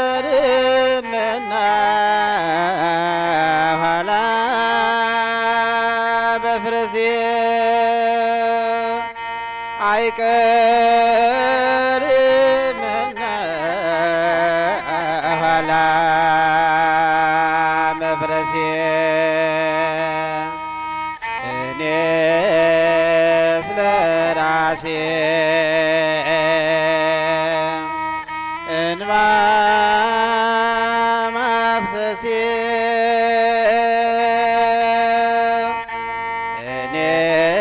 አይቀርምና ኋላ በፍረሴ አይቀርምና ኋላ መፍረሴ እኔስ ለራሴ እንባ ማፍሰሴ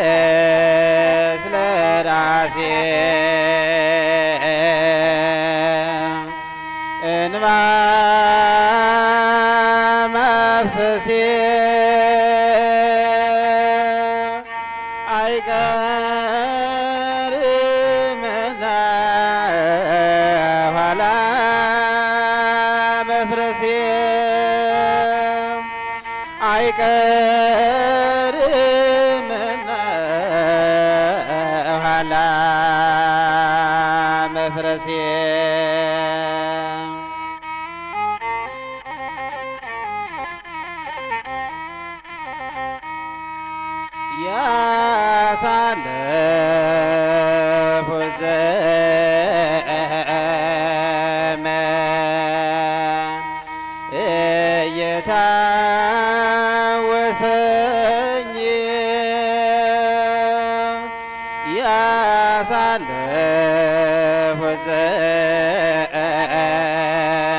እኔስ ለራሴ እንባ ማፍሰሴ አይቀርምና ኋላ መፍረሴ አይቀርምና ኋላ መፍረሴ ያሳለፉት ዘመን እየታወሰኝ ያሳለፉት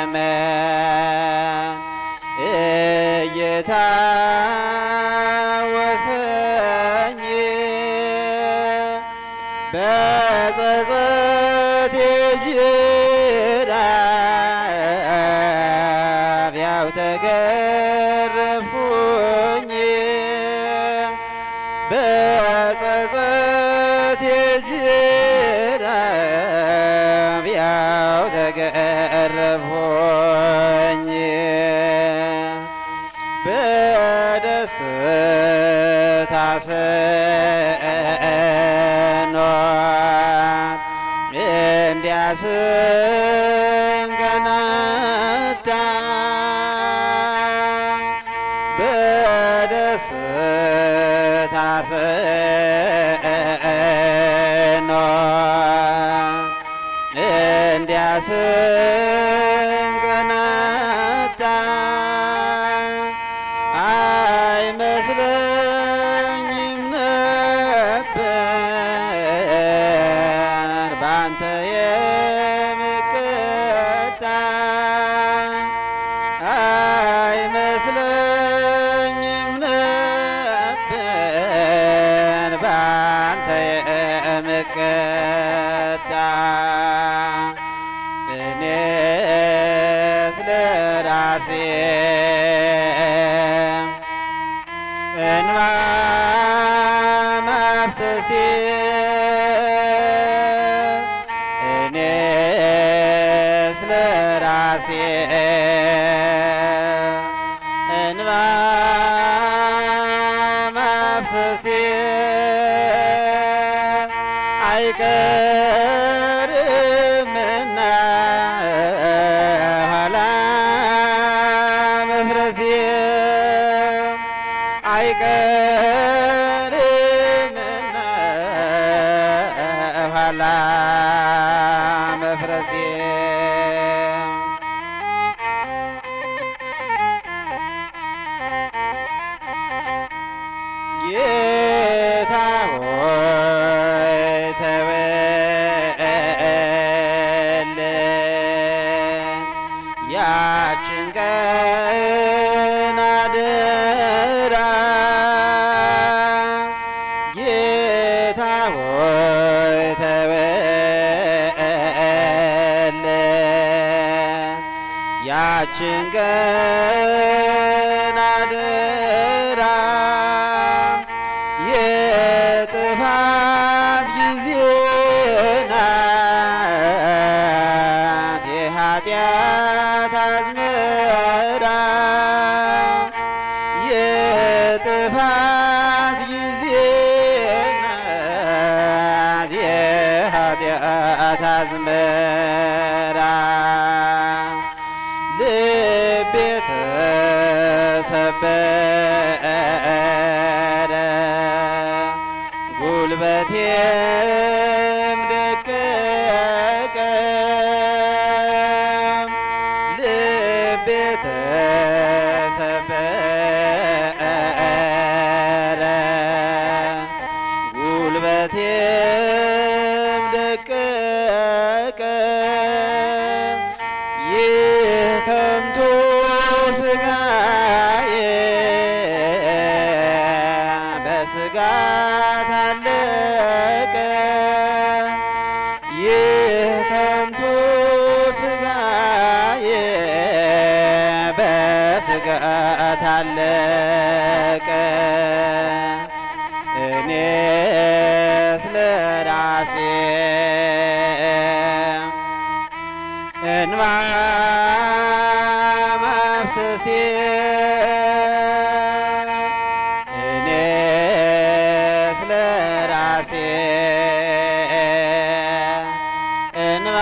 ዘመን እየታወሰኝ በጸጸት ጅራፍ ያው ተገረፍኩኝ በጸጸት ጅራፍ ያው ተገረፍኩኝ በደስታ ስኖር እንዲያስንገላታ በደስታ ስኖር እንዲያስንገላታ አይመስለኝም ነበር ባንተ የምቀጣ አይመስለኝም ነበር ባንተ የምቀጣ እኔ እንባ ማፍሰሴ እኔስ ለራሴ እንባ ማፍሰሴ አይቀርምና ኋላ መፍረሴ አይቀርምና ኋላ መፍረሴ ጌታ ሆይ ተወልን ያችን ቀን አደራ ጌታ ሆይ ተወልን ያችን ቀን አደራ የጥፋት ጊዜ ናት የኃጢአት አዝመራ የጥፋት ጊዜ ናት የኃጢአት አዝመራ ልቤ ተሰበረ ጉልበቴም ደቀቀ ልቤ ተሰበረ ጉልበቴም ደቀቀ ይህ ከንቱ ሥጋዬ በስጋት አለቀ ይህ ከንቱ ሥጋዬ በስጋት አለቀ እኔስ ለራሴ እንባ ማፍሰሴ እኔስ ለራሴ እንባ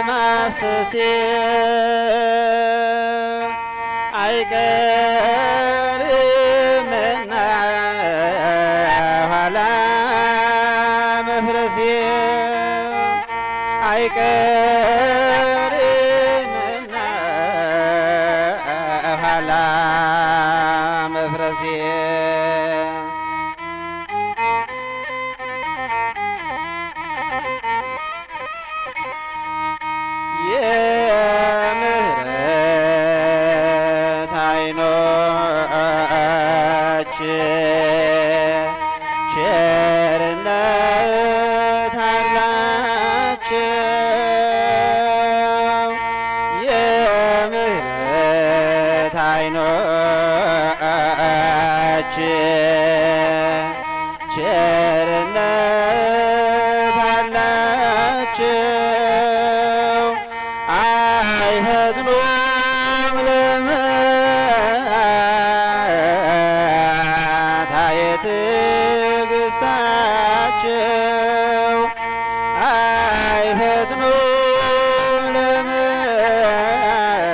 ማፍሰሴ አይቀርምና ኋላ መፍረሴ አይቀርምና ኋላ መፍረሴ የምህረት ዓይኖች ቸርነት አላቸው የምህረት ዓይኖች ቸርነት አላቸው አይፈጥኑም ለመዓት የትዕግሥታቸው አይፈጥኑም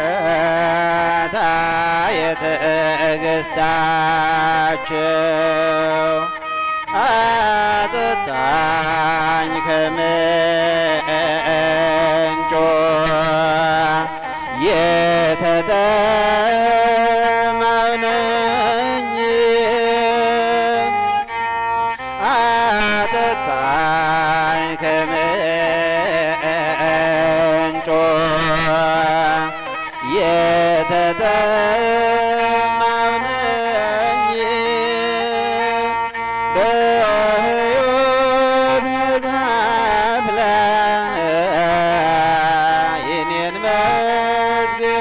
ለመዓት የትዕግሥታቸው አጠጣኝ ከምንጮ የተጠማሁ ነኝ አጠጣኝ ከምንጮ የተጠማሁ ነኝ በሕይወት መጽሐፍ ላይ እኔን መዝግበኝ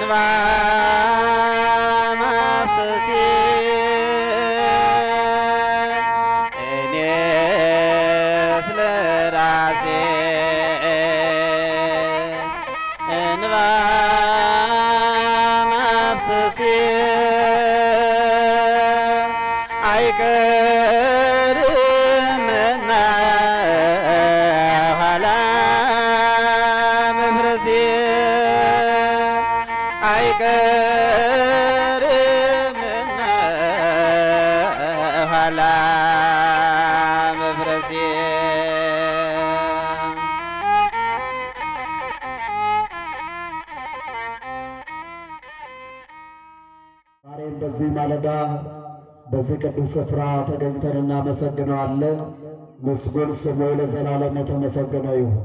እንባ ማፍሰሴ እኔ ስለ ራሴ እንባ ማፍሰሴ አይቀርምና ኋላ መፍረሴ አይቀርምና ኋላ መፍረሴ ዛሬም በዚህ ማለዳ በዚህ ቅዱስ ስፍራ ተገኝተን እናመሰግነዋለን። ምስጉን ስሙ ለዘላለም የተመሰገነ ይሁን።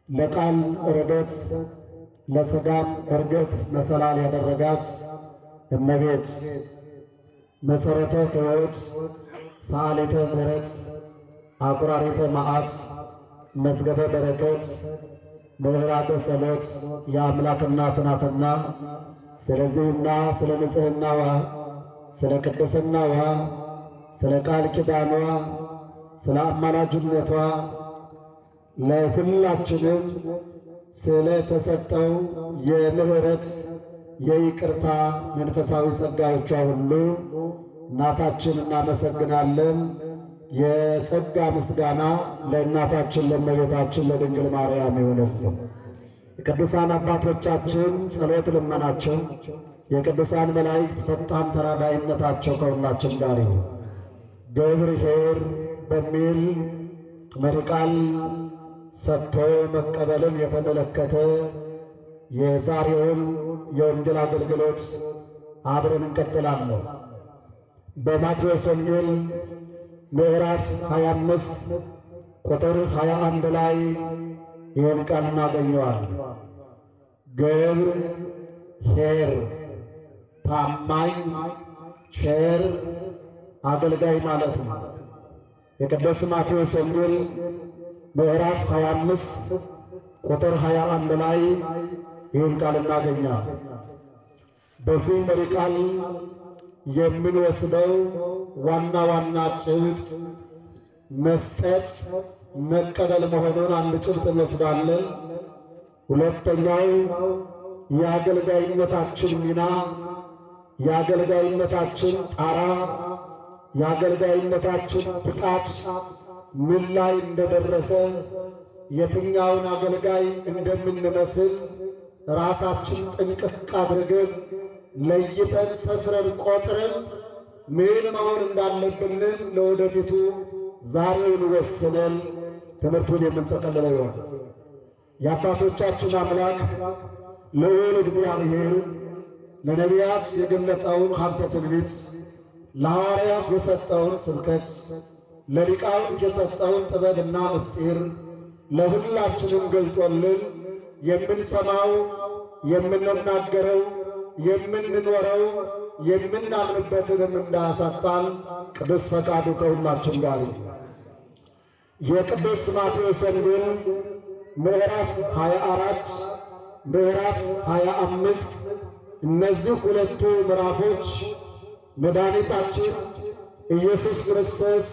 ለቃል ርደት ለሥጋም እርገት መሰላል ያደረጋት እመቤት መሠረተ ሕይወት ሰዓሊተ ምሕረት አቁራሪተ መዓት መዝገበ በረከት ምዕራገ ጸሎት የአምላክ እናት ናትና ስለዚህና ስለ ንጽሕናዋ ስለ ቅድስናዋ ስለ ቃል ኪዳኗ ስለ አማላጅነቷ ለሁላችንም ስለ ተሰጠው የምሕረት የይቅርታ መንፈሳዊ ጸጋዎቿ ሁሉ እናታችን እናመሰግናለን። የጸጋ ምስጋና ለእናታችን ለእመቤታችን ለድንግል ማርያም ይሁንልን። የቅዱሳን አባቶቻችን ጸሎት ልመናቸው፣ የቅዱሳን መላእክት ፈጣን ተራዳኢነታቸው ከሁላችን ጋር ይሁን። ገብርኄር በሚል መሪ ቃል ሰጥቶ መቀበልን የተመለከተ የዛሬውን የወንጌል አገልግሎት አብረን እንቀጥላለን። በማቴዎስ ወንጌል ምዕራፍ 25 ቁጥር 21 ላይ ይህን ቃል እናገኘዋለን። ገብርኄር ታማኝ፣ ቸር አገልጋይ ማለት ነው። የቅዱስ ማቴዎስ ወንጌል ምዕራፍ 25 ቁጥር 21 ላይ ይህን ቃል እናገኛለን። በዚህ መሪ ቃል የምንወስደው ዋና ዋና ጭብጥ መስጠት መቀበል መሆኑን አንድ ጭብጥ እንወስዳለን። ሁለተኛው የአገልጋይነታችን ሚና፣ የአገልጋይነታችን ጣራ፣ የአገልጋይነታችን ብቃት ምን ላይ እንደደረሰ የትኛውን አገልጋይ እንደምንመስል ራሳችን ጥንቅቅ አድርገን ለይተን ሰፍረን ቆጥረን ምን መሆን እንዳለብንን ለወደፊቱ ዛሬውን ወስነን ትምህርቱን የምንጠቀልለው ይሆናል። የአባቶቻችን አምላክ ልዑል እግዚአብሔር ለነቢያት የገለጠውን ሀብተ ትንቢት፣ ለሐዋርያት የሰጠውን ስብከት፣ ለሊቃውንት የሰጠውን ጥበብና ምስጢር ለሁላችንም ገልጦልን የምንሰማው የምንናገረው የምንኖረው የምናምንበትንም እንዳያሳጣን ቅዱስ ፈቃዱ ከሁላችን ጋር። የቅዱስ ማቴዎስ ወንጌል ምዕራፍ 24 ምዕራፍ 25 እነዚህ ሁለቱ ምዕራፎች መድኃኒታችን ኢየሱስ ክርስቶስ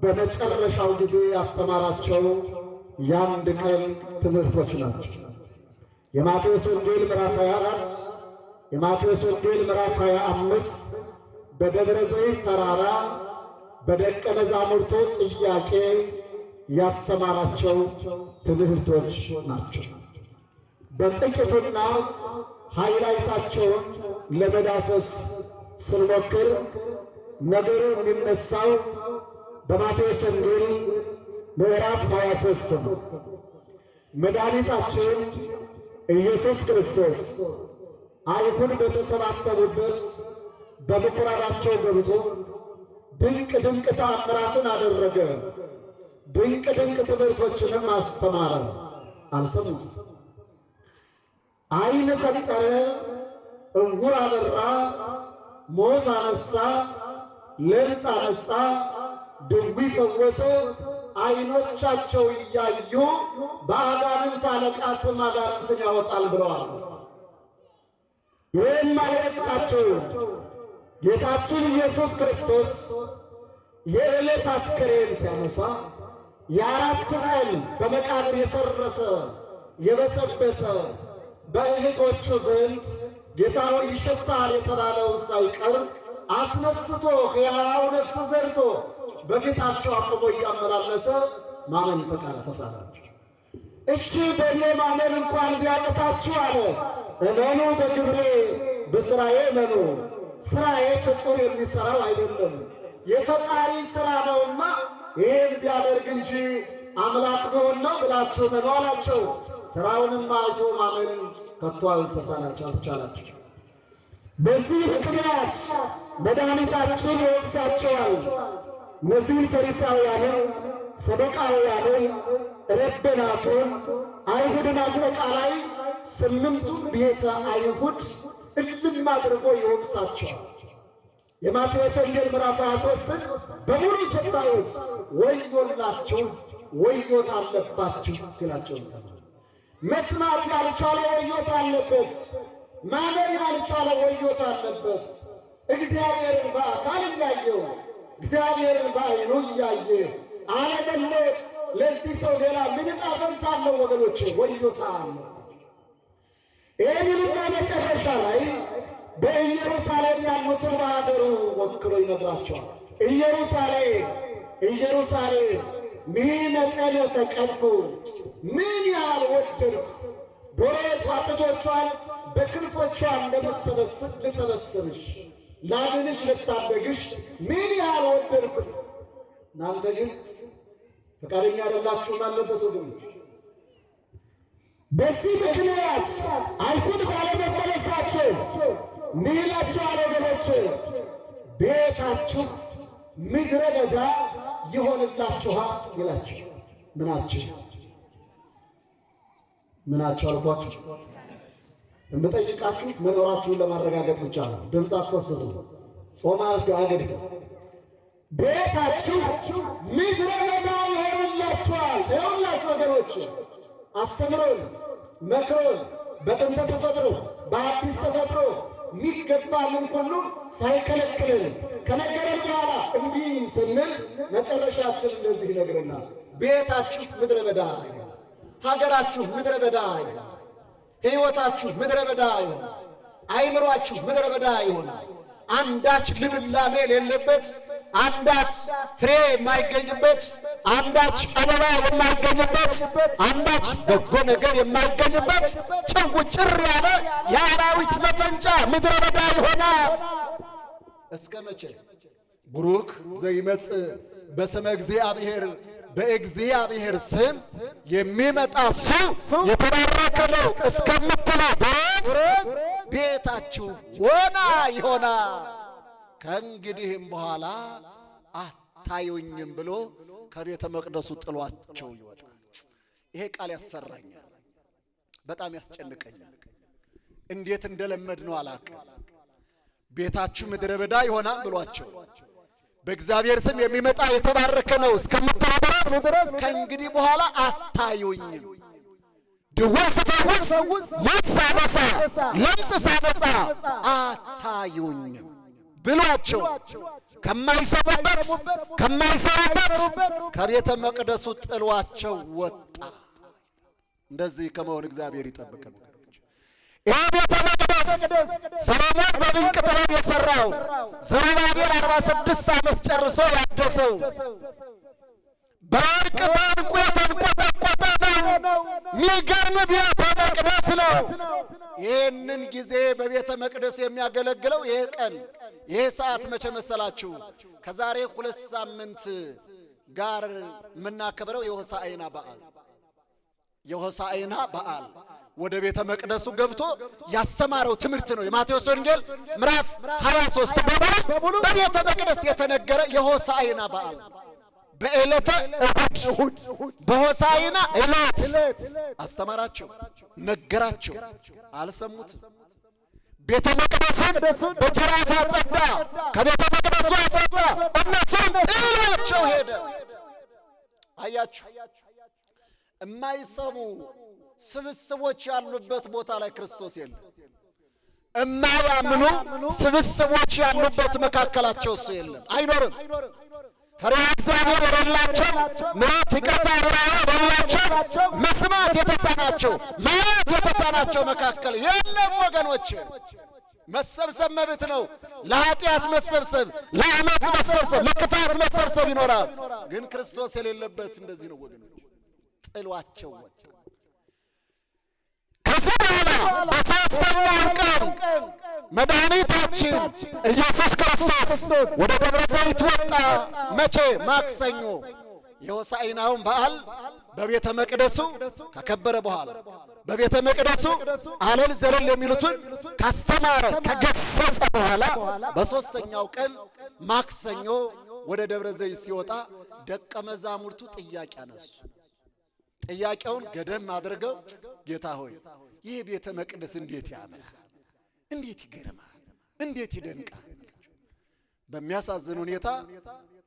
በመጨረሻው ጊዜ ያስተማራቸው የአንድ ቀን ትምህርቶች ናቸው። የማቴዎስ ወንጌል ምዕራፍ 24 የማቴዎስ ወንጌል ምዕራፍ 25 በደብረ ዘይት ተራራ በደቀ መዛሙርቱ ጥያቄ ያስተማራቸው ትምህርቶች ናቸው። በጥቂቱና ሃይላይታቸውን ለመዳሰስ ስንሞክር ነገሩ የሚነሳው በማቴዎስ ወንጌል ምዕራፍ 23 ነው። መድኃኒታችን ኢየሱስ ክርስቶስ አይሁድ በተሰባሰቡበት በምኵራባቸው ገብቶ ድንቅ ድንቅ ተአምራትን አደረገ። ድንቅ ድንቅ ትምህርቶችንም አስተማረ። አልሰሙት። ዓይን ፈጠረ፣ ዕውር አበራ፣ ሞት አነሳ፣ ለምጽ አነጻ፣ ድዊ ፈወሰ። ዓይኖቻቸው እያዩ በአጋንንት አለቃ ስም አጋንንትን ያወጣል ብለዋል። ይህም አልበቃቸው። ጌታችን ኢየሱስ ክርስቶስ የዕለት አስከሬን ሲያነሳ የ4 ቀን በመቃብር የተረሰ የበሰበሰ በእህቶቹ ዘንድ ጌታ ሆይ ይሸታል የተባለውን ሳይቀር አስነስቶ ሕያው ነፍስ ዘርቶ በፊታቸው አቁሞ እያመላለሰ ማመን ተሳናቸው። እሺ በእኔ ማመን እንኳን ቢያቅታችሁ አለ፣ እመኑ በግብሬ በሥራዬ እመኑ። ሥራዬ ፍጡር የሚሠራው አይደለም የፈጣሪ ሥራ ነውና ይህን ቢያደርግ እንጂ አምላክ ቢሆን ነው ብላችሁ እመኑ አላቸው። ሥራውንም አይቶ ማመን ከቶ አልተቻላቸው። በዚህ ምክንያት መድኃኒታችን ይወቅሳቸዋል። እነዚህን ፈሪሳውያንን፣ ሰዱቃውያንን፣ ረበናቱን፣ አይሁድን አጠቃላይ 8ቱን ቤተ አይሁድ እልም አድርጎ ይወቅሳቸዋል። የማቴዎስ ወንጌል ምዕራፍ 23ን በሙሉ ስታዩት ወዮላችሁ፣ ወዮት አለባችሁ ሲላቸው እንሰማለን። መስማት ያልቻለ ወዮት አለበት፣ ማመን ያልቻለ ወዮት አለበት። እግዚአብሔርን በአካል እያየው እግዚአብሔርን በዓይኑ እያየ አለመለወጥ ለዚህ ሰው ሌላ ምን ዕጣ ፈንታ አለው? ወገኖቼ ወዮታ አለበት። ይህንንና መጨረሻ ላይ በኢየሩሳሌም ያሉትን በሀገሩ ወክሎ ይነግራቸዋል። ኢየሩሳሌም ኢየሩሳሌም ሚመጠነ ፈቀድኩ፣ ምን ያህል ወደድኩ፣ ዶሮ ጫጩቶቿን በክንፎቿ እንደምትሰበስብ ልሰበስብሽ፣ ላድንሽ፣ ልታደግሽ ምን ያህል ወደድኩ። እናንተ ግን ፈቃደኛ አይደላችሁም አለበት ወገኖች። በዚህ ምክንያት አይሁድ ባለመመለሳቸው ምን ይላቸዋል ወገኖች? ቤታችሁ ምድረ በዳ ይሆንላችኋል ይላቸው። ምናችሁ አልኳችሁ? የምጠይቃችሁ መኖራችሁን ለማረጋገጥ ብቻ ነው። ድምፅ አስፈስቱ፣ ጾማ አገድግ። ቤታችሁ ምድረ በዳ ይሆንላችኋል። ይሆንላችሁ ወገኖች፣ አስተምሮን መክሮን በጥንተ ተፈጥሮ በአዲስ ተፈጥሮ ሚገባ ምን ሁሉ ሳይከለክልን ከነገረን በኋላ እምቢ ስንል መጨረሻችን እንደዚህ ይነግረናል። ቤታችሁ ምድረ በዳ ይሆናል፣ ሀገራችሁ ምድረ በዳ ይሆናል፣ ሕይወታችሁ ምድረ በዳ ይሆናል፣ አይምሯችሁ ምድረ በዳ ይሆናል። አንዳች ልምላሜ የሌለበት፣ አንዳች ፍሬ የማይገኝበት፣ አንዳች አበባ የማይገኝበት፣ አንዳች በጎ ነገር የማይገኝበት ጭንቁ ጭር ያለ የአራዊት መፈንጫ ምድረ በዳ ይሆናል። እስከ መቼ? ቡሩክ ዘይመጽእ በስመ እግዚአብሔር፣ በእግዚአብሔር ስም የሚመጣ ሰው የተባረከ ነው እስከምትሉ ድረስ ቤታችሁ ወና ይሆናል፣ ከእንግዲህም በኋላ አታዩኝም ብሎ ከቤተ መቅደሱ ጥሏቸው ይወጣል። ይሄ ቃል ያስፈራኛል፣ በጣም ያስጨንቀኛል። እንዴት እንደለመድ ነው አላውቅም። ቤታችሁ ምድረ በዳ ይሆናል ብሏቸው በእግዚአብሔር ስም የሚመጣ የተባረከ ነው እስከምትሉ ድረስ ከእንግዲህ በኋላ አታዩኝም፣ ድዌ ስፈውስ፣ ሞት ሳነሳ፣ ለምጽ ሳነጻ አታዩኝም ብሏቸው ከማይሰሙበት ከማይሰሩበት ከቤተ መቅደሱ ጥሏቸው ወጣ። እንደዚህ ከመሆን እግዚአብሔር ይጠብቀን። ይህ ቤተ መቅደስ ሰሎሞን በድንቅ ጥበብ የሠራው ዘሩባቤል 46 ዓመት ጨርሶ ያደሰው በወርቅ በዕንቁ የተንቆጠቆጠ ነው። ሚገርም ቤተ መቅደስ ነው። ይህንን ጊዜ በቤተ መቅደስ የሚያገለግለው ይሄ ቀን ይሄ ሰዓት መቼ መሰላችሁ? ከዛሬ 2 ሳምንት ጋር የምናከብረው የሆሳዕና በዓል ወደ ቤተ መቅደሱ ገብቶ ያስተማረው ትምህርት ነው። የማቴዎስ ወንጌል ምዕራፍ 23 በሙሉ በቤተ መቅደስ የተነገረ የሆሳዕና በዓል በዕለተ እሁድ በሆሳዕና ዕለት አስተማራቸው፣ ነገራቸው። አልሰሙትም። ቤተ መቅደሱን በጅራፍ አጸዳ፣ ከቤተ መቅደሱ አጸዳ፣ እነሱም ጥሏቸው ሄደ። አያችሁ፣ የማይሰሙ ስብስቦች ያሉበት ቦታ ላይ ክርስቶስ የለም። እማያምኑ ስብስቦች ያሉበት መካከላቸው እሱ የለም፣ አይኖርም። ፈሪሃ እግዚአብሔር የሌላቸው፣ ምሕረት ይቅርታ ርኅራኄ የሌላቸው፣ መስማት የተሳናቸው ማየት የተሳናቸው መካከል የለም ወገኖች። መሰብሰብ መብት ነው። ለኃጢአት መሰብሰብ፣ ለዓመፅ መሰብሰብ፣ ለክፋት መሰብሰብ ይኖራል። ግን ክርስቶስ የሌለበት እንደዚህ ነው ወገኖች። ጥሏቸው ወጣ። ከዚህ በኋላ በሦስተኛው ቀን መድኃኒታችን ኢየሱስ ክርስቶስ ወደ ደብረ ዘይት ወጣ። መቼ? ማክሰኞ። የሆሳዕናውን በዓል በቤተ መቅደሱ ከከበረ በኋላ በቤተ መቅደሱ አለል ዘለል የሚሉትን ካስተማረ ከገሰጸ በኋላ በሦስተኛው ቀን ማክሰኞ ወደ ደብረ ዘይት ሲወጣ ደቀ መዛሙርቱ ጥያቄ አነሱ። ጥያቄውን ገደም አድርገው ጌታ ሆይ ይህ ቤተ መቅደስ እንዴት ያምራል፣ እንዴት ይገርማል፣ እንዴት ይደንቃል። በሚያሳዝን ሁኔታ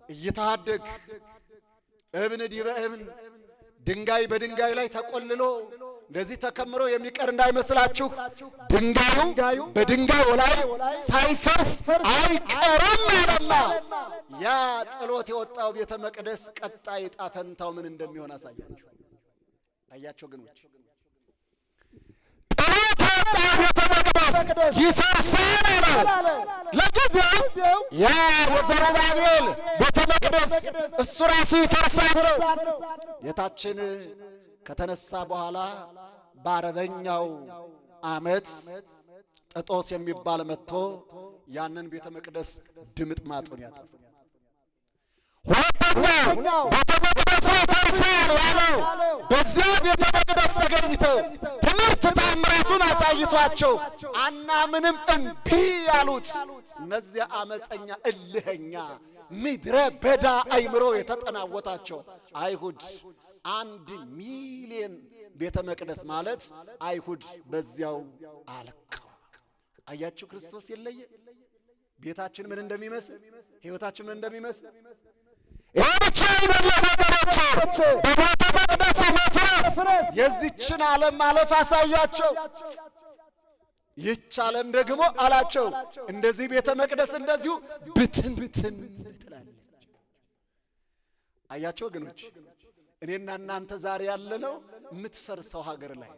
እየተሃደግ እብን ዲበ እብን ድንጋይ በድንጋይ ላይ ተቆልሎ እንደዚህ ተከምሮ የሚቀር እንዳይመስላችሁ። ድንጋዩ በድንጋዩ ላይ ሳይፈርስ አይቀርም አለና ያ ጥሎት የወጣው ቤተ መቅደስ ቀጣይ ዕጣ ፈንታው ምን እንደሚሆን አሳያችሁ። አያቸው ግኖች ጥሎት የወጣው ቤተ መቅደስ ይፈርሳል አለ። ለጊዜው ያ የዘሩባቤል ቤተ መቅደስ እሱ ራሱ ይፈርሳል። ጌታችን ከተነሳ በኋላ በአርበኛው ዓመት ጥጦስ የሚባል መጥቶ ያንን ቤተ መቅደስ ድምጥማጡን ያጠፋ። ሁለተኛው ቤተ መቅደሱ ይፈርሳል ያለው በዚያ ቤተ መቅደስ ተገኝተው ትምህርት ተአምራቱን አሳይቷቸው አናምንም እምቢ ያሉት እነዚያ አመፀኛ እልኸኛ ምድረ በዳ አይምሮ የተጠናወታቸው አይሁድ 1 ሚሊዮን ቤተ መቅደስ ማለት አይሁድ በዚያው አለቀው። አያችሁ ክርስቶስ የለየ ቤታችን ምን እንደሚመስል፣ ሕይወታችን ምን እንደሚመስል። ይህ ብቻ አይደለም ወገኖቼ፣ በቤተ መቅደስ መፍረስ የዚችን ዓለም ማለፍ አሳያቸው። ይህች ዓለም ደግሞ አላቸው እንደዚህ ቤተ መቅደስ እንደዚሁ ብትንትን ትላለች። አያቸው ወገኖች፣ እኔና እናንተ ዛሬ ያለነው የምትፈርሰው ሀገር ላይ፣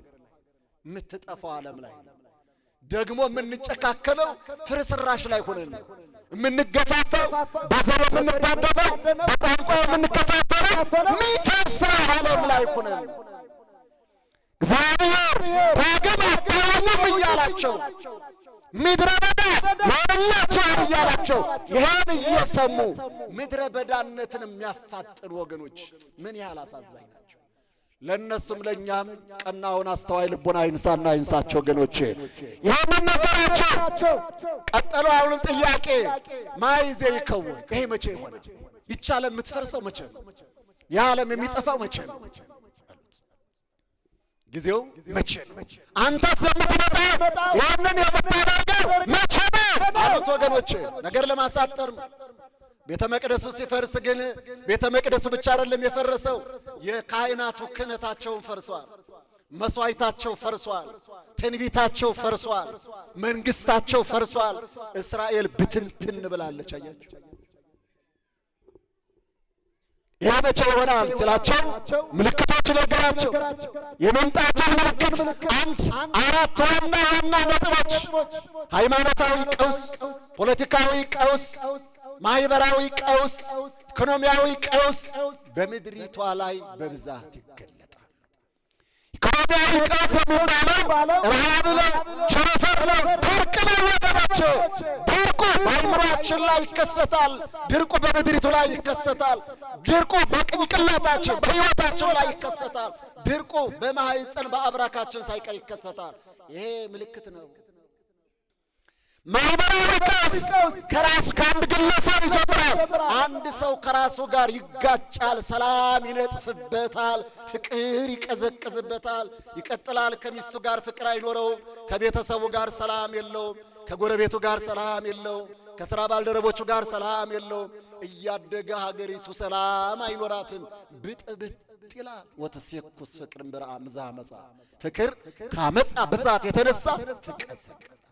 የምትጠፋው ዓለም ላይ ደግሞ የምንጨካከለው ፍርስራሽ ላይ ሆነን ነው የምንገፋፈው፣ በዘር የምንባደለው፣ በቋንቋ የምንከፋፈለው የሚፈርሰው ዓለም ላይ ሆነን እግዚአብሔር ዳግም አታዩኝም እያላቸው ምድረ በዳ ለሁላችኋል እያላቸው ይህን እየሰሙ ምድረ በዳነትን የሚያፋጥኑ ወገኖች ምን ያህል አሳዛኝ ናቸው። ለእነሱም ለእኛም ቀናውን አስተዋይ ልቦና አይንሳና አይንሳቸው ወገኖቼ። ይህንን ነገራቸው ቀጠሉ። አሁንም ጥያቄ ማይዜ ይከውን ይሄ መቼ ይሆነ? ይቻለም የምትፈርሰው መቼ ነው? የዓለም የሚጠፋው መቼ ነው? ጊዜው መቼ ነው? አንተስ የምትመጣው ያንን የምታደርገው መቼ ነው አሉት ወገኖቼ። ነገር ለማሳጠር ቤተ መቅደሱ ሲፈርስ ግን ቤተ መቅደሱ ብቻ አይደለም የፈረሰው፣ የካህናቱ ክህነታቸውን ፈርሷል፣ መስዋዕታቸው ፈርሷል፣ ትንቢታቸው ፈርሷል፣ መንግስታቸው ፈርሷል። እስራኤል ብትንትን ብላለች። አያችሁ ይህ መቼ ይሆናል ሲላቸው ምልክቶች ነገራቸው። የመምጣቱን ምልክት 4 ዋና ነጥቦች፣ ሃይማኖታዊ ቀውስ፣ ፖለቲካዊ ቀውስ፣ ማህበራዊ ቀውስ፣ ኢኮኖሚያዊ ቀውስ በምድሪቷ ላይ በብዛት ይገለጣል። ኢኮኖሚያዊ ቀውስ የሚባለው ረሃብ ነው፣ ቸነፈር ነው፣ ድርቅ ነው ወገኖቼ። ድርቁ በአእምሯችን ላይ ይከሰታል። ድርቁ በምድሪቱ ላይ ይከሰታል። ድርቁ በቅንቅላታችን በሕይወታችን ላይ ይከሰታል። ድርቁ በማህፀን በአብራካችን ሳይቀር ይከሰታል። ይሄ ምልክት ነው። ማህበራዊ ቀውስ ከአንድ ግለሰብ ይጀምራል። አንድ ሰው ከራሱ ጋር ይጋጫል፣ ሰላም ይነጥፍበታል፣ ፍቅር ይቀዘቅዝበታል፣ ይቀጥላል። ከሚስቱ ጋር ፍቅር አይኖረውም፣ ከቤተሰቡ ጋር ሰላም የለውም፣ ከጎረቤቱ ጋር ሰላም የለውም፣ ከሥራ ባልደረቦቹ ጋር ሰላም የለውም። እያደገ ሀገሪቱ ሰላም አይኖራትም፣ ብጥብጥ ይላል። ወተሴኩስ ፍቅርን በረአ ምዛ መጻ ፍቅር ከአመፃ ብዛት የተነሳ ትቀዘቅዛለች።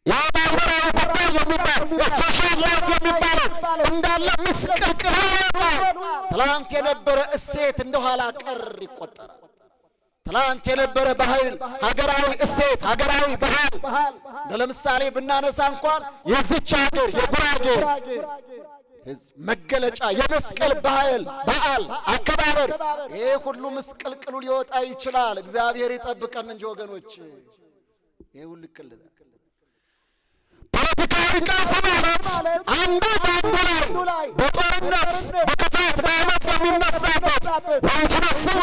የማህበራዊ ጉዳይ የሚባል የሶሻል ላይፍ የሚባለው እንዳለ ምስቅልቅል ይወጣል። ትላንት የነበረ እሴት እንደኋላ ቀር ይቆጠራል። ትላንት የነበረ ባህል፣ ሀገራዊ እሴት፣ ሀገራዊ ባህል ለምሳሌ ብናነሳ እንኳን የዚች ሀገር የጉራጌ ሕዝብ መገለጫ የመስቀል በዓል አከባበር ይሄ ሁሉ ምስቅልቅሉ ሊወጣ ይችላል። እግዚአብሔር ይጠብቀን እንጂ ወገኖች ይሄ ሁሉ ይከለለ ፖለቲካዊ ቀውስ ማለት አንዱ በአንዱ ላይ በጦርነት በክፋት በአመፅ የሚነሳበት ወይትነስኡ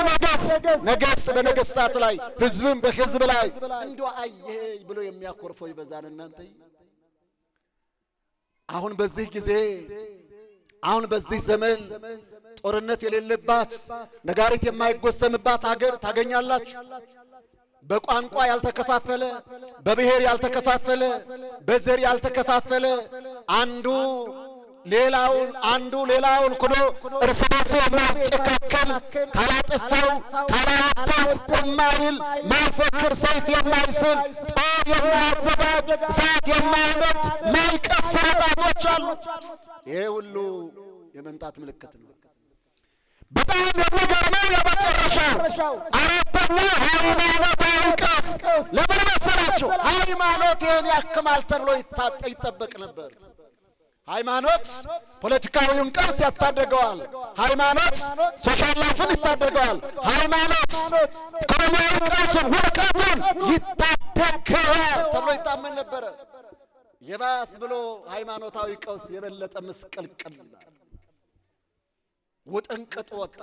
ነገሥት በነገሥታት ላይ ሕዝብም በሕዝብ ላይ እንዶ አየህ ብሎ የሚያኮርፈው ይበዛን። እናንተ አሁን በዚህ ጊዜ አሁን በዚህ ዘመን ጦርነት የሌለባት ነጋሪት የማይጎሰምባት ሀገር ታገኛላችሁ። በቋንቋ ያልተከፋፈለ፣ በብሔር ያልተከፋፈለ፣ በዘር ያልተከፋፈለ አንዱ ሌላውን ክዶ እርስ በርሱ የማይጨካከል ካላጠፋው ካላወጣው የማይል ማይፎክር ሰይፍ የማይስል ጦር የማያዘጋጅ እሳት የማይነድ ማይቀስር ወጣቶች አሉ። ይሄ ሁሉ የመምጣት ምልክት ነው። በጣም የሚገርመው የመጨረሻው አራተኛው ሃይማኖታዊ ቀውስ ለምን መሰላችሁ? ሃይማኖትን ያክማል ተብሎ ይጠበቅ ነበር። ሃይማኖት ፖለቲካዊውን ቀውስ ያስታደገዋል። ሃይማኖት ሶሻል ላይፍን ይታደገዋል። ሃይማኖት ኢኮኖሚያዊ ቀውስን ውድቀቱን ይታደገዋል ተብሎ ይታመን ነበረ። የባስ ብሎ ሃይማኖታዊ ቀውስ የበለጠ ምስቅልቅል ውጥንቅጥ ወጣ።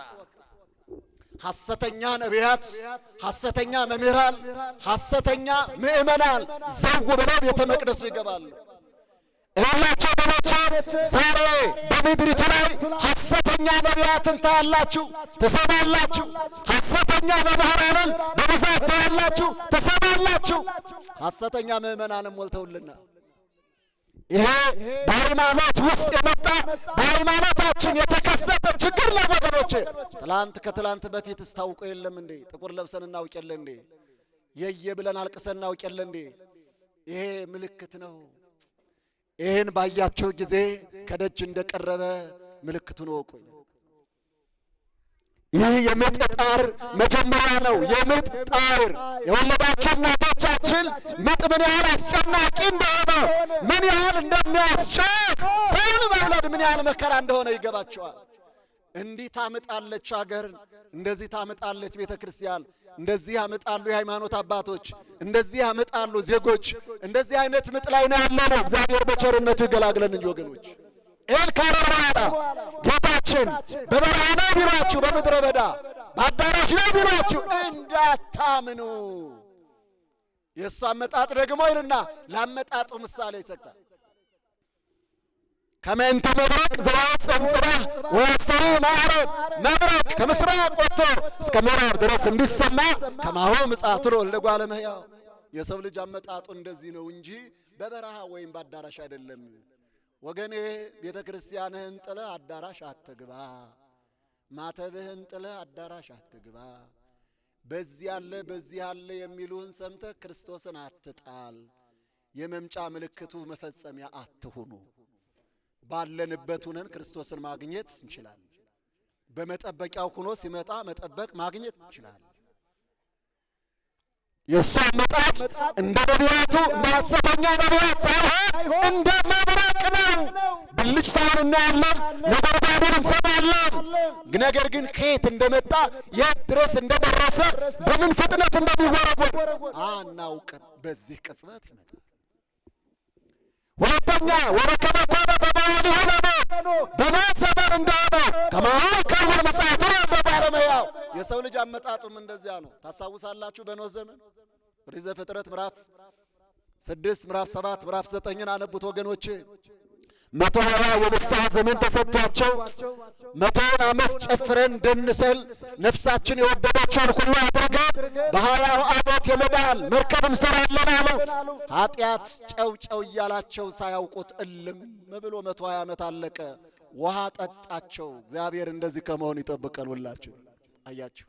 ሐሰተኛ ነቢያት፣ ሐሰተኛ መምህራን፣ ሐሰተኛ ምእመናን ዘው ብለው ቤተ መቅደሱ ይገባሉ። እላቸው ወገኖቼ ዛሬ በምድሪቱ ላይ ሐሰተኛ ነቢያትን ታያላችሁ፣ ትሰማላችሁ። ሐሰተኛ መምህራንን በብዛት ታያላችሁ፣ ትሰማላችሁ። ሐሰተኛ ምእመናንም ሞልተውልና ይሄ በሃይማኖት ውስጥ የመጣ በሃይማኖታችን የተከሰተ ችግር ነው ወገኖቼ። ከትላንት በፊት እስታውቆ የለም እንዴ? ጥቁር ለብሰን እናውቅ የለ እንዴ? የየብለን አልቅሰን እናውቅ የለ እንዴ? ይሄ ምልክት ነው። ይህን ባያቸው ጊዜ ከደጅ እንደቀረበ ምልክቱን ወቁ። ይህ የምጥ ጣር መጀመሪያ ነው። የምጥ ጣር የወለዳችሁ እናቶቻችን ምጥ ምን ያህል አስጨናቂ እንደሆነ፣ ምን ያህል እንደሚያስጨንቅ፣ ሰውን መውለድ ምን ያህል መከራ እንደሆነ ይገባቸዋል። እንዲህ ታምጣለች ሀገር፣ እንደዚህ ታምጣለች ቤተ ክርስቲያን፣ እንደዚህ ያመጣሉ የሃይማኖት አባቶች፣ እንደዚህ ያመጣሉ ዜጎች። እንደዚህ አይነት ምጥ ላይ ነው ያለነው። እግዚአብሔር በቸርነቱ ይገላግለን እንጂ ወገኖች። ይህን ካለ በኋላ ጌታችን በበረሃ ነው ቢሏችሁ፣ በምድረ በዳ በአዳራሽ ነው ቢሏችሁ እንዳታምኑ። የእሱ አመጣጥ ደግሞ ይልና ለአመጣጡ ምሳሌ ይሰጣል። ከመንተ መብረቅ ዘወፅእ እምጽባሕ ወያስተሪ ማዕረግ፣ መብረቅ ከምስራቅ ወጥቶ እስከ ምዕራብ ድረስ እንዲሰማ ከማሁ ምጽአቱ ለወልደ እጓለ እመሕያው። የሰው ልጅ አመጣጡ እንደዚህ ነው እንጂ በበረሃ ወይም በአዳራሽ አይደለም። ወገኔ ቤተ ክርስቲያንህን ጥለህ አዳራሽ አትግባ። ማተብህን ጥለህ አዳራሽ አትግባ። በዚህ ያለ የሚሉህን ሰምተህ ክርስቶስን አትጣል። የመምጫ ምልክቱ መፈጸሚያ አትሁኑ። ባለንበት ሆነን ክርስቶስን ማግኘት እንችላለን። በመጠበቂያው ሆኖ ሲመጣ መጠበቅ ማግኘት እንችላለን። የእሱ አመጣጥ እንደ ነቢያቱ እንደ ሐሰተኛ ነቢያት ሳይሆን እንደ መብረቅ ነው። ብልጭታውን እናያለን፣ ነጎድጓዱን እንሰማለን። ነገር ግን ከየት እንደመጣ የት ድረስ እንደደረሰ በምን ፍጥነት እንደሚወረወር አናውቅም። በዚህ ቅጽበት ይመጣል። ሁለተኛ ወበከመ ኮነ በመዋዕሊሁ ለኖኅ፣ በኖኅ ዘመን እንደሆነ ከማሁ ይከውን ምጽአቱ ለወልደ እጓለ እመሕያው። የሰው ልጅ አመጣጡም እንደዚያ ነው። ታስታውሳላችሁ? በኖኅ ዘመን ኦሪት ዘፍጥረት ምዕራፍ 6 ምዕራፍ 7 ምዕራፍ 9ን አነቡት ወገኖቼ። 120 የንስሐ ዘመን ተሰጥቷቸው 100 ዓመት ጨፍረን ደንሰን ነፍሳችን የወደደችውን ሁሉ አድርገን በ20 ዓመት የመዳን መርከብ እንሰራለን አሉ። ኃጢአት ጨው እያላቸው ሳያውቁት እልም ብሎ 120 ዓመት አለቀ። ውሃ ጠጣቸው። እግዚአብሔር እንደዚህ ከመሆን ይጠብቀን ሁላችን። አያችሁ፣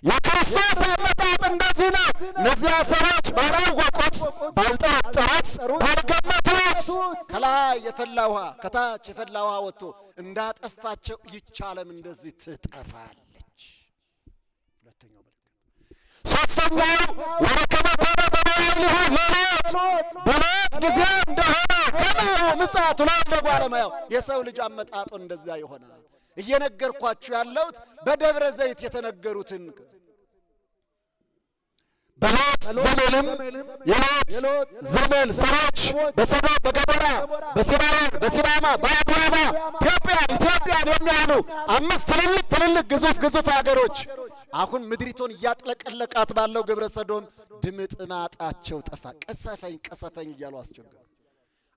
የክርስቶስ አመጣጥ እንደዚህ ነው። እነዚያ ሰዎች ባላወቁት ባልጠረጠሩት ባልገመቱት ከላይ የፈላ ውሃ ከታች የፈላ ውሃ ወጥቶ እንዳጠፋቸው ይህች ዓለም እንደዚህ ትጠፋለች። ሁለተኛው ምልክት። ሦስተኛው ወረከበ ኮነ በመዋዕሊሁ ሌሊት ጊዜ እንደሆነ ከማሁ ምጽአቱ ለእጓለ እመሕያው የሰው ልጅ አመጣጡ እንደዚያ ይሆናል። እየነገርኳችሁ ያለሁት በደብረ ዘይት የተነገሩትን በሎጥ ዘመንም የሎጥ ዘመን ሰዎች በሰዶም በገሞራ በሲባማ በአድዋማ ኢትዮጵያን የሚያህሉ 5 ትልልቅ ግዙፍ ሀገሮች አሁን ምድሪቱን እያጥለቀለቃት ባለው ግብረ ሰዶም ድምጥማጣቸው ጠፋ። ቀሰፈኝ እያሉ አስቸገሩ።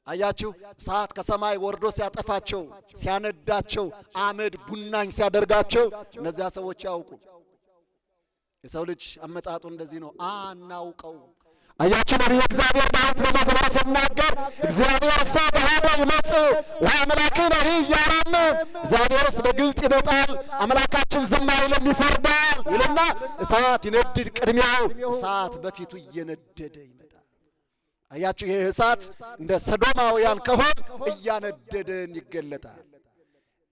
አያችሁ፣ እሳት ከሰማይ ወርዶ ሲያጠፋቸው ሲያነዳቸው አመድ ቡናኝ ሲያደርጋቸው እነዚያ ሰዎች ያውቁ። የሰው ልጅ አመጣጡ እንደዚህ ነው፣ አናውቀው። አያችሁ፣ ነቢየ እግዚአብሔር ዳዊት በመዝሙር ሲናገር እግዚአብሔር እሳት በኀበ ይመጽእ ወአምላክነ ኢያራም፣ እግዚአብሔርስ በግልጥ ይመጣል አምላካችን ዝም አይልም ይፈርዳል ይልና እሳት ይነድድ ቅድሚያው እሳት በፊቱ እየነደደ ይመጣል። አያችሁ፣ ይሄ እሳት እንደ ሰዶማውያን ከሆን እያነደደን ይገለጣል።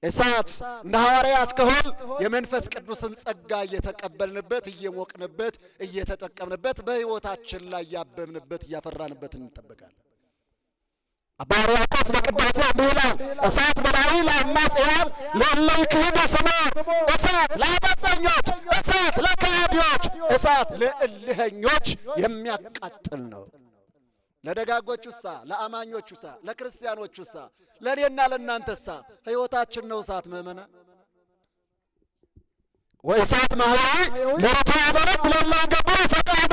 እሳት እንደ ሐዋርያት ከሆን የመንፈስ ቅዱስን ጸጋ እየተቀበልንበት እየሞቅንበት እየተጠቀምንበት በሕይወታችን ላይ እያበብንበት እያፈራንበት እንጠበቃለን። አባ ሕርያቆስ በቅዳሴ እንዲህ ይላል፣ እሳት በላዕሊ ለአማጽያን ለእለ ይክህዱ ስሞ፣ እሳት ለአመፀኞች፣ እሳት ለከሃዲዎች፣ እሳት ለእልኸኞች የሚያቃጥል ነው። ለደጋጎቹሳ፣ ለአማኞቹሳ፣ ለክርስቲያኖቹሳ፣ ለእኔና ለእናንተሳ ሕይወታችን ነው እሳት። መመና ወእሳት ማህያዊ ለርቱዓነ ልብ ለእለ ይገብሩ ፈቃደ፣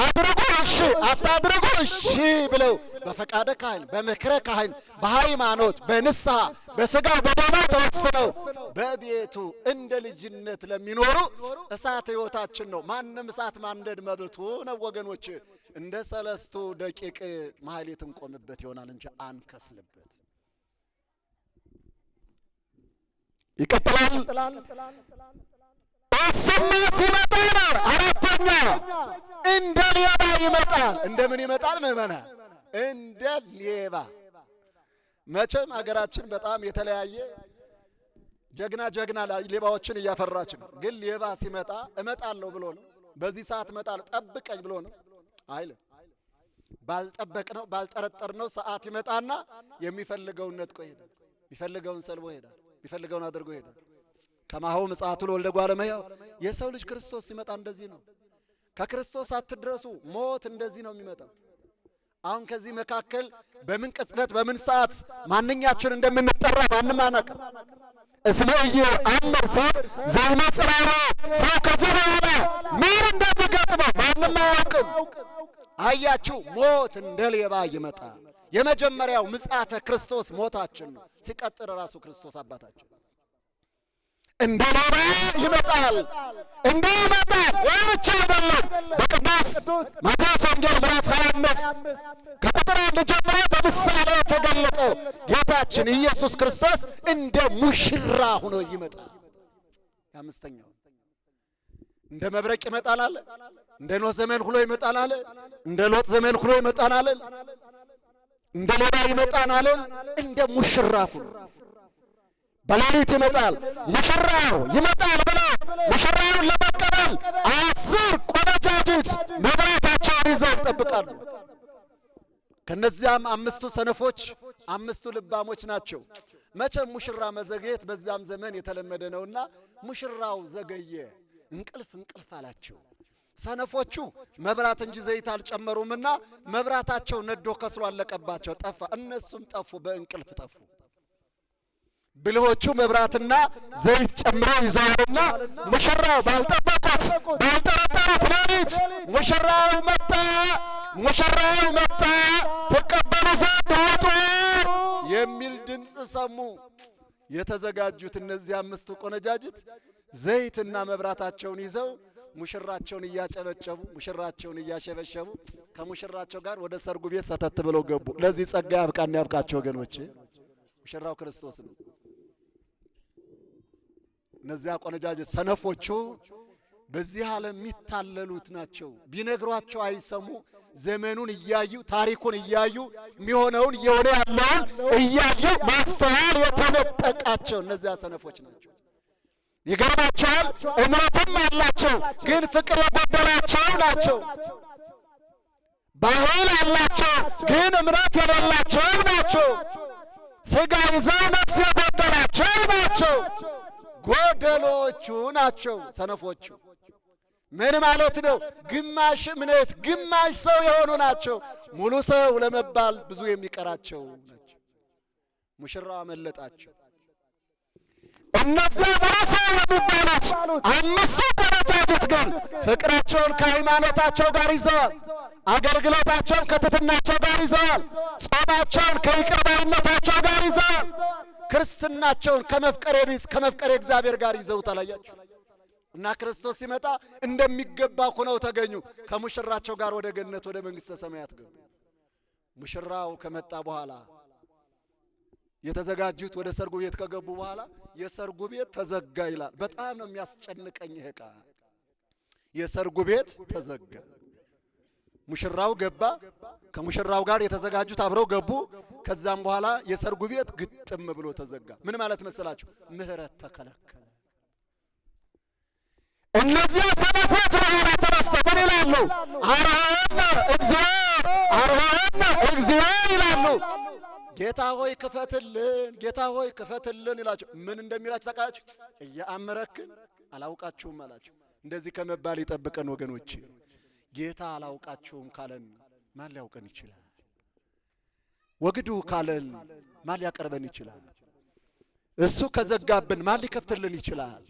አድርጉ እሺ፣ አታድርጉ እሺ ብለው በፈቃደ ካህን በምክረ ካህን በሃይማኖት በንስሐ በሥጋው በደሙ ተወስነው በቤቱ እንደ ልጅነት ለሚኖሩ እሳት ሕይወታችን ነው። ማንም እሳት ማንደድ መብቱ ነው ወገኖች። እንደ 3 ደቂቅ ማህሌት እንቆምበት ይሆናል እንጂ አንከስልበት። ይቀጥላል። እሱማ ሲመጣ ነው። አራተኛ እንደ ሌባ ይመጣል። እንደምን ይመጣል ምእመናን? እንደ ሌባ። መቼም አገራችን በጣም የተለያየ ጀግና ሌባዎችን እያፈራች ነው። ግን ሌባ ሲመጣ እመጣለሁ ብሎ ነው። በዚህ ሰዓት እመጣለሁ ጠብቀኝ ብሎ ነው አይልም። ባልጠበቅነው ባልጠረጠርነው ሰዓት ይመጣና የሚፈልገውን ነጥቆ ይሄዳል። የሚፈልገውን ሰልቦ ይሄዳል። የሚፈልገውን አድርጎ ይሄዳል። ከማሁ ምጽአቱ ለወልደ እጓለ እመሕያው የሰው ልጅ ክርስቶስ ሲመጣ እንደዚህ ነው። ከክርስቶስ አትድረሱ፣ ሞት እንደዚህ ነው የሚመጣው። አሁን ከዚህ መካከል በምን ቅጽበት በምን ሰዓት ማንኛችን እንደምንጠራ ማንም አናውቅም። እስመ ኢየአምር ሰብእ ዘይመጽእ ሰው ከዚህ በኋላ ምን እንደሚገጥመው ማንም አያውቅም። አያችሁ፣ ሞት እንደ ሌባ ይመጣል። የመጀመሪያው ምጽአተ ክርስቶስ ሞታችን ነው። ሲቀጥል ራሱ ክርስቶስ አባታችን እንደ ሌባ ይመጣል። እንደ ይመጣል ወይ ብቻ አይደለም። በቅዱስ ማቴዎስ ወንጌል ምዕራፍ 25 ከቁጥር 1 ጀምሮ በምሳሌ የተገለጠው ጌታችን ኢየሱስ ክርስቶስ እንደ ሙሽራ ሆኖ ይመጣል። አምስተኛው እንደ መብረቅ ይመጣል አለ። እንደ ኖህ ዘመን ሁሎ ይመጣል አለ። እንደ ሎጥ ዘመን ሁሎ ይመጣል አለ። እንደ ሌባ ይመጣል አለ። እንደ ሙሽራ ሁሉ በሌሊት ይመጣል። ሙሽራው ይመጣል ብለው ሙሽራውን ለመቀበል 10 ቆነጃጅት መብራታቸውን ይዘው ይጠብቃሉ። ከነዚያም 5ቱ ሰነፎች 5ቱ ልባሞች ናቸው። መቼም ሙሽራ መዘግየት በዚያም ዘመን የተለመደ ነውና ሙሽራው ዘገየ። እንቅልፍ አላቸው። ሰነፎቹ መብራት እንጂ ዘይት አልጨመሩምና መብራታቸው ነዶ ከስሎ አለቀባቸው፣ ጠፋ። እነሱም ጠፉ፣ በእንቅልፍ ጠፉ። ብልሆቹ መብራትና ዘይት ጨምረው ይዘዋልና ሙሽራው ባልጠበቁት ባልጠረጠሩት ሌሊት ሙሽራው መጣ ተቀበሉ ዘንድ ውጡ የሚል ድምፅ ሰሙ። የተዘጋጁት እነዚህ 5ቱ ቆነጃጅት ዘይትና መብራታቸውን ይዘው ሙሽራቸውን እያጨበጨቡ ሙሽራቸውን እያሸበሸቡ ከሙሽራቸው ጋር ወደ ሰርጉ ቤት ሰተት ብለው ገቡ። ለዚህ ጸጋ ያብቃን ያብቃቸው ወገኖች። ሙሽራው ክርስቶስ ነው። እነዚያ ቆነጃጅት ሰነፎቹ በዚህ ዓለም የሚታለሉት ናቸው። ቢነግሯቸው አይሰሙ፣ ዘመኑን እያዩ ታሪኩን እያዩ የሚሆነውን እየሆነ ያለውን እያዩ ማስተዋል የተነጠቃቸው እነዚያ ሰነፎች ናቸው። ይገርማቸዋል። እምነትም አላቸው፣ ግን ፍቅር የጎደላቸው ናቸው። ባህል አላቸው፣ ግን እምነት የሌላቸው ናቸው። ሥጋ ይዘው ነፍስ የጎደላቸው ናቸው። ጎደሎቹ ናቸው ሰነፎቹ። ምን ማለት ነው? ግማሽ እምነት ግማሽ ሰው የሆኑ ናቸው። ሙሉ ሰው ለመባል ብዙ የሚቀራቸው ናቸው። ሙሽራው አመለጣቸው። እነዚያ ሙሉ ሰው የሚባሉት አምስቱ ቆነጃጅት ግን ፍቅራቸውን ከሃይማኖታቸው ጋር ይዘዋል። አገልግሎታቸውን ከትሕትናቸው ጋር ይዘዋል። ጾማቸውን ከይቅር ባይነታቸው ጋር ይዘዋል። ክርስትናቸውን ከመፍቀሬ እግዚአብሔር ጋር ይዘው ታላያችሁ። እና ክርስቶስ ሲመጣ እንደሚገባ ሆነው ተገኙ። ከሙሽራቸው ጋር ወደ ገነት ወደ መንግሥተ ሰማያት ገቡ። ሙሽራው ከመጣ በኋላ የተዘጋጁት ወደ ሰርጉ ቤት ከገቡ በኋላ የሰርጉ ቤት ተዘጋ ይላል። በጣም ነው የሚያስጨንቀኝ ይሄ ቃል። የሰርጉ ቤት ተዘጋ። ሙሽራው ገባ፣ ከሙሽራው ጋር የተዘጋጁት አብረው ገቡ። ከዛም በኋላ የሰርጉ ቤት ግጥም ብሎ ተዘጋ። ምን ማለት መሰላችሁ? ምሕረት ተከለከለ። እነዚህ ሰነፎች በኋላ ተነስተው ምን ይላሉ? አርኅራኄነ እግዚኦ፣ አርኅራኄነ እግዚኦ ይላሉ። ጌታ ሆይ ክፈትልን፣ ጌታ ሆይ ክፈትልን ይላቸው። ምን እንደሚላቸው ታውቃላችሁ? እያአመረክን አላውቃችሁም አላቸው። እንደዚህ ከመባል ይጠብቀን ወገኖች። ጌታ አላውቃችሁም ካለን ማን ሊያውቀን ይችላል? ወግዱ ካለን ማን ሊያቀርበን ይችላል? እሱ ከዘጋብን ማን ሊከፍትልን ይችላል?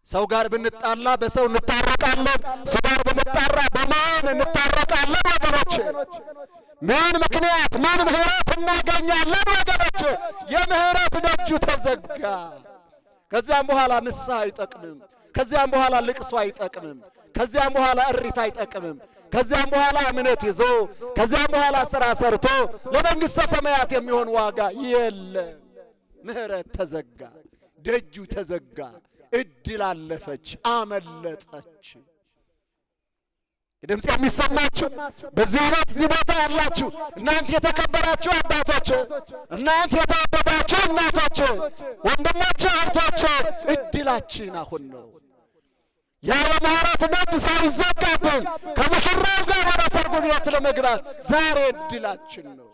ሰው ጋር ብንጣላ በሰው እንታረቃለን። ሰው ጋር ብንጣራ በማን እንታረቃለን? ወገኖች ምን ምክንያት ምን ምሕረት እናገኛለን? ወገኖች የምሕረት ደጁ ተዘጋ። ከዚያም በኋላ ንስሐ አይጠቅምም። ከዚያም በኋላ ልቅሶ አይጠቅምም። ከዚያም በኋላ እሪት አይጠቅምም። ከዚያም በኋላ እምነት ይዞ ከዚያም በኋላ ሥራ ሰርቶ ለመንግሥተ ሰማያት የሚሆን ዋጋ የለም። ምሕረት ተዘጋ፣ ደጁ ተዘጋ። እድል አለፈች፣ አመለጠች። ድምጽ የሚሰማችሁ በዚህ ቤት እዚህ ቦታ ያላችሁ እናንተ የተከበራችሁ አባቶች፣ እናንተ የተወደዳችሁ እናቶች፣ ወንድሞች፣ እህቶች እድላችን አሁን ነው። ያለ ምሕረት ደጅ ሳይዘጋብን ከሙሽራው ጋር ወደ ሰርጉ ቤት ለመግባት ዛሬ እድላችን ነው።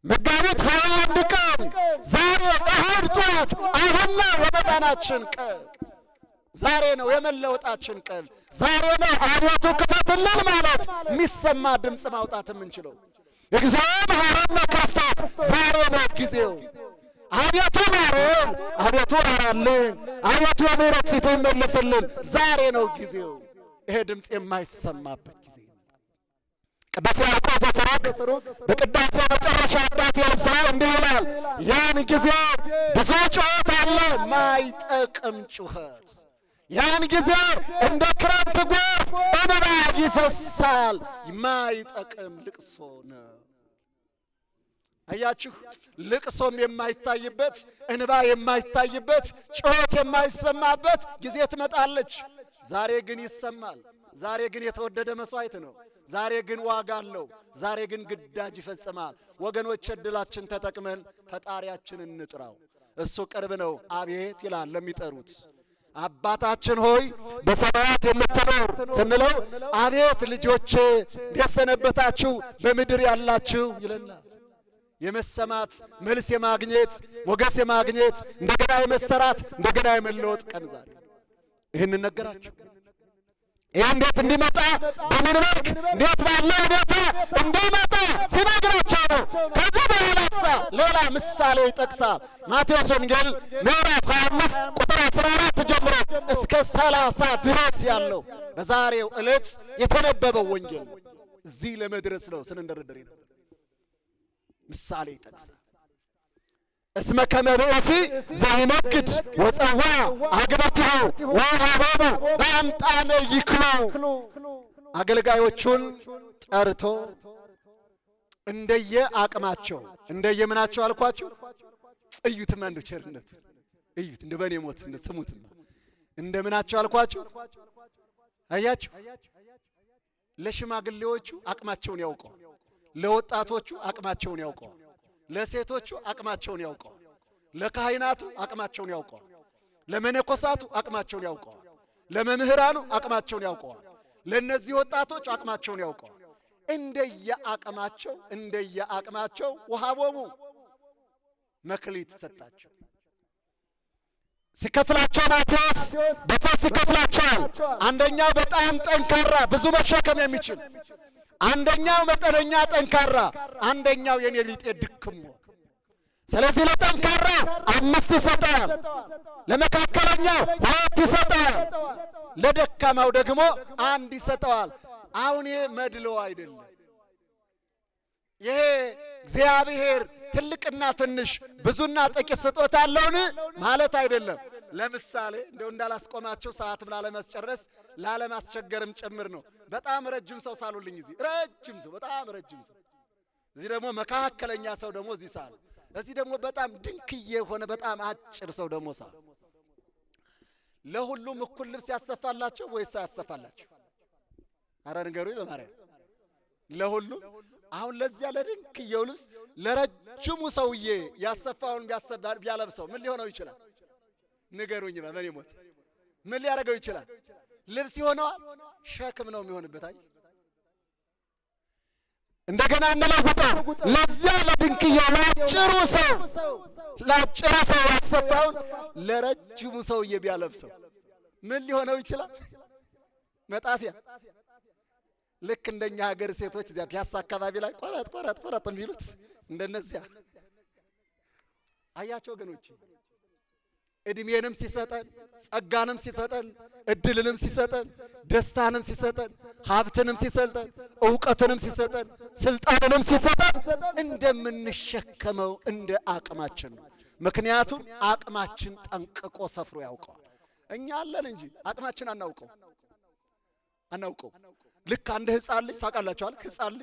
መጋቢት 21 ቀን ዛሬ እሁድ ጠዋት አሁን ነው የመዳናችን ቀን። ዛሬ ነው የመለወጣችን ቀን። ዛሬ ነው አቤቱ ክፈትልን ማለት የሚሰማ ድምፅ ማውጣት የምንችለው። እግዚኦ መሐረነ ክርስቶስ ዛሬ ነው ጊዜው። አቤቱ ማረን፣ አቤቱ ራራልን፣ አቤቱ የምሕረት ፊትህን መልስልን። ዛሬ ነው ጊዜው። ይሄ ድምፅ የማይሰማበት ጊዜ ቅዱስ ያዕቆብ ዘሥሩግ በቅዳሴ መጨረሻ አዳፊ ልብስራ እንዲህ ይላል፣ ያን ጊዜ ብዙ ጩኸት አለ፣ ማይጠቅም ጩኸት። ያን ጊዜ እንደ ክረምት ጎርፍ እንባ ይፈሳል፣ ማይጠቅም ልቅሶ ነው። አያችሁ፣ ልቅሶም የማይታይበት እንባ የማይታይበት ጩኸት የማይሰማበት ጊዜ ትመጣለች። ዛሬ ግን ይሰማል። ዛሬ ግን የተወደደ መስዋዕት ነው። ዛሬ ግን ዋጋ አለው። ዛሬ ግን ግዳጅ ይፈጽማል። ወገኖች እድላችን ተጠቅመን ፈጣሪያችንን እንጥራው። እሱ ቅርብ ነው። አቤት ይላል ለሚጠሩት። አባታችን ሆይ በሰማያት የምትኖር ስንለው አቤት ልጆቼ እንዴት ሰነበታችሁ በምድር ያላችሁ ይለናል። የመሰማት መልስ የማግኘት ሞገስ የማግኘት እንደገና የመሰራት እንደገና የመለወጥ ቀን ዛሬ ይህን ነገራችሁ። ይህ እንዴት እንዲመጣ በምን መልክ እንዴት ባለ ሁኔታ እንዲመጣ ሲነግራቸው ነው። ከዚህ በኋላሳ ሌላ ምሳሌ ይጠቅሳል። ማቴዎስ ወንጌል ምዕራፍ 25 ቁጥር 14 ጀምሮ እስከ 30 ድረስ ያለው በዛሬው ዕለት የተነበበው ወንጌል እዚህ ለመድረስ ነው ስንንደረደር ነበር። ምሳሌ ይጠቅሳል። እስመ ከመ ብእሲ ዘይነግድ ወፀዋ አግብርቲሁ ወሀበሙ በአምጣነ ይክሉ። አገልጋዮቹን ጠርቶ እንደየ አቅማቸው እንደየ ምናቸው አልኳቸው። እዩትማ እንደው ቸርነቱ እዩት፣ እንደ በኔ ሞት ስሙትማ እንደ ምናቸው አልኳቸው። አያችሁ ለሽማግሌዎቹ አቅማቸውን ያውቀዋል፣ ለወጣቶቹ አቅማቸውን ያውቀዋል፣ ለሴቶቹ አቅማቸውን ያውቀዋል፣ ለካህናቱ አቅማቸውን ያውቀዋል፣ ለመነኮሳቱ አቅማቸውን ያውቀዋል፣ ለመምህራኑ አቅማቸውን ያውቀዋል፣ ለነዚህ ወጣቶች አቅማቸውን ያውቀዋል። እንደየአቅማቸው ወሀቦሙ መክሊት ሰጣቸው። ሲከፍላቸው ማቴዎስ በሶስት ይከፍላቸዋል። አንደኛው በጣም ጠንካራ ብዙ መሸከም የሚችል፣ አንደኛው መጠነኛ ጠንካራ፣ አንደኛው የኔ ቢጤ ድክሞ። ስለዚህ ለጠንካራ 5 ይሰጣል፣ ለመካከለኛው 2 ይሰጣል፣ ለደካማው ደግሞ 1 ይሰጠዋል። አሁን ይሄ መድሎ አይደለም። ይሄ እግዚአብሔር ትልቅና ትንሽ ብዙና ጥቂት ስጦታ አለውን ማለት አይደለም። ለምሳሌ እንደው እንዳላስቆማቸው ሰዓትም ላለማስጨረስ ላለማስቸገርም ጭምር ነው። በጣም ረጅም ሰው ሳሉልኝ እዚህ ረጅም ሰው፣ በጣም ረጅም ሰው፣ እዚህ ደግሞ መካከለኛ ሰው ደግሞ እዚህ ሳሉ፣ እዚህ ደግሞ በጣም ድንክዬ የሆነ በጣም አጭር ሰው ደግሞ ሳሉ። ለሁሉም እኩል ልብስ ያሰፋላቸው ወይስ አያሰፋላቸው? አረ ንገሩኝ በማርያም። ለሁሉም አሁን ለዚያ ለድንክዬው ልብስ ለረጅሙ ሰውዬ ያሰፋውን ቢያለብሰው ምን ሊሆነው ይችላል? ንገሩኝ በመኔ ሞት ምን ሊያደርገው ይችላል? ልብስ ይሆነዋል? ሸክም ነው የሚሆንበት። አይ እንደገና እንለውጠው። ለዚያ ለድንክዬው ላጭሩ ሰው ያሰፋውን ለረጅሙ ሰውዬ ቢያለብሰው ምን ሊሆነው ይችላል? መጣፊያ። ልክ እንደኛ ሀገር ሴቶች እዚያ ፒያሳ አካባቢ ላይ ቆረጥ የሚሉት እንደነዚያ አያቸው ወገኖች። እድሜንም ሲሰጠን፣ ጸጋንም ሲሰጠን፣ እድልንም ሲሰጠን፣ ደስታንም ሲሰጠን፣ ሀብትንም ሲሰጠን፣ ዕውቀትንም ሲሰጠን፣ ስልጣንንም ሲሰጠን እንደምንሸከመው እንደ አቅማችን ነው። ምክንያቱም አቅማችን ጠንቅቆ ሰፍሮ ያውቀዋል። እኛ አለን እንጂ አቅማችን አናውቀው። ልክ አንድ ሕፃን ልጅ ታውቃላችኋል። ሕፃን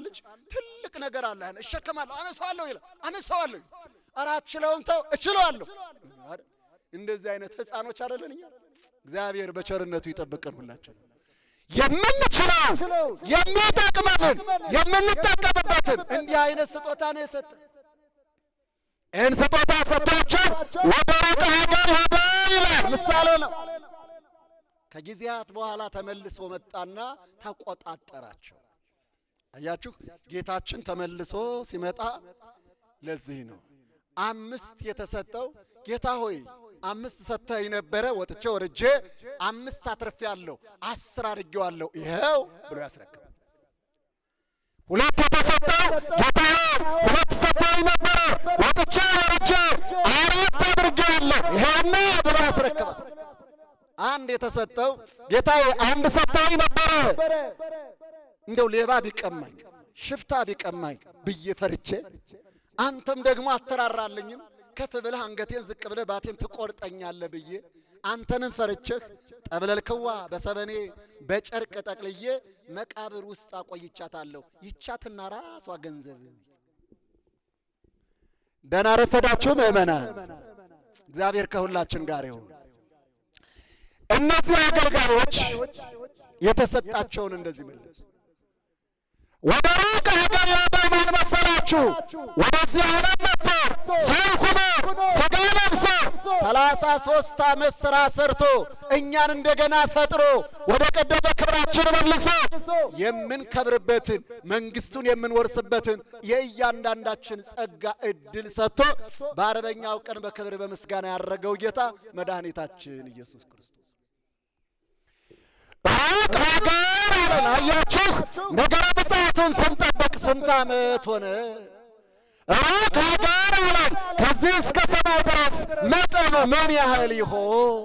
ልጅ ትልቅ ነገር አለ፣ እሸከማለሁ፣ አነሳዋለሁ ይላል። አነሳዋለሁ፣ ኧረ አትችለውም፣ ተው እችለዋለሁ። እንደዚህ አይነት ሕፃኖች አይደለን እኛ። እግዚአብሔር በቸርነቱ ይጠብቀን ሁላችን። የምንችለው የሚጠቅመንን የምንጠቀምበትን እንዲህ አይነት ስጦታ ነው የሰጠን። ይህን ስጦታ ሰጥቷቸው ወደ ሩቅ ሀገር ሄደ ይላል፣ ምሳሌ ነው። ከጊዜያት በኋላ ተመልሶ መጣና ተቆጣጠራቸው። አያችሁ ጌታችን ተመልሶ ሲመጣ ለዚህ ነው 5 የተሰጠው። ጌታ ሆይ 5 ሰጥተኸኝ ነበረ፣ ወጥቼ ወርጄ 5 አትርፌአለሁ፣ 10 አድርጌዋለሁ ይኸው ብሎ ያስረክባል። 2 የተሰጠው ጌታ ሆይ 2 ሰጥተኸኝ ነበረ፣ ወጥቼ ወርጄ 4 አድርጌዋለሁ ይኸውና ብሎ ያስረክባል። 1 የተሰጠው ጌታዬ 1 ሰጥተኸኝ ነበረ፣ እንደው ሌባ ቢቀማኝ ሽፍታ ቢቀማኝ ብዬ ፈርቼ አንተም ደግሞ አተራራልኝም ከፍ ብለህ አንገቴን ዝቅ ብለህ ባቴን ትቆርጠኛለህ ብዬ አንተንም ፈርቼህ ጠብለልክዋ በሰበኔ በጨርቅ ጠቅልዬ መቃብር ውስጥ አቆይቻታለሁ። ይቻትና ራሷ ገንዘብ። ደህና ረፈዳችሁ ምእመናን። እግዚአብሔር ከሁላችን ጋር ይሁን። እነዚህ አገልጋዮች የተሰጣቸውን እንደዚህ መለሱ። ወደ ሩቅ ሀገር የሄደው ማን መሰላችሁ? ወደዚህ ዓለም መጥቶ ሰው ሆኖ ሥጋ ለብሶ 33 ዓመት ሥራ ሰርቶ እኛን እንደገና ፈጥሮ ወደ ቀደመ ክብራችን መልሶ የምንከብርበትን መንግሥቱን የምንወርስበትን የእያንዳንዳችን ጸጋ ዕድል ሰጥቶ በአርበኛው ቀን በክብር በምስጋና ያረገው ጌታ መድኃኒታችን ኢየሱስ ክርስቶስ ሩቅ ሀገር አለን። አያችሁ ነገረ ምጽአቱን ስንጠብቅ ስንት ዓመት ሆነ? ሩቅ ሀገር አለን። ከዚህ እስከ ሰማይ ድረስ መጠኑ ምን ያህል ይሆን?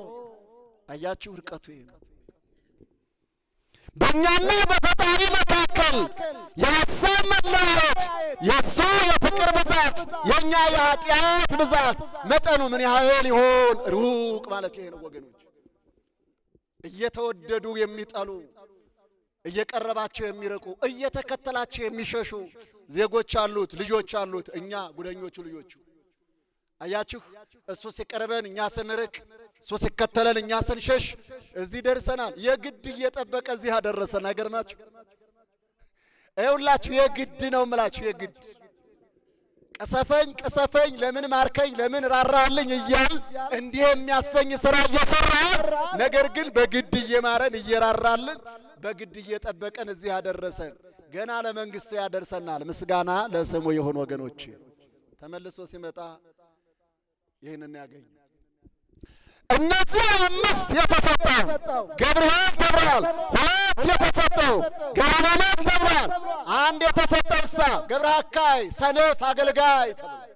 አያችሁ ርቀቱ ይሄ ነው። በእኛና በፈጣሪ መካከል የሐሳብ መለያየት፣ የእሱ የፍቅር ብዛት፣ የእኛ የኃጢአት ብዛት መጠኑ ምን ያህል ይሆን? ሩቅ ማለት ይሄ ነው ወገኖች። እየተወደዱ የሚጠሉ፣ እየቀረባቸው የሚርቁ፣ እየተከተላቸው የሚሸሹ ዜጎች አሉት፣ ልጆች አሉት። እኛ ጉደኞቹ ልጆቹ አያችሁ፣ እሱ ሲቀርበን እኛ ስንርቅ፣ እሱ ሲከተለን እኛ ስንሸሽ እዚህ ደርሰናል። የግድ እየጠበቀ እዚህ አደረሰን። አይገርማችሁ? ይኸውላችሁ የግድ ነው የምላችሁ፣ የግድ ቀሰፈኝ ቀሰፈኝ፣ ለምን ማርከኝ፣ ለምን ራራልኝ እያል እንዲህ የሚያሰኝ ስራ እየሰራ ነገር ግን በግድ እየማረን እየራራልን በግድ እየጠበቀን እዚህ አደረሰን። ገና ለመንግስቱ ያደርሰናል። ምስጋና ለስሙ ይሁን ወገኖች። ተመልሶ ሲመጣ ይህንን ያገኝ። እነዚህ 5 የተሰጠው ገብርኤል ተብሏል። 2 የተሰጠው ገብረመድኅን ተብሏል። 1 የተሰጠው ገብረ አካይ ሰነፍ አገልጋይ ተብሏል።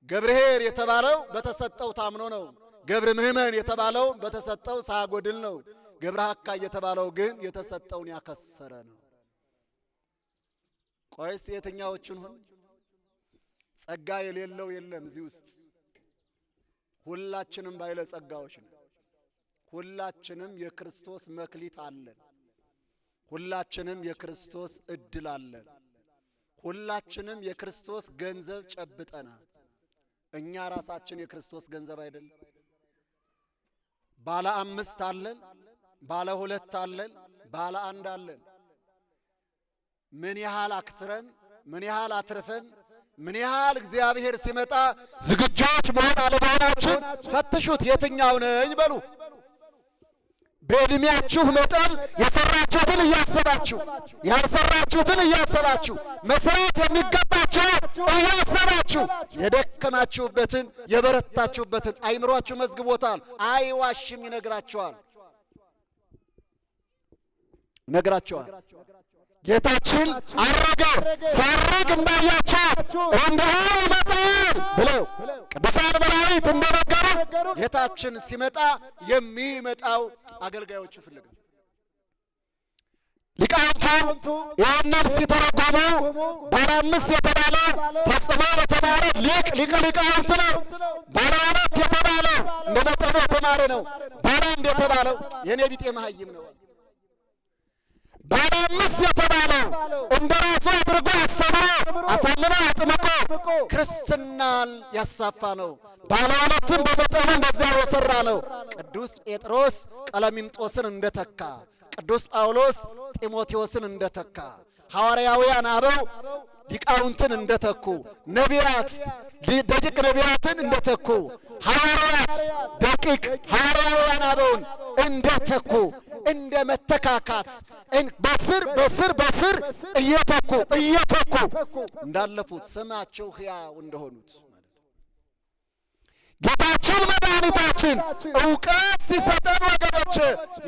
ገብርኄር የተባለው በተሰጠው ታምኖ ነው። ገብረ ምሕመን የተባለው በተሰጠው ሳያጎድል ነው። ገብረ አካይ የተባለው ግን የተሰጠውን ያከሰረ ነው። ቆይስ የትኛዎቹን ሁን? ጸጋ የሌለው የለም እዚህ ውስጥ። ሁላችንም ባይለ ጸጋዎች ነን። ሁላችንም የክርስቶስ መክሊት አለን። ሁላችንም የክርስቶስ እድል አለን። ሁላችንም የክርስቶስ ገንዘብ ጨብጠናል። እኛ ራሳችን የክርስቶስ ገንዘብ አይደለም? ባለ 5 አለን፣ ባለ 2 አለን፣ ባለ 1 አለን። ምን ያህል አክትረን፣ ምን ያህል አትርፈን፣ ምን ያህል እግዚአብሔር ሲመጣ ዝግጆች መሆን አለመሆናችን ፈትሹት። የትኛው ነኝ በሉ። በእድሜያችሁ መጠን የሰራችሁትን እያሰባችሁ ያልሰራችሁትን እያሰባችሁ መስራት የሚገባችሁ እያሰባችሁ የደከማችሁበትን የበረታችሁበትን አይምሯችሁ መዝግቦታል። አይዋሽም፣ ይነግራችኋል። ጌታችን አረገ፣ ሲያርግ እንዳያችሁ እንዲሁ ይመጣል ብለው ቅዱሳን መላእክት እንደነገሩ ጌታችን ሲመጣ የሚመጣው አገልጋዮቹ ፍለጋ ሊቃውንቱ ያንን ሲተረጎሙ ባለ 5 የተባለ ፈጽሞ የተማረ ሊቀ ሊቃውንት ነው። ባለ 2 የተባለ እንደ መጠኑ የተማረ ነው። ባለ 1 የተባለው የኔ ቢጤ መሃይም ነው። ባለ 5 የተባለው እንደራሱ አድርጎ አስተምሮ አሳምኖ አጥምቆ ክርስትናን ያስፋፋ ነው። ባለ 2ም በመጠኑ እንደዚያ የሰራ ነው። ቅዱስ ጴጥሮስ ቀለሚንጦስን እንደተካ፣ ቅዱስ ጳውሎስ ጢሞቴዎስን እንደተካ፣ ሐዋርያውያን አበው ሊቃውንትን እንደተኩ፣ ነቢያት ደቂቅ ነቢያትን እንደተኩ፣ ሐዋርያት ደቂቅ ሐዋርያውያን አበውን እንደተኩ እንደ መተካካት በስር እየተኩ እንዳለፉት ስማቸው ሕያው እንደሆኑት ጌታችን መድኃኒታችን ዕውቀት ሲሰጠን ወገኖች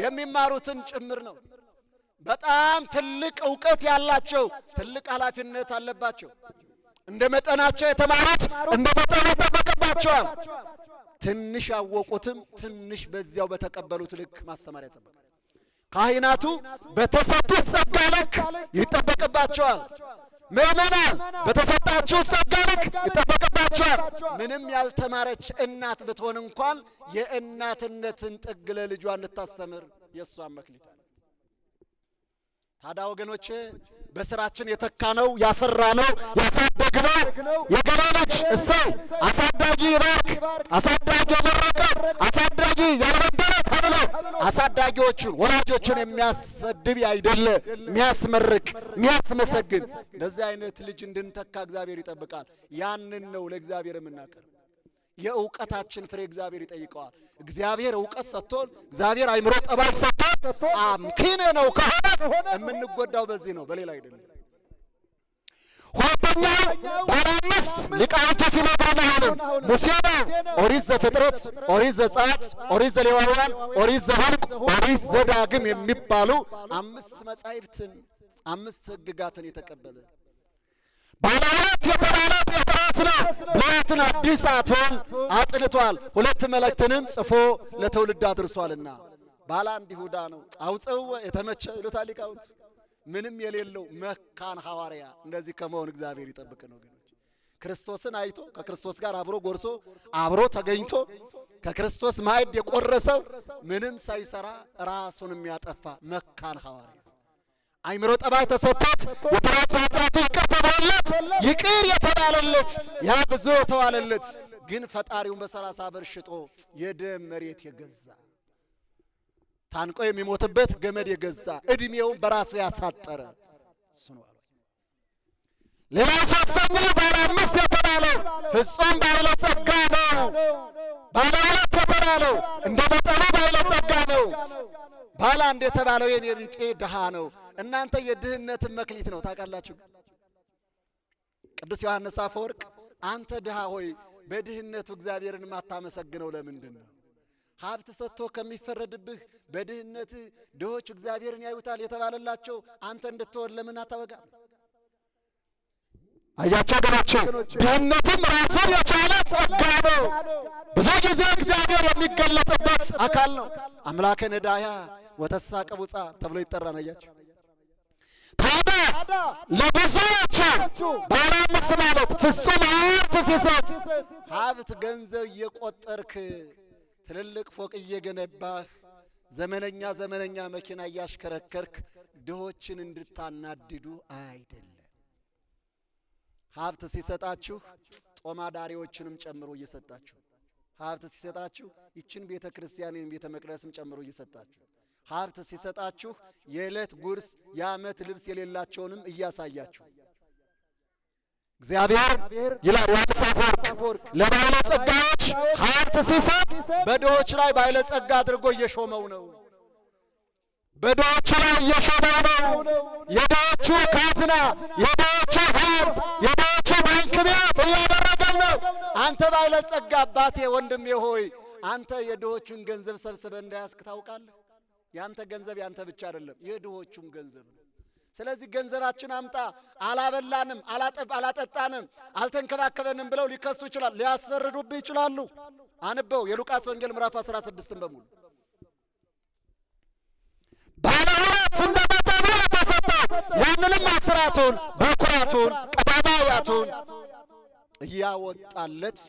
የሚማሩትን ጭምር ነው። በጣም ትልቅ ዕውቀት ያላቸው ትልቅ ኃላፊነት አለባቸው። እንደ መጠናቸው የተማሩት እንደ መጠኑ ይጠበቅባቸዋል። ትንሽ ያወቁትም ትንሽ በዚያው በተቀበሉት ልክ ማስተማር ያጠበቃል። ካህናቱ በተሰጡት ጸጋ ልክ ይጠበቅባቸዋል። ምእመናን በተሰጣችሁ ጸጋ ልክ ይጠበቅባቸዋል። ምንም ያልተማረች እናት ብትሆን እንኳን የእናትነትን ጥግ ለልጇ እንድታስተምር የእሷን መክሊት አለ። ታዲያ ወገኖቼ በስራችን የተካነው ያፈራነው ያሳደግነው የገሌ ልጅ እሰይ አሳዳጊ ይባርክ፣ አሳዳጊ የመረቀ፣ አሳዳጊ ያልበደለ ተብሎ አሳዳጊዎቹን ወላጆቹን የሚያሰድብ አይደለ፣ የሚያስመርቅ የሚያስመሰግን እንደዚህ አይነት ልጅ እንድንተካ እግዚአብሔር ይጠብቃል። ያንን ነው ለእግዚአብሔር የምናቀርብ። የእውቀታችን ፍሬ እግዚአብሔር ይጠይቀዋል። እግዚአብሔር እውቀት ሰጥቶን እግዚአብሔር አይምሮ ጠባይ ሰጥቶን አምኪነ ነው ከሆነ የምንጎዳው በዚህ ነው፣ በሌላ አይደለም። ሁለተኛው ባለ 5 ሊቃውንቱ ሲመጣና ሙሴ ኦሪት ዘፍጥረት፣ ኦሪት ዘጸአት፣ ኦሪት ዘሌዋውያን፣ ኦሪት ዘኍልቍ፣ ኦሪት ዘዳግም የሚባሉ 5 መጻሕፍትን 5 ሕግጋትን የተቀበለ ባለ 2 የተባለ ጴጥሮስ ነው። ብሉያትን አዲሳቱን አጥንቷል፣ 2 መላእክትንም ጽፎ ለትውልድ አድርሷልና። ባለ 1 ይሁዳ ነው። አውፀው የተመቸ ይሉታል ሊቃውንት። ምንም የሌለው መካን ሐዋርያ። እንደዚህ ከመሆን እግዚአብሔር ይጠብቀን ወገኖች። ክርስቶስን አይቶ ከክርስቶስ ጋር አብሮ ጎርሶ አብሮ ተገኝቶ ከክርስቶስ ማዕድ የቆረሰው ምንም ሳይሰራ ራሱን የሚያጠፋ መካን ሐዋርያ። አይምሮ ጠባይ ተሰጥቶት የትናንት ኃጢአቱ ይቅር ተባለለት፣ ይቅር የተባለለት ያ ብዙ የተዋለለት ግን ፈጣሪውን በ30 ብር ሽጦ የደም መሬት የገዛ ታንቆ የሚሞትበት ገመድ የገዛ እድሜውን በራሱ ያሳጠረ እሱ ነው። ሌላው ሶስተኛው ባለ 5 የተባለው ፍጹም ባለጸጋ ነው። ባለ 2 የተባለው እንደ መጠኑ ባለጸጋ ነው። ባለ 1 የተባለው የኔ ቢጤ ድሃ ነው። እናንተ የድህነትን መክሊት ነው ታውቃላችሁ። ቅዱስ ዮሐንስ አፈወርቅ አንተ ድሃ ሆይ በድህነቱ እግዚአብሔርን የማታመሰግነው ለምንድን ነው? ሀብት ሰጥቶ ከሚፈረድብህ በድህነት ድሆች እግዚአብሔርን ያዩታል የተባለላቸው አንተ እንድትሆን ለምን አታወጋም? አያቸው ገናቸው ድህነትም ራሱን የቻለ ጸጋ ነው። ብዙ ጊዜ እግዚአብሔር የሚገለጥበት አካል ነው። አምላከ ነዳያ ወተስፋ ቀቡጻ ተብሎ ይጠራል። አያቸው ታዲያ ለብዙዎቹ ባለ 5 ማለት ፍጹም ሀብት ሲሰጥ ሀብት ገንዘብ እየቆጠርክ ትልልቅ ፎቅ እየገነባህ ዘመነኛ መኪና እያሽከረከርክ ድሆችን እንድታናድዱ አይደለም። ሀብት ሲሰጣችሁ ጦማዳሪዎችንም ጨምሮ እየሰጣችሁ፣ ሀብት ሲሰጣችሁ ይችን ቤተ ክርስቲያንን ቤተ መቅደስም ጨምሮ እየሰጣችሁ፣ ሀብት ሲሰጣችሁ የዕለት ጉርስ የዓመት ልብስ የሌላቸውንም እያሳያችሁ እግዚአብሔር ይላል ዮሐንስ አፈወርቅ ለባለጸጋዎች ሀብት ሲሰጥ በድሆች ላይ ባለጸጋ አድርጎ እየሾመው ነው። በድሆቹ ላይ እየሾመው ነው። የድሆቹ ካዝና፣ የድሆቹ ሀብት፣ የድሆቹ ባንክ ቤት እያደረገን ነው። አንተ ባለጸጋ አባቴ ወንድሜ ሆይ አንተ የድሆቹን ገንዘብ ሰብስበህ እንዳያስክ ታውቃለህ። ያንተ ገንዘብ ያንተ ብቻ አይደለም፣ የድሆቹም ገንዘብ ነው። ስለዚህ ገንዘባችን አምጣ፣ አላበላንም፣ አላጠጣንም፣ አልተንከባከበንም ብለው ሊከሱ ይችላል፣ ሊያስፈርዱብህ ይችላሉ። አንበው የሉቃስ ወንጌል ምዕራፍ 16 በሙሉ ባለ 2 እንደመጠኑ ተሰጠ። ያንንም አስራቱን በኩራቱን ቀዳማያቱን እያወጣለት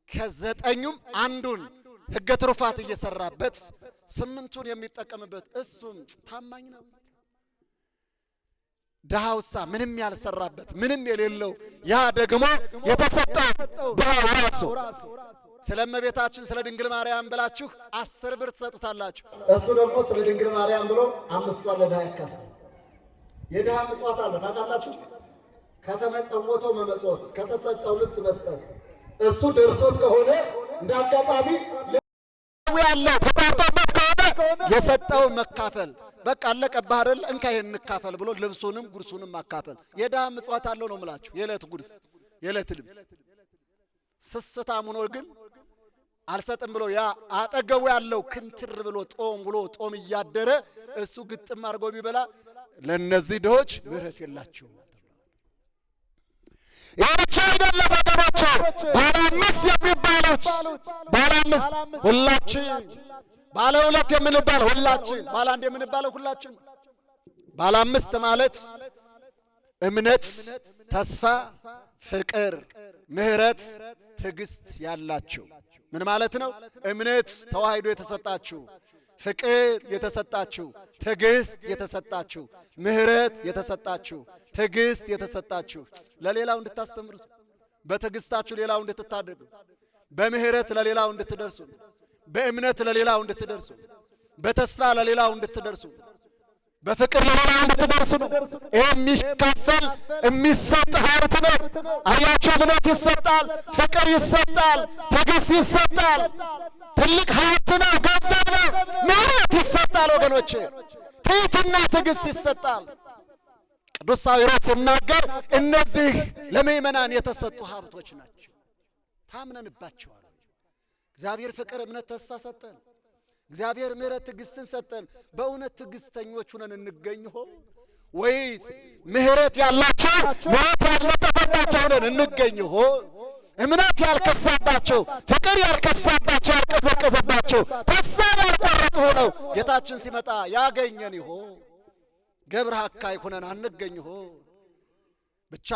ከ9ኙም አንዱን ሕገ ትሩፋት እየሰራበት 8ቱን የሚጠቀምበት እሱም ታማኝ ነው። ድሃውሳ ምንም ያልሰራበት ምንም የሌለው ያ ደግሞ የተሰጠው ድሃው ራሱ ስለ እመቤታችን ስለ ድንግል ማርያም ብላችሁ 10 ብር ትሰጡታላችሁ። እሱ ደግሞ ስለ ድንግል ማርያም ብሎ 5ቷን ለድሃ ያካፍላል። የድሃ ምጽዋት አለ ታውቃላችሁ። ከተመጸወቶ መመጽወት፣ ከተሰጠው ልብስ መስጠት። እሱ ደርሶት ከሆነ እንደ አጋጣሚ ያለው ተጣጣበት ከሆነ የሰጠው መካፈል በቃ አለቀብህ አይደል እንካ ይሄን እንካፈል ብሎ ልብሱንም ጉርሱንም ማካፈል። የድሃ ምጽዋት አለው ነው የምላችሁ። የዕለት ጉርስ የዕለት ልብስ ስስታም ሆኖ ግን አልሰጥም ብሎ ያ አጠገቡ ያለው ክንትር ብሎ ጦም እያደረ እሱ ግጥም አድርጎ ቢበላ ለነዚህ ድሆች ምሕረት የላቸው። ያቺ አይደለም ወገኖቼ፣ ባለ 5 የሚባሉት ባለ 5 ሁላችን፣ ባለ 2 የምንባለው ሁላችን፣ ባለ 1 የምንባለው ሁላችን። ባለ 5 ማለት እምነት፣ ተስፋ፣ ፍቅር፣ ምሕረት፣ ትዕግስት ያላችሁ ምን ማለት ነው? እምነት ተዋህዶ የተሰጣችሁ፣ ፍቅር የተሰጣችሁ፣ ትዕግስት የተሰጣችሁ፣ ምሕረት የተሰጣችሁ፣ ትዕግስት የተሰጣችሁ ለሌላው እንድታስተምሩት፣ በትዕግስታችሁ ሌላው እንድትታደጉ፣ በምሕረት ለሌላው እንድትደርሱ፣ በእምነት ለሌላው እንድትደርሱ፣ በተስፋ ለሌላው እንድትደርሱ፣ በፍቅር ለሌላው እንድትደርሱ ነው። ይሄ የሚካፈል የሚሰጥ ሀብት ነው። አያቸው እምነት ይሰጣል፣ ፍቅር ይሰጣል፣ ትዕግስት ይሰጣል። ትልቅ ሀብት ነው፣ ገንዘብ ነው። ምሕረት ይሰጣል ወገኖቼ፣ ትሕትና ትዕግስት ይሰጣል። ቅዱስ ሳዊሮስ ሲናገር እነዚህ ለምእመናን የተሰጡ ሀብቶች ናቸው። ታምነንባቸዋል። እግዚአብሔር ፍቅር፣ እምነት፣ ተስፋ ሰጠን። እግዚአብሔር ምሕረት ትዕግስትን ሰጠን። በእውነት ትዕግስተኞች ሆነን እንገኝ ሆ ወይስ ምሕረት ያላቸው ምሕረት ያልነጠፈባቸው ሆነን እንገኝ ሆ? እምነት ያልከሳባቸው፣ ፍቅር ያልከሳባቸው፣ ያልቀዘቀዘባቸው፣ ተስፋ ያልቆረጡ ሆነው ጌታችን ሲመጣ ያገኘን ይሆ? ገብረ ሐካይ ሆነን አንገኝ ሆ? ብቻ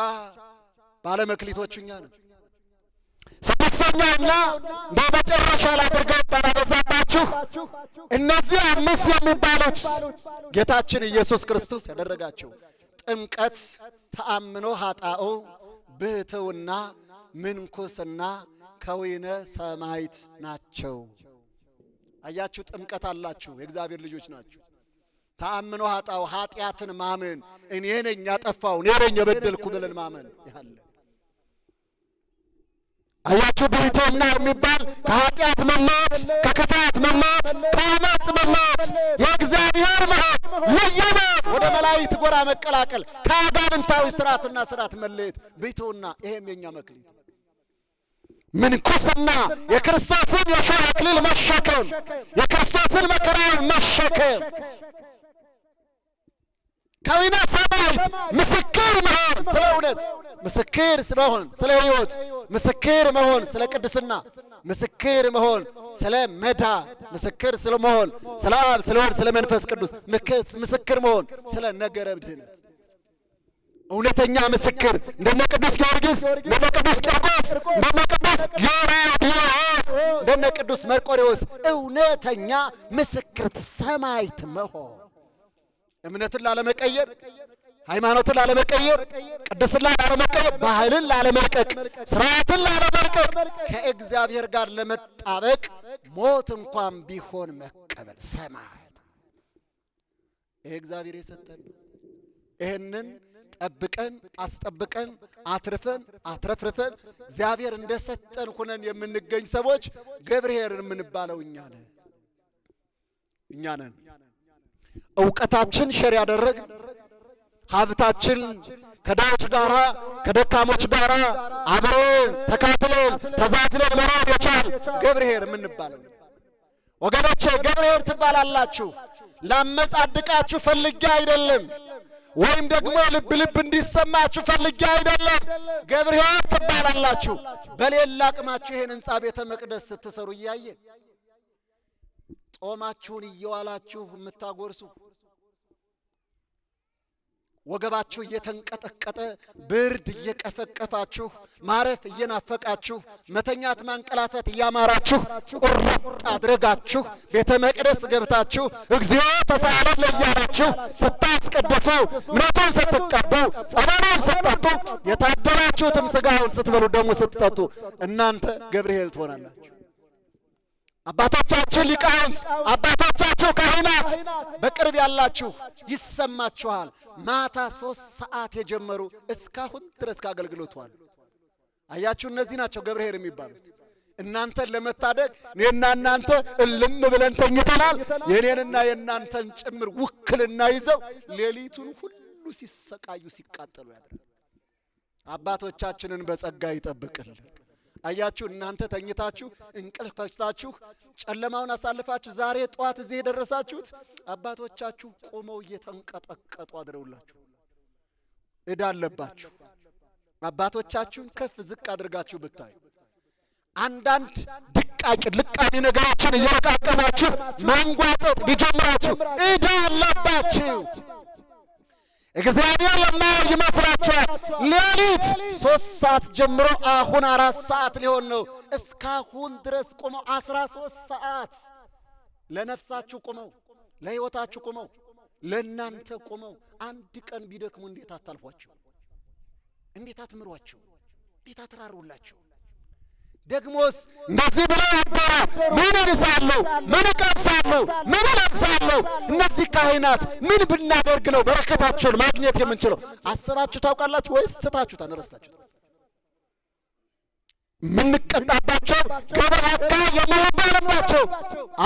ባለመክሊቶች እኛ ነን። ስድስተኛውና በመጨረሻ ላይ አድርገው ባላበዛባችሁ እነዚህ አምስት የሚባሉት ጌታችን ኢየሱስ ክርስቶስ ያደረጋቸው ጥምቀት፣ ተአምኖ ኃጣኡ፣ ብሕትውና፣ ምንኩስና፣ ከዊነ ሰማዕት ናቸው። አያችሁ፣ ጥምቀት አላችሁ፣ የእግዚአብሔር ልጆች ናችሁ። ተአምኖ ኃጣኡ፣ ኃጢአትን ማመን፣ እኔ ነኝ ያጠፋው፣ እኔ ነኝ የበደልኩ ብለን ማመን ያለ። አያችሁ፣ ብሕትውና የሚባል ከኃጢአት መለየት፣ ከክፋት መለየት፣ ከአመፅ መለየት፣ የእግዚአብሔር መሆን፣ ልዩ መሆን፣ ወደ መላእክት ጎራ መቀላቀል፣ ከአጋንንታዊ ስርዓትና ስርዓት መለየት ብሕትውና። ይሄም የኛ መክሊት። ምንኩስና የክርስቶስን የሾህ አክሊል መሸከም፣ የክርስቶስን መከራውን መሸከም። ከዊነ ሰማዕት ምስክር መሆን፣ ስለ እውነት ምስክር መሆን፣ ስለ ሕይወት ምስክር መሆን፣ ስለ ቅድስና ምስክር መሆን፣ ስለ መዳን ምስክር ስለ መሆን፣ ስለ አብ ስለ ወልድ ስለ መንፈስ ቅዱስ ምስክር መሆን፣ ስለ ነገረ ድኅነት እውነተኛ ምስክር እንደነ ቅዱስ ጊዮርጊስ፣ እንደነ ቅዱስ ቂርቆስ፣ እንደነ ቅዱስ ጌራዲዮስ፣ እንደነ ቅዱስ መርቆሬዎስ እውነተኛ ምስክር ሰማዕት መሆን፣ እምነትን ላለመቀየር፣ ሃይማኖትን ላለመቀየር፣ ቅድስና ላለመቀየር፣ ባህልን ላለመልቀቅ፣ ስርዓትን ላለመልቀቅ፣ ከእግዚአብሔር ጋር ለመጣበቅ ሞት እንኳን ቢሆን መቀበል ሰማዕት። ይሄ እግዚአብሔር የሰጠን ይህንን ጠብቀን አስጠብቀን አትርፈን አትረፍርፈን እግዚአብሔር እንደሰጠን ሆነን የምንገኝ ሰዎች ገብርኄር የምንባለው እኛ ነን። ዕውቀታችን ሸር ያደረግን፣ ሀብታችን ከድሆች ጋራ ከደካሞች ጋራ አብረን ተካፍለን ተዛዝለን መኖር የቻል ገብርኄር የምንባለው ወገኖቼ። ገብርኄር ትባላላችሁ። ላመጻድቃችሁ ፈልጌ አይደለም፣ ወይም ደግሞ ልብ እንዲሰማችሁ ፈልጌ አይደለም። ገብርኄር ትባላላችሁ። በሌላ አቅማችሁ ይሄን ሕንጻ ቤተ መቅደስ ስትሰሩ እያየን ጾማችሁን እየዋላችሁ የምታጎርሱ፣ ወገባችሁ እየተንቀጠቀጠ ብርድ እየቀፈቀፋችሁ ማረፍ እየናፈቃችሁ መተኛት ማንቀላፈት እያማራችሁ ቁርጥ አድርጋችሁ ቤተ መቅደስ ገብታችሁ እግዚኦ ተሳለን እያላችሁ ስታስቀድሱ፣ እምነቱን ስትቀቡ፣ ጸበሉን ስትጠጡ፣ የታደላችሁትም ሥጋውን ስትበሉ ደግሞ ስትጠጡ እናንተ ገብርኄር ትሆናላችሁ። አባቶቻችሁ ሊቃውንት፣ አባቶቻችሁ ካህናት፣ በቅርብ ያላችሁ ይሰማችኋል። ማታ 3 ሰዓት የጀመሩ እስካሁን ድረስ አገልግሎቷል። አያችሁ፣ እነዚህ ናቸው ገብርኄር የሚባሉት። እናንተን ለመታደግ እኔና እናንተ እልም ብለን ተኝተናል። የኔንና የእናንተን ጭምር ውክልና ይዘው ሌሊቱን ሁሉ ሲሰቃዩ ሲቃጠሉ ያድራል። አባቶቻችንን በጸጋ ይጠብቅልን። አያችሁ፣ እናንተ ተኝታችሁ እንቅልፍ ፈጅታችሁ ጨለማውን አሳልፋችሁ ዛሬ ጠዋት እዚህ የደረሳችሁት አባቶቻችሁ ቆመው እየተንቀጠቀጡ አድረውላችሁ ዕዳ አለባችሁ። አባቶቻችሁን ከፍ ዝቅ አድርጋችሁ ብታዩ አንዳንድ ድቃቂ ልቃሚ ነገሮችን እየለቃቀማችሁ ማንጓጠጥ ቢጀምራችሁ ዕዳ አለባችሁ። እግዚአብሔር የማያይ ይመስላችኋል? ሌሊት 3 ሰዓት ጀምሮ አሁን 4 ሰዓት ሊሆን ነው። እስካሁን ድረስ ቆመው 13 ሰዓት ለነፍሳችሁ ቆመው፣ ለሕይወታችሁ ቆመው፣ ለእናንተ ቆመው አንድ ቀን ቢደክሙ እንዴት አታልፏቸው? እንዴት አትምሯቸው? እንዴት አትራሩላቸው? ደግሞስ እንደዚህ ብለው ያደሩ ምን እርሳለሁ፣ ምን እቀምሳለሁ፣ ምን እለብሳለሁ? እነዚህ ካህናት ምን ብናደርግ ነው በረከታቸውን ማግኘት የምንችለው? አስባችሁ ታውቃላችሁ ወይስ ትታችሁታል? ረሳችሁት? የምንቀጣባቸው ግብረ አካል የምንባልባቸው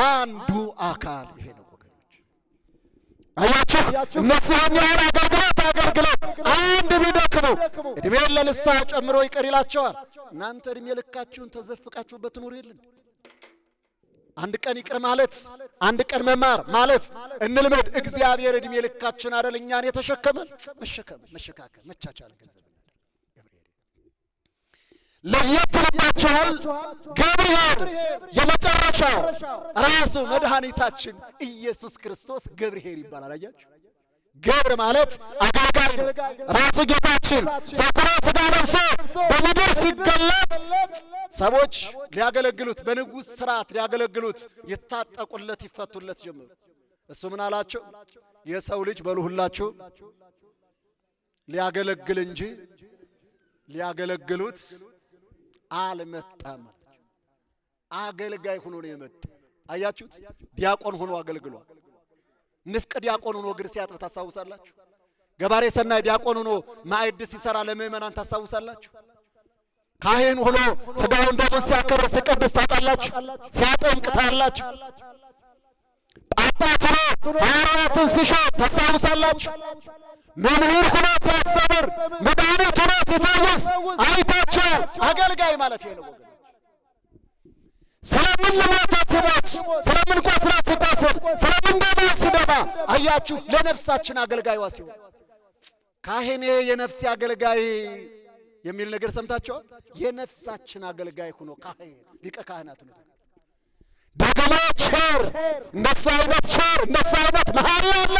አንዱ አካል ይሄ ነው ወገኖች። አያችሁ፣ እነዚህን ያህል አገልግለው አንድ ቢደክሙ ዕድሜን ለንስሐ ጨምሮ ይቅር ይላቸዋል። እናንተ ዕድሜ ልካችሁን ተዘፍቃችሁበት ትኖሩ የለን? አንድ ቀን ይቅር ማለት፣ አንድ ቀን መማር ማለፍ እንልመድ። እግዚአብሔር ዕድሜ ልካችን አይደል እኛን የተሸከመን? መሸካከል መቻቻል ገንዘብ ለየት ይላችኋል። ገብርኄር የመጨረሻው ራሱ መድኃኒታችን ኢየሱስ ክርስቶስ ገብርኄር ይባላል። አያችሁ፣ ገብር ማለት አገልጋይ ነው። ራሱ ጌታችን ዘክሮ ሥጋ ለብሶ በምድር ሲገለጥ ሰዎች ሊያገለግሉት በንጉሥ ሥርዓት ሊያገለግሉት ይታጠቁለት ይፈቱለት ጀመሩ። እሱ ምን አላቸው? የሰው ልጅ በሉ ሁላችሁ ሊያገለግል እንጂ ሊያገለግሉት አልመጣም። አገልጋይ ሆኖ ነው የመጣ። አያችሁት? ዲያቆን ሆኖ አገልግሏል። ንፍቅ ዲያቆን ሆኖ እግር ሲያጥብ ታስታውሳላችሁ? ገባሬ ሰናይ ዲያቆን ሆኖ ማዕድ ሲሰራ ለምእመናን ታስታውሳላችሁ? ካህን ሆኖ ሥጋውን ደሙን ሲያከብር ሲቀድስ ታውቃላችሁ? ሲያጠምቅ ታያላችሁ? ጳጳስ ሆኖ ሐዋርያትን ሲሾም ታስታውሳላችሁ? መምህር ሆኖ ሲያስተምር መድኃኒት ሆኖ ሲፈውስ አይታችኋል? አገልጋይ ማለት ይሄ ነው ወገኖች። ስለምን ልማት ሲሞት፣ ስለምን ቆስራት ሲቆስል፣ ስለምን ደማ ሲደማ አያችሁ? ለነፍሳችን አገልጋይዋ ሲሆን ካህኔ የነፍሴ አገልጋይ የሚል ነገር ሰምታችኋል? የነፍሳችን አገልጋይ ሆኖ ካህን ሊቀ ካህናት ነው። ደግሞ ቸር እንደሱ አይነት ቸር እንደሱ አይነት መሐሪ አለ።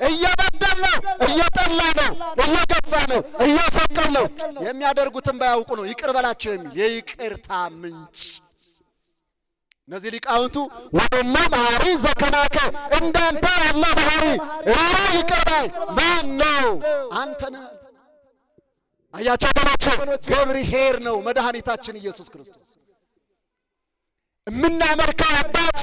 እየበደል ነው፣ እየጠላ ነው፣ እየገፋ ነው፣ እየሰቀል ነው። የሚያደርጉትን ባያውቁ ነው ይቅር በላቸው የሚል የይቅርታ ምንጭ። እነዚህ ሊቃውንቱ ወደማ መሐሪ ዘከናከ እንዳንተ ያለ መሐሪ ይቅር ባይ ማን ነው? አንተ ነህ። አያቸው ወገኖቼ፣ ገብርኄር ነው መድኃኒታችን ኢየሱስ ክርስቶስ። የምናመልከው አባት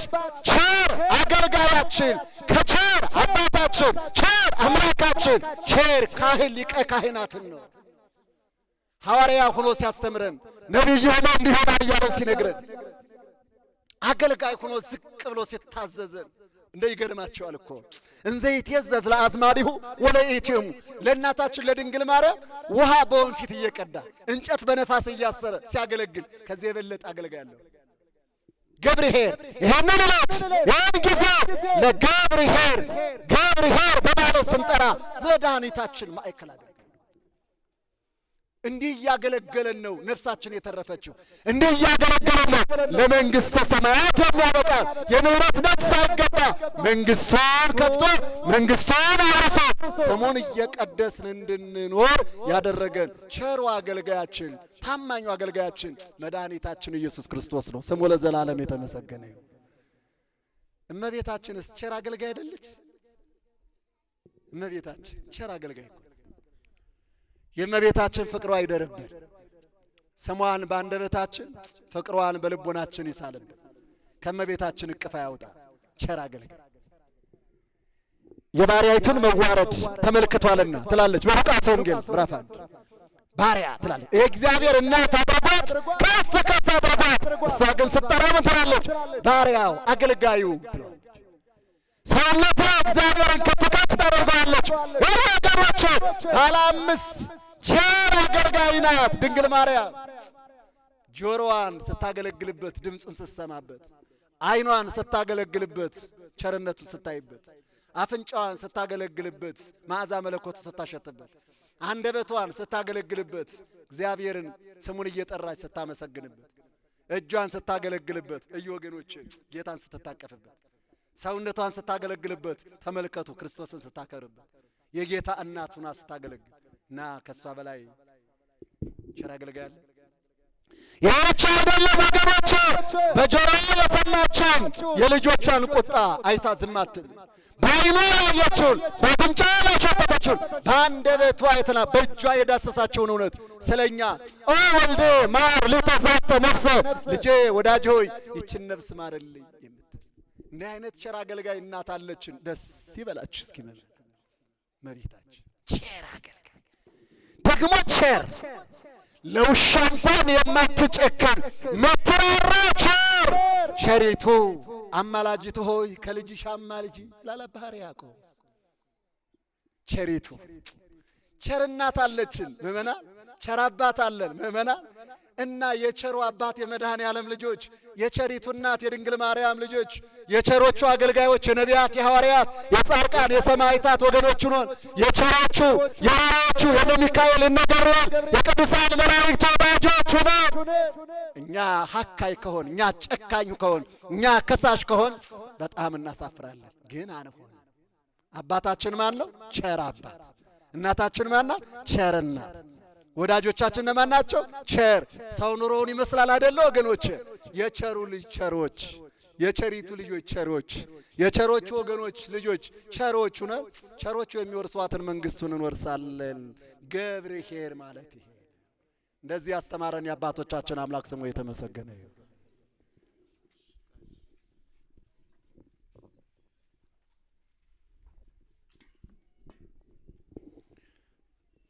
ቸር አገልጋያችን፣ ከቸር አባታችን ቸር አምላካችን ቸር ካህን ሊቀ ካህናትን ነው። ሐዋርያ ሆኖ ሲያስተምረን፣ ነቢይ ሆኖ እንዲሆን እያለን ሲነግረን፣ አገልጋይ ሆኖ ዝቅ ብሎ ሲታዘዘን እንደ ይገርማቸዋል እኮ እንዘ ይትየዘዝ ለአዝማዲሁ ወለኢቲሙ ለእናታችን ለድንግል ማርያም ውሃ በወንፊት እየቀዳ እንጨት በነፋስ እያሰረ ሲያገለግል ከዚህ የበለጠ አገልጋይ አለው? ገብርኄር ይሄንን ዕለት ይህን ጊዜ ለገብርኄር ገብርኄር በማለት ስንጠራ መድኃኒታችን ማዕከል አድርገን እንዲህ እያገለገለን ነው ነፍሳችን የተረፈችው። እንዲህ እያገለገለን ነው ለመንግሥተ ሰማያት የሚያበቃ የምሕረት ደጅ ሳይገባ መንግሥቱን ከፍቶ መንግሥቱን አርሶ ስሙን እየቀደስን እንድንኖር ያደረገን ቸሩ አገልጋያችን ታማኙ አገልጋያችን መድኃኒታችን ኢየሱስ ክርስቶስ ነው። ስሙ ለዘላለም የተመሰገነ ይሁን። እመቤታችንስ ቸር አገልጋይ አይደለች? እመቤታችን ቸር አገልጋይ ነው። የእመቤታችን ፍቅሯ አይደርብን። ስሟን በአንደበታችን ፍቅሯን በልቦናችን ይሳልብን። ከእመቤታችን እቅፍ ያውጣ። ቸር አገልጋይ የባሪያይቱን መዋረድ ተመልክቷልና ትላለች በሉቃስ ወንጌል ምዕራፍ 1 ባሪያ ትላለች የእግዚአብሔር እናት አድርጓት ከፍ ከፍ አድርጓት። እሷ ግን ስትጠራ ምን ትላለች? ባሪያው አገልጋዩ ትላለች። ሰውነቷ እግዚአብሔርን ከፍ ከፍ ታደርገዋለች። ወገኖቼ ባለ 5 ቸር አገልጋይ ናት ድንግል ማርያም። ጆሮዋን ስታገለግልበት ድምፁን ስትሰማበት፣ ዓይኗን ስታገለግልበት ቸርነቱን ስታይበት፣ አፍንጫዋን ስታገለግልበት መዓዛ መለኮቱን ስታሸትበት፣ አንደበቷን ስታገለግልበት እግዚአብሔርን ስሙን እየጠራች ስታመሰግንበት፣ እጇን ስታገለግልበት ወገኖቼ ጌታን ስትታቀፍበት፣ ሰውነቷን ስታገለግልበት ተመልከቱ ክርስቶስን ስታከብርበት፣ የጌታ እናቱን ስታገለግል እና ከሷ በላይ ቸር አገልጋይ አለ? ያቺ አይደለም ወገኖቼ፣ በጆሮዋ የሰማችውን የልጆቿን ቁጣ አይታ ዝም አትል። በዓይኗ ያየችውን በአፍንጫዋ ያሸተተችውን በአንደበቷ አይተና በእጇ የዳሰሳቸውን እውነት ስለኛ ኦ ወልዴ ማር ልተዛተ ነፍሰ ልጄ ወዳጅ ሆይ ይችን ነፍስ ማርልኝ የምትል እንዲህ አይነት ቸር አገልጋይ እናት አለችን። ደስ ይበላችሁ እስኪ መቤታችን ቸር አገልጋይ ደግሞ ቸር ለውሻ እንኳን የማትጨከን መትራራ ቸር ቸሪቱ አማላጅቱ ሆይ ከልጅሽ አማልጂ ላለ ሕርያቆስ ቸሪቱ ቸር እናት አለችን ምእመናን፣ ቸር አባት አለን ምእመናን። እና የቸሩ አባት የመድኃኔ ዓለም ልጆች፣ የቸሪቱ እናት የድንግል ማርያም ልጆች፣ የቸሮቹ አገልጋዮች የነቢያት የሐዋርያት የጻድቃን የሰማዕታት ወገኖች ሆነን የቸሮቹ የሐዋርያዎቹ የነ ሚካኤል እነ ገብርኤል የቅዱሳን መላእክት ወዳጆች ሆነን እኛ ሀካይ ከሆን እኛ ጨካኝ ከሆን እኛ ከሳሽ ከሆን በጣም እናሳፍራለን። ግን አንሆን። አባታችን ማን ነው? ቸር አባት። እናታችን ማን ናት? ቸር እናት። ወዳጆቻችን እነማን ናቸው? ቸር ሰው ኑሮውን ይመስላል አይደለ ወገኖች? የቸሩ ልጅ ቸሮች፣ የቸሪቱ ልጆች ቸሮች፣ የቸሮቹ ወገኖች ልጆች ቸሮቹ ነው። ቸሮቹ የሚወርሷትን መንግስቱን እንወርሳለን። ገብርኄር ማለት ይሄ። እንደዚህ ያስተማረን የአባቶቻችን አምላክ ስሙ የተመሰገነ ይሁን።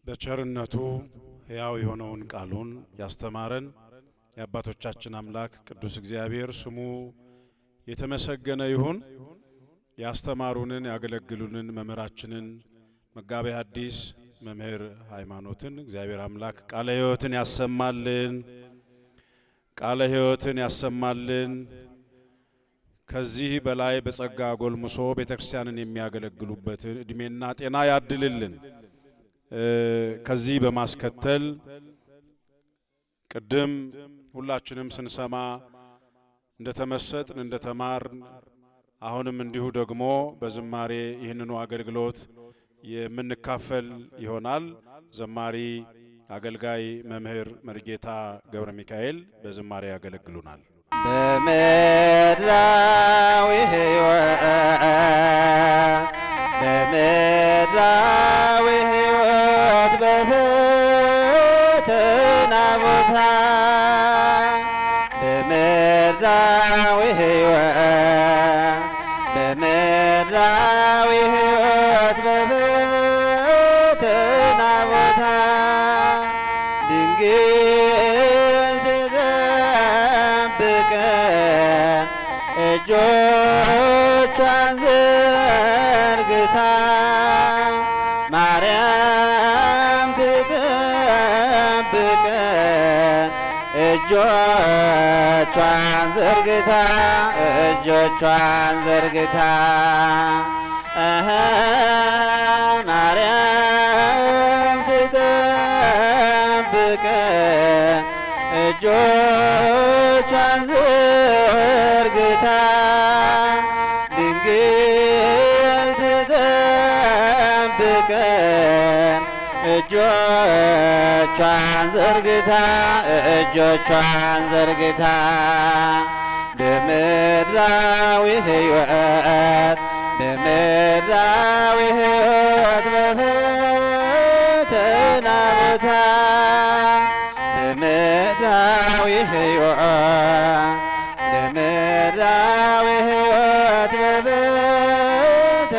በቸርነቱ ሕያው የሆነውን ቃሉን ያስተማረን የአባቶቻችን አምላክ ቅዱስ እግዚአብሔር ስሙ የተመሰገነ ይሁን። ያስተማሩንን ያገለግሉንን መምህራችንን መጋቤ ሐዲስ መምህር ሃይማኖትን እግዚአብሔር አምላክ ቃለ ሕይወትን ያሰማልን፣ ቃለ ሕይወትን ያሰማልን። ከዚህ በላይ በጸጋ ጎልምሶ ቤተክርስቲያንን የሚያገለግሉበትን እድሜና ጤና ያድልልን። ከዚህ በማስከተል ቅድም ሁላችንም ስንሰማ እንደተመሰጥን እንደተማርን አሁንም እንዲሁ ደግሞ በዝማሬ ይህንኑ አገልግሎት የምንካፈል ይሆናል። ዘማሪ አገልጋይ መምህር መርጌታ ገብረ ሚካኤል በዝማሬ ያገለግሉናል። በምድራዊ ሕይወት በምድራዊ ሕይወት በፈተና ቦታ በምድራዊ ሕይወት በምድራዊ ሕይወት በፈተና ቦታ ድንግል ትጠብቀን እጆቿን ዘርግታ ማርያም ትጠብቀን እጆቿን ዘርግታ እጆቿን ዘርግታ ማርያም ትጠብቀን እጆቿን ዘርግታ ድንግል ትጠብቀን እጆቿን ዘርግታ እጆቿን ዘርግታ በምድራዊ ሕይወት በምድራዊ ሕይወት በፈተና ቦታ በምድራዊ ሕይወት በምድራዊ ሕይወት በፈተና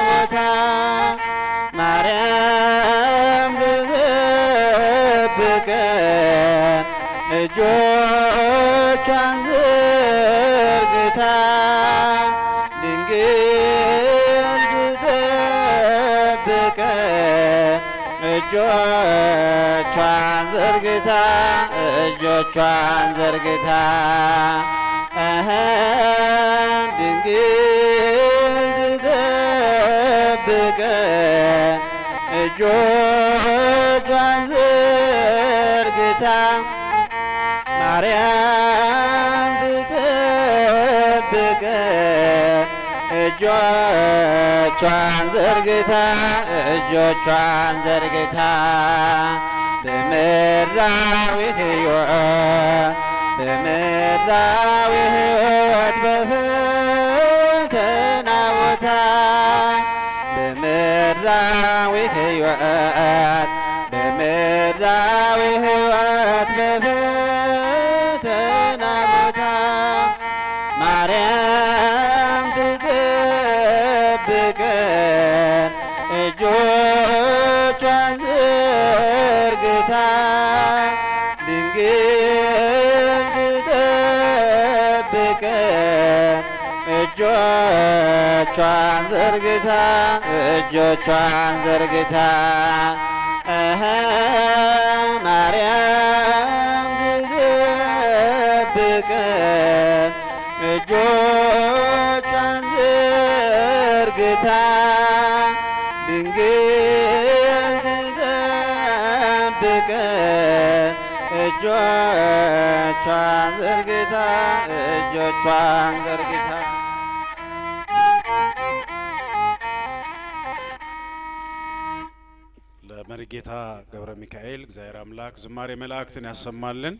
ቦታ ማርያም ትጠብቀን እጆቿን ዘርግታ ድንግል ትጠብቀን እጆቿን ዘርግታ እጆቿን ዘርግታ ድንግል ትጠብቀን እጆቿን ዘርግታ ማርያም ትጠብቀን እጆቿን ዘርግታ እጆቿን ዘርግታ በምድራዊ ሕይወት በምድራዊ ሕይወት በፈተና ቦታ በምድራዊ ሕይወት በምድራዊ ሕይወት በፈተና ቦታ ማርያም ትጠብቀን እጆቿን ዘርግታ ድንግል ትጠብቀን እጆቿን ዘርግታ እጆቿን ዘርግታ ማርያም ትጠብቀን እጆቿን ዘርግታ ድንግል ትጠብቀን እጆቿን ዘርግታ እጆቿን ዘርግታ መሪጌታ ገብረ ሚካኤል እግዚአብሔር አምላክ ዝማሬ መላእክትን ያሰማልን።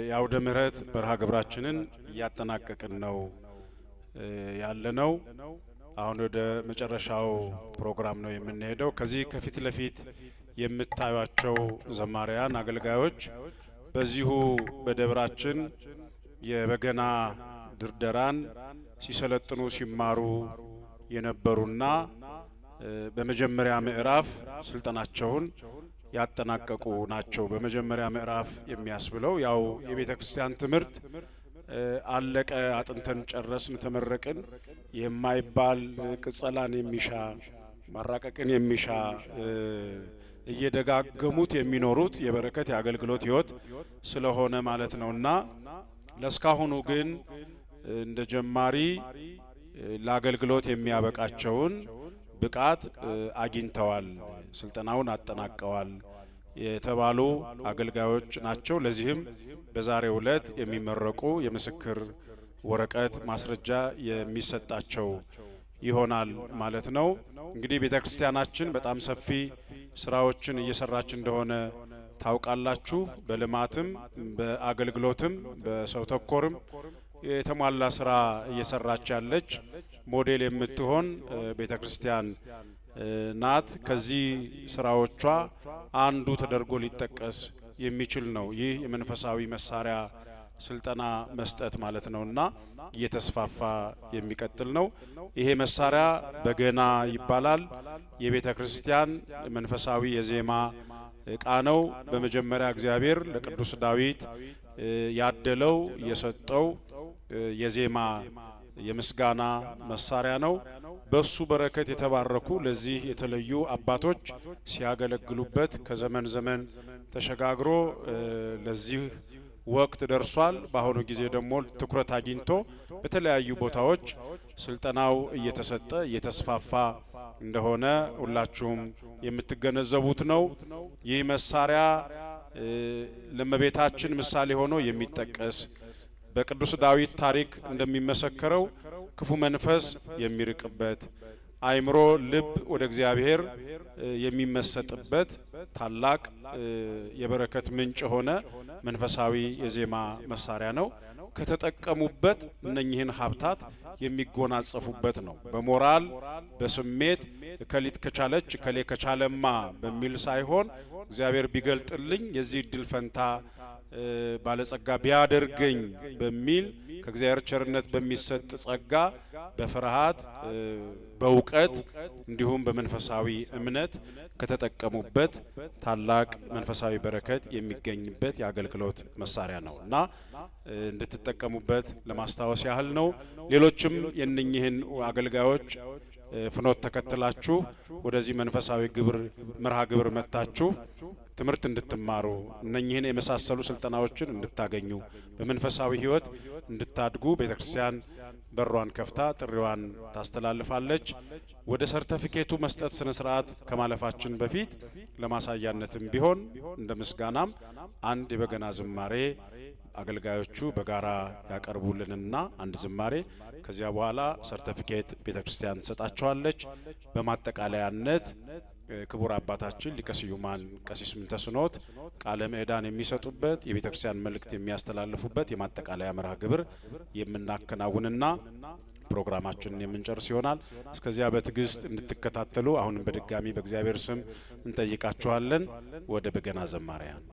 የአውደ ምሕረት በረሃ ግብራችንን እያጠናቀቅን ነው ያለነው። አሁን ወደ መጨረሻው ፕሮግራም ነው የምንሄደው። ከዚህ ከፊት ለፊት የምታዩቸው ዘማሪያን አገልጋዮች በዚሁ በደብራችን የበገና ድርደራን ሲሰለጥኑ ሲማሩ የነበሩና በመጀመሪያ ምዕራፍ ስልጠናቸውን ያጠናቀቁ ናቸው። በመጀመሪያ ምዕራፍ የሚያስብለው ያው የቤተ ክርስቲያን ትምህርት አለቀ፣ አጥንተን ጨረስን፣ ተመረቅን የማይባል ቅጸላን የሚሻ ማራቀቅን የሚሻ እየደጋገሙት የሚኖሩት የበረከት የአገልግሎት ሕይወት ስለሆነ ማለት ነውና ለስካሁኑ ግን እንደ ጀማሪ ለአገልግሎት የሚያበቃቸውን ብቃት አግኝተዋል፣ ስልጠናውን አጠናቀዋል የተባሉ አገልጋዮች ናቸው። ለዚህም በዛሬው ዕለት የሚመረቁ የምስክር ወረቀት ማስረጃ የሚሰጣቸው ይሆናል ማለት ነው። እንግዲህ ቤተክርስቲያናችን በጣም ሰፊ ስራዎችን እየሰራች እንደሆነ ታውቃላችሁ። በልማትም በአገልግሎትም በሰው ተኮርም የተሟላ ስራ እየሰራች ያለች ሞዴል የምትሆን ቤተክርስቲያን ናት። ከዚህ ስራዎቿ አንዱ ተደርጎ ሊጠቀስ የሚችል ነው ይህ የመንፈሳዊ መሳሪያ ስልጠና መስጠት ማለት ነውና እየተስፋፋ የሚቀጥል ነው። ይሄ መሳሪያ በገና ይባላል። የቤተ ክርስቲያን መንፈሳዊ የዜማ እቃ ነው። በመጀመሪያ እግዚአብሔር ለቅዱስ ዳዊት ያደለው የሰጠው የዜማ የምስጋና መሳሪያ ነው። በሱ በረከት የተባረኩ ለዚህ የተለዩ አባቶች ሲያገለግሉበት ከዘመን ዘመን ተሸጋግሮ ለዚህ ወቅት ደርሷል። በአሁኑ ጊዜ ደግሞ ትኩረት አግኝቶ በተለያዩ ቦታዎች ስልጠናው እየተሰጠ እየተስፋፋ እንደሆነ ሁላችሁም የምትገነዘቡት ነው። ይህ መሳሪያ ለእመቤታችን ምሳሌ ሆኖ የሚጠቀስ በቅዱስ ዳዊት ታሪክ እንደሚመሰከረው ክፉ መንፈስ የሚርቅበት አይምሮ ልብ ወደ እግዚአብሔር የሚመሰጥበት ታላቅ የበረከት ምንጭ ሆነ መንፈሳዊ የዜማ መሳሪያ ነው። ከተጠቀሙበት እነኚህን ሀብታት የሚጎናጸፉበት ነው። በሞራል በስሜት ከሊት ከቻለች ከሌ ከቻለማ በሚል ሳይሆን እግዚአብሔር ቢገልጥልኝ የዚህ እድል ፈንታ ባለጸጋ ቢያደርገኝ በሚል ከእግዚአብሔር ቸርነት በሚሰጥ ጸጋ በፍርሃት በእውቀት እንዲሁም በመንፈሳዊ እምነት ከተጠቀሙበት ታላቅ መንፈሳዊ በረከት የሚገኝበት የአገልግሎት መሳሪያ ነው እና እንድትጠቀሙበት ለማስታወስ ያህል ነው። ሌሎችም የእነኚህን አገልጋዮች ፍኖት ተከትላችሁ ወደዚህ መንፈሳዊ መርሃ ግብር መጥታችሁ ትምህርት እንድትማሩ እነኚህን የመሳሰሉ ስልጠናዎችን እንድታገኙ በመንፈሳዊ ሕይወት እንድታድጉ ቤተክርስቲያን በሯን ከፍታ ጥሪዋን ታስተላልፋለች። ወደ ሰርተፊኬቱ መስጠት ስነ ስርዓት ከማለፋችን በፊት ለማሳያነትም ቢሆን እንደ ምስጋናም አንድ የበገና ዝማሬ አገልጋዮቹ በጋራ ያቀርቡልንና አንድ ዝማሬ ከዚያ በኋላ ሰርተፊኬት ቤተክርስቲያን ትሰጣቸዋለች። በማጠቃለያነት ክቡር አባታችን ሊቀ ስዩማን ቀሲስ ምንተስኖት ቃለ ምዕዳን የሚሰጡበት የቤተክርስቲያን መልእክት የሚያስተላልፉበት የማጠቃለያ መርሃ ግብር የምናከናውንና ፕሮግራማችንን የምንጨርስ ይሆናል። እስከዚያ በትዕግስት እንድትከታተሉ አሁንም በድጋሚ በእግዚአብሔር ስም እንጠይቃችኋለን። ወደ በገና ዘማሪያን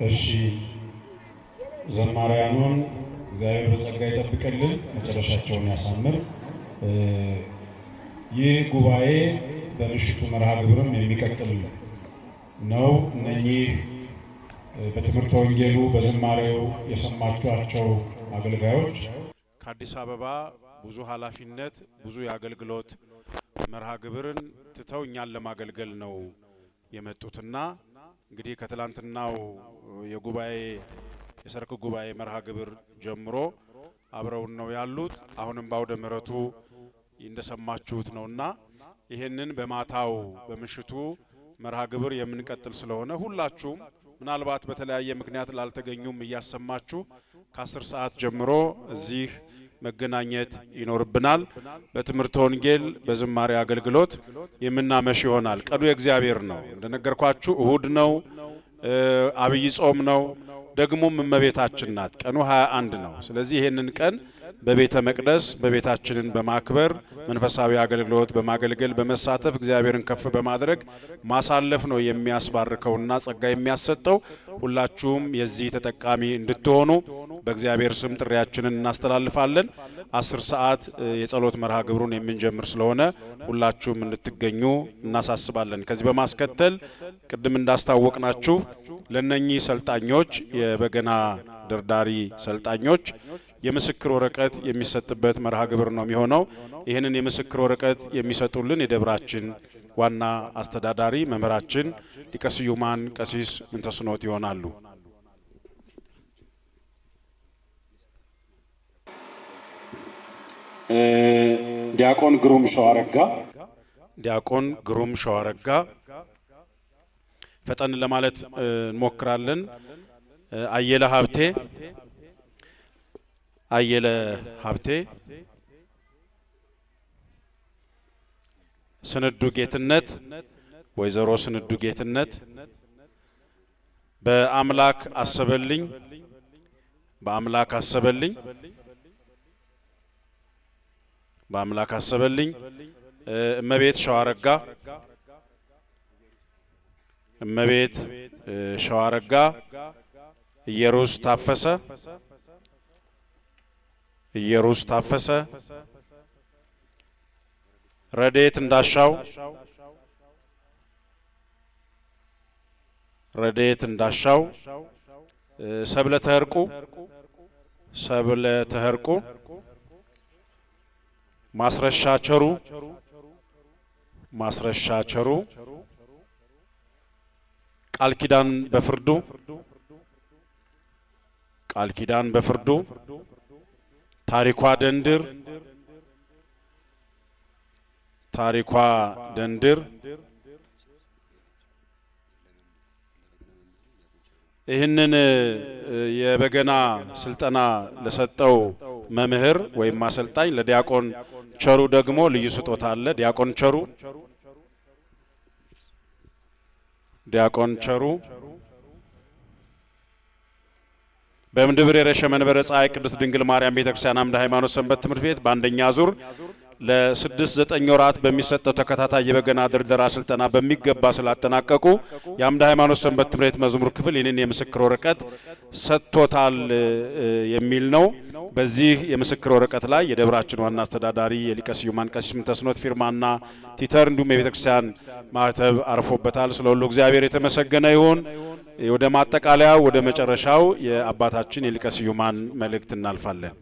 እሺ ዘማሪያኑን እግዚአብሔር በጸጋ ይጠብቅልን፣ መጨረሻቸውን ያሳምር። ይህ ጉባኤ በምሽቱ መርሃ ግብርም የሚቀጥል ነው። እነኚህ በትምህርተ ወንጌሉ በዝማሬው የሰማችኋቸው አገልጋዮች ከአዲስ አበባ ብዙ ኃላፊነት ብዙ የአገልግሎት መርሃ ግብርን ትተው እኛን ለማገልገል ነው የመጡትና እንግዲህ ከትላንትናው የጉባኤ የሰርክ ጉባኤ መርሃ ግብር ጀምሮ አብረውን ነው ያሉት። አሁንም ባውደ ምሕረቱ እንደሰማችሁት ነውና ይሄንን በማታው በምሽቱ መርሃ ግብር የምንቀጥል ስለሆነ ሁላችሁም ምናልባት በተለያየ ምክንያት ላልተገኙም እያሰማችሁ ከ10 ሰዓት ጀምሮ እዚህ መገናኘት ይኖርብናል። በትምህርተ ወንጌል በዝማሬ አገልግሎት የምናመሽ ይሆናል። ቀኑ የእግዚአብሔር ነው። እንደነገርኳችሁ እሁድ ነው፣ አብይ ጾም ነው፣ ደግሞም እመቤታችን ናት። ቀኑ 21 ነው። ስለዚህ ይሄንን ቀን በቤተ መቅደስ በቤታችንን በማክበር መንፈሳዊ አገልግሎት በማገልገል በመሳተፍ እግዚአብሔርን ከፍ በማድረግ ማሳለፍ ነው የሚያስባርከውና ጸጋ የሚያሰጠው። ሁላችሁም የዚህ ተጠቃሚ እንድትሆኑ በእግዚአብሔር ስም ጥሪያችንን እናስተላልፋለን። 10 ሰዓት የጸሎት መርሃ ግብሩን የምንጀምር ስለሆነ ሁላችሁም እንድትገኙ እናሳስባለን። ከዚህ በማስከተል ቅድም እንዳስታወቅናችሁ ለነኚህ ሰልጣኞች የበገና ደርዳሪ ሰልጣኞች የምስክር ወረቀት የሚሰጥበት መርሃ ግብር ነው የሚሆነው። ይህንን የምስክር ወረቀት የሚሰጡልን የደብራችን ዋና አስተዳዳሪ መምህራችን ሊቀ ስዩማን ቀሲስ ምንተስኖት ይሆናሉ። ዲያቆን ግሩም ሸዋረጋ ዲያቆን ግሩም ሸዋረጋ ፈጠን ለማለት እንሞክራለን። አየለ ሀብቴ አየለ ሀብቴ፣ ስንዱ ጌትነት ወይዘሮ ስንዱ ጌትነት፣ በአምላክ አሰበልኝ በአምላክ አሰበልኝ በአምላክ አሰበልኝ፣ እመቤት ሸዋረጋ እመቤት ሸዋረጋ፣ ኢየሩስ ታፈሰ ኢየሩስ ታፈሰ፣ ረዴት እንዳሻው ረዴት እንዳሻው፣ ሰብለ ተህርቁ ሰብለ ተህርቁ፣ ማስረሻ ቸሩ ማስረሻ ቸሩ፣ ቃል ኪዳን በፍርዱ ቃል ኪዳን በፍርዱ፣ ታሪኳ ደንድር ታሪኳ ደንድር። ይህንን የበገና ስልጠና ለሰጠው መምህር ወይም አሰልጣኝ ለዲያቆን ቸሩ ደግሞ ልዩ ስጦታ አለ። ዲያቆን ቸሩ ዲያቆን ቸሩ በምድብር የረሸ መንበረ ፀሐይ ቅድስት ድንግል ማርያም ቤተክርስቲያን አምደ ሃይማኖት ሰንበት ትምህርት ቤት በአንደኛ ዙር ለ6-9 ወራት በሚሰጠው ተከታታይ የበገና ድርደራ ስልጠና በሚገባ ስላጠናቀቁ የአምደ ሃይማኖት ሰንበት ትምህርት ቤት መዝሙር ክፍል ይህንን የምስክር ወረቀት ሰጥቶታል የሚል ነው። በዚህ የምስክር ወረቀት ላይ የደብራችን ዋና አስተዳዳሪ የሊቀ ስዩማን ቀሲስ ምንተስኖት ፊርማና ቲተር እንዲሁም የቤተክርስቲያን ማህተብ አርፎበታል። ስለሁሉ እግዚአብሔር የተመሰገነ ይሁን። ወደ ማጠቃለያው ወደ መጨረሻው የአባታችን የሊቀ ስዩማን መልእክት እናልፋለን።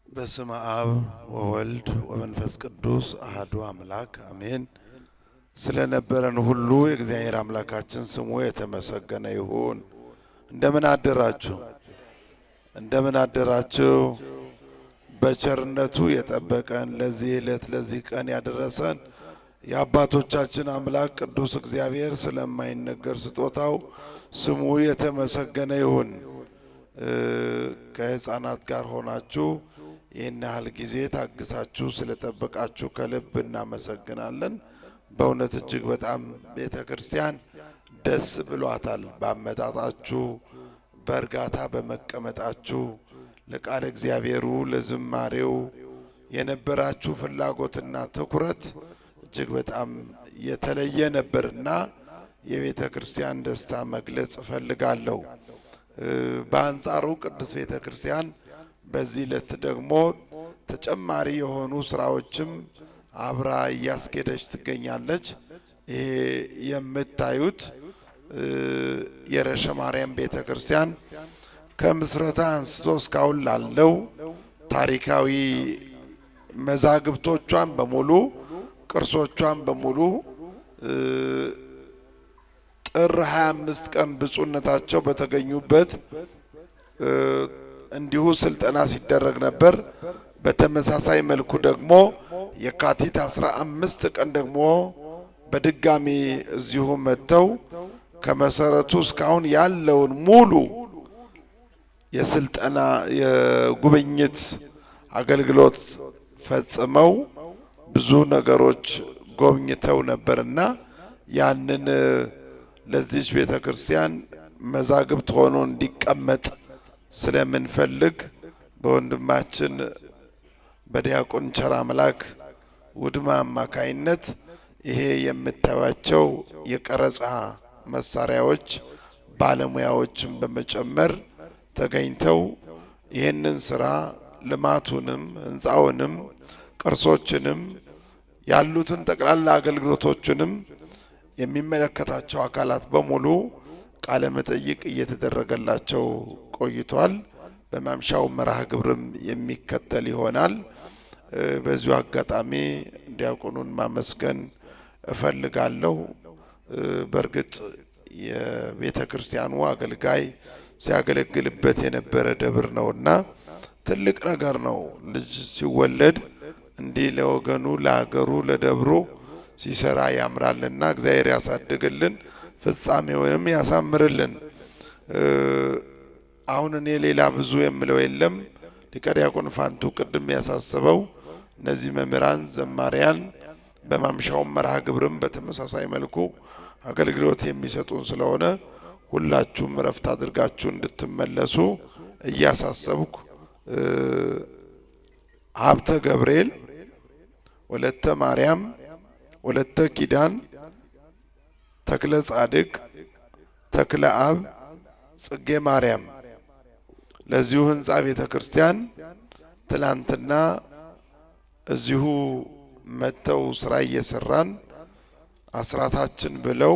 በስመ አብ ወወልድ ወመንፈስ ቅዱስ አሐዱ አምላክ አሜን። ስለነበረን ሁሉ የእግዚአብሔር አምላካችን ስሙ የተመሰገነ ይሁን። እንደምን አደራችሁ? እንደምን አደራችሁ? በቸርነቱ የጠበቀን ለዚህ ዕለት ለዚህ ቀን ያደረሰን የአባቶቻችን አምላክ ቅዱስ እግዚአብሔር ስለማይነገር ስጦታው ስሙ የተመሰገነ ይሁን። ከሕፃናት ጋር ሆናችሁ ይህን ያህል ጊዜ ታግሳችሁ ስለጠበቃችሁ ከልብ እናመሰግናለን። በእውነት እጅግ በጣም ቤተ ክርስቲያን ደስ ብሏታል። ባመጣጣችሁ፣ በእርጋታ በመቀመጣችሁ፣ ለቃለ እግዚአብሔሩ ለዝማሬው የነበራችሁ ፍላጎትና ትኩረት እጅግ በጣም የተለየ ነበርና የቤተ ክርስቲያን ደስታ መግለጽ እፈልጋለሁ። በአንጻሩ ቅዱስ ቤተ ክርስቲያን በዚህ ዕለት ደግሞ ተጨማሪ የሆኑ ስራዎችም አብራ እያስኬደች ትገኛለች። ይሄ የምታዩት የረሸ ማርያም ቤተ ክርስቲያን ከምስረታ አንስቶ እስካሁን ላለው ታሪካዊ መዛግብቶቿን በሙሉ ቅርሶቿን በሙሉ ጥር 25 ቀን ብፁዕነታቸው በተገኙበት እንዲሁ ስልጠና ሲደረግ ነበር። በተመሳሳይ መልኩ ደግሞ የካቲት 15 ቀን ደግሞ በድጋሚ እዚሁ መጥተው ከመሰረቱ እስካሁን ያለውን ሙሉ የስልጠና የጉብኝት አገልግሎት ፈጽመው ብዙ ነገሮች ጎብኝተው ነበርና ያንን ለዚህ ቤተ ክርስቲያን መዛግብት ሆኖ እንዲቀመጥ ስለምንፈልግ በወንድማችን በዲያቆን ቸር አምላክ ውድማ አማካይነት ይሄ የምታዩቸው የቀረጻ መሳሪያዎች ባለሙያዎችን በመጨመር ተገኝተው ይህንን ስራ ልማቱንም ህንፃውንም ቅርሶችንም ያሉትን ጠቅላላ አገልግሎቶችንም የሚመለከታቸው አካላት በሙሉ ቃለ መጠይቅ እየተደረገላቸው ቆይቷል። በማምሻው መርሃ ግብርም የሚከተል ይሆናል። በዚሁ አጋጣሚ ዲያቆኑን ማመስገን እፈልጋለሁ። በእርግጥ የቤተ ክርስቲያኑ አገልጋይ ሲያገለግልበት የነበረ ደብር ነውና ትልቅ ነገር ነው። ልጅ ሲወለድ እንዲህ ለወገኑ ለሀገሩ ለደብሩ ሲሰራ ያምራልና እግዚአብሔር ያሳድግልን፣ ፍጻሜውንም ያሳምርልን። አሁን እኔ ሌላ ብዙ የምለው የለም። ሊቀ ዲያቆን ፋንቱ ቅድም ያሳስበው እነዚህ መምህራን ዘማሪያን በማምሻው መርሃ ግብርም በተመሳሳይ መልኩ አገልግሎት የሚሰጡን ስለሆነ ሁላችሁም ረፍት አድርጋችሁ እንድትመለሱ እያሳሰብኩ ሀብተ ገብርኤል፣ ወለተ ማርያም፣ ወለተ ኪዳን፣ ተክለ ጻድቅ፣ ተክለ አብ፣ ጽጌ ማርያም ለዚሁ ህንፃ ቤተ ክርስቲያን ትላንትና እዚሁ መተው ስራ እየሰራን አስራታችን ብለው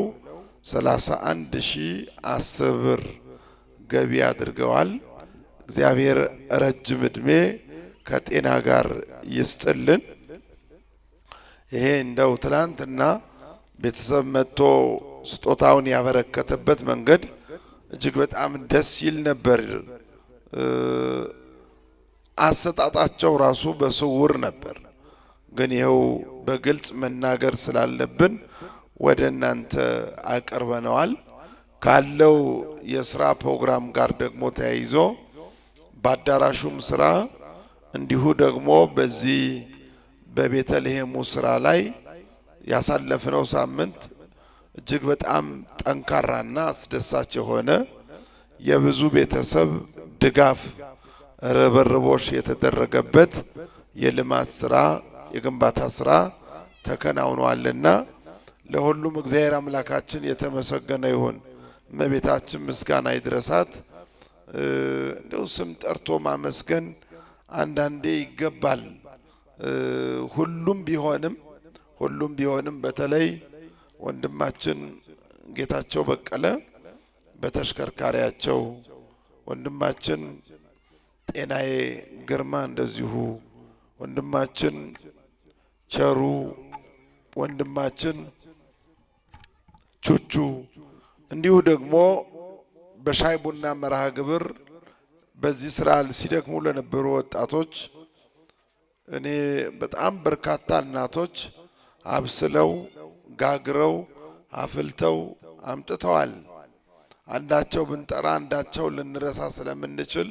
31,010 ብር ገቢ አድርገዋል። እግዚአብሔር ረጅም እድሜ ከጤና ጋር ይስጥልን። ይሄ እንደው ትላንትና ቤተሰብ መጥቶ ስጦታውን ያበረከተበት መንገድ እጅግ በጣም ደስ ይል ነበር። አሰጣጣቸው ራሱ በስውር ነበር። ግን ይኸው በግልጽ መናገር ስላለብን ወደ እናንተ አቀርበነዋል። ካለው የስራ ፕሮግራም ጋር ደግሞ ተያይዞ በአዳራሹም ስራ እንዲሁ ደግሞ በዚህ በቤተልሔሙ ስራ ላይ ያሳለፍነው ሳምንት እጅግ በጣም ጠንካራና አስደሳች የሆነ የብዙ ቤተሰብ ድጋፍ ርብርቦሽ የተደረገበት የልማት ስራ የግንባታ ስራ ተከናውኗልና ለሁሉም እግዚአብሔር አምላካችን የተመሰገነ ይሁን። እመቤታችን ምስጋና ይድረሳት። እንደው ስም ጠርቶ ማመስገን አንዳንዴ ይገባል። ሁሉም ቢሆንም በተለይ ወንድማችን ጌታቸው በቀለ በተሽከርካሪያቸው፣ ወንድማችን ጤናዬ ግርማ እንደዚሁ፣ ወንድማችን ቸሩ፣ ወንድማችን ቹቹ እንዲሁ ደግሞ በሻይ ቡና መርሃ ግብር በዚህ ስራ ሲደክሙ ለነበሩ ወጣቶች እኔ በጣም በርካታ እናቶች አብስለው ጋግረው አፍልተው አምጥተዋል። አንዳቸው ብንጠራ አንዳቸው ልንረሳ ስለምንችል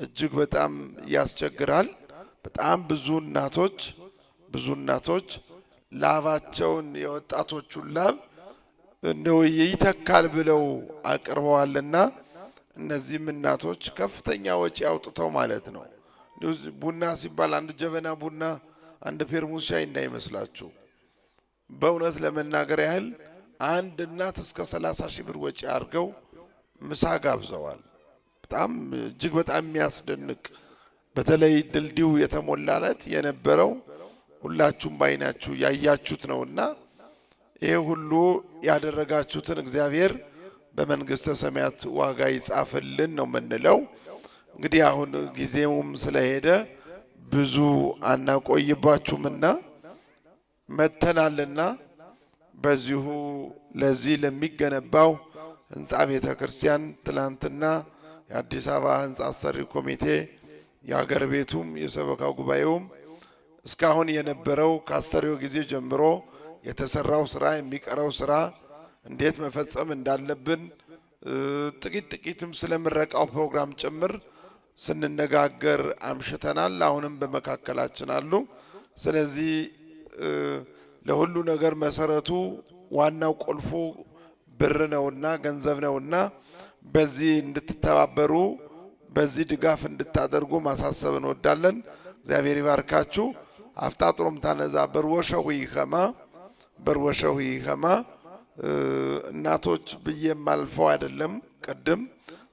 እጅግ በጣም ያስቸግራል። በጣም ብዙ እናቶች ላባቸውን የወጣቶቹን ላብ እንደው ይተካል ብለው አቅርበዋልና እነዚህም እናቶች ከፍተኛ ወጪ አውጥተው ማለት ነው። ቡና ሲባል አንድ ጀበና ቡና አንድ ፔርሙዝ ሻይ እንዳይመስላችሁ። በእውነት ለመናገር ያህል አንድ እናት እስከ 30 ሺህ ብር ወጪ አድርገው ምሳ ጋብዘዋል። በጣም እጅግ በጣም የሚያስደንቅ በተለይ ድልድዩ የተሞላለት የነበረው ሁላችሁም ባይናችሁ ያያችሁት ነውና ይሄ ሁሉ ያደረጋችሁትን እግዚአብሔር በመንግስተ ሰማያት ዋጋ ይጻፍልን ነው የምንለው። እንግዲህ አሁን ጊዜውም ስለሄደ ብዙ አናቆይባችሁምና መተናልና በዚሁ ለዚህ ለሚገነባው ህንጻ ቤተ ክርስቲያን ትላንትና የአዲስ አበባ ህንጻ አሰሪ ኮሚቴ የሀገር ቤቱም የሰበካ ጉባኤውም እስካሁን የነበረው ከአሰሪው ጊዜ ጀምሮ የተሰራው ስራ የሚቀረው ስራ እንዴት መፈጸም እንዳለብን ጥቂትም ስለምረቃው ፕሮግራም ጭምር ስንነጋገር አምሽተናል። አሁንም በመካከላችን አሉ። ስለዚህ ለሁሉ ነገር መሰረቱ ዋናው ቁልፉ ብር ነውና ገንዘብ ነውና በዚህ እንድትተባበሩ በዚህ ድጋፍ እንድታደርጉ ማሳሰብ እንወዳለን። እግዚአብሔር ይባርካችሁ። አፍጣጥሮም ታነዛ በርወሸው ይኸማ እናቶች ብዬ ማልፈው አይደለም። ቅድም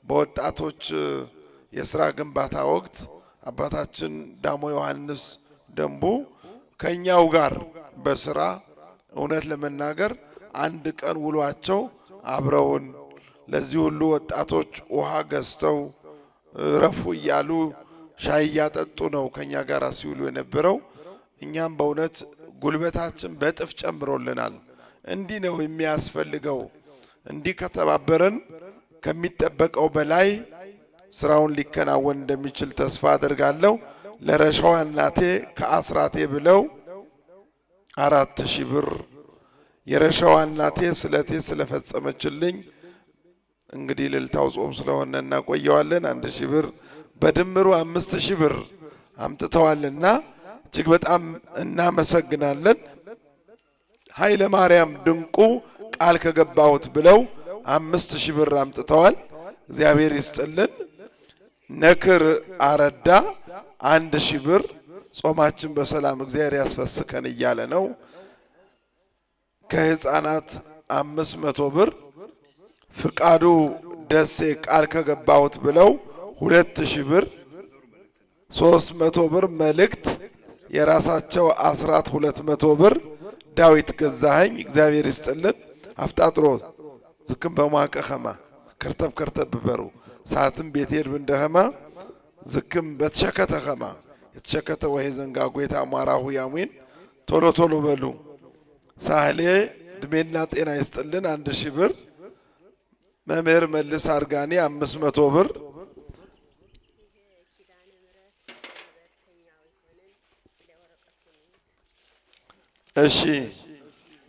በወጣቶች የስራ ግንባታ ወቅት አባታችን ዳሞ ዮሐንስ ደንቡ ከኛው ጋር በስራ እውነት ለመናገር አንድ ቀን ውሏቸው አብረውን ለዚህ ሁሉ ወጣቶች ውሃ ገዝተው ረፉ እያሉ ሻይ እያጠጡ ነው ከኛ ጋር ሲውሉ የነበረው። እኛም በእውነት ጉልበታችን በጥፍ ጨምሮልናል። እንዲህ ነው የሚያስፈልገው። እንዲህ ከተባበረን ከሚጠበቀው በላይ ስራውን ሊከናወን እንደሚችል ተስፋ አደርጋለሁ። ለረሻዋ እናቴ ከአስራቴ ብለው 4000 ብር የረሻዋ እናቴ ስለቴ ስለፈጸመችልኝ እንግዲህ ልልታው ጾም ስለሆነ እናቆየዋለን 1000 ብር በድምሩ 5000 ብር አምጥተዋልና እጅግ በጣም እናመሰግናለን። ኃይለ ማርያም ድንቁ ቃል ከገባሁት ብለው 5000 ብር አምጥተዋል። እግዚአብሔር ይስጥልን። ነክር አረዳ 1000 ብር ጾማችን በሰላም እግዚአብሔር ያስፈስከን እያለ ነው። ከህፃናት 500 ብር ፍቃዱ ደሴ ቃል ከገባሁት ብለው 2000 ብር 300 ብር መልእክት የራሳቸው አስራት 200 ብር ዳዊት ገዛኸኝ እግዚአብሔር ይስጥልን። አፍጣጥሮ ዝክም በማቀ ኸማ ከርተብ በሩ ሰዓትም ቤት ሄድ እንደኸማ ዝክም በተሸከተ ኸማ የተሸከተ ወይ ዘንጋ ጎይታ ማራሁ ያሙን ቶሎ በሉ ሳህሌ እድሜና ጤና ይስጥልን 1000 ብር መምህር መልስ አርጋኒ 500 ብር እሺ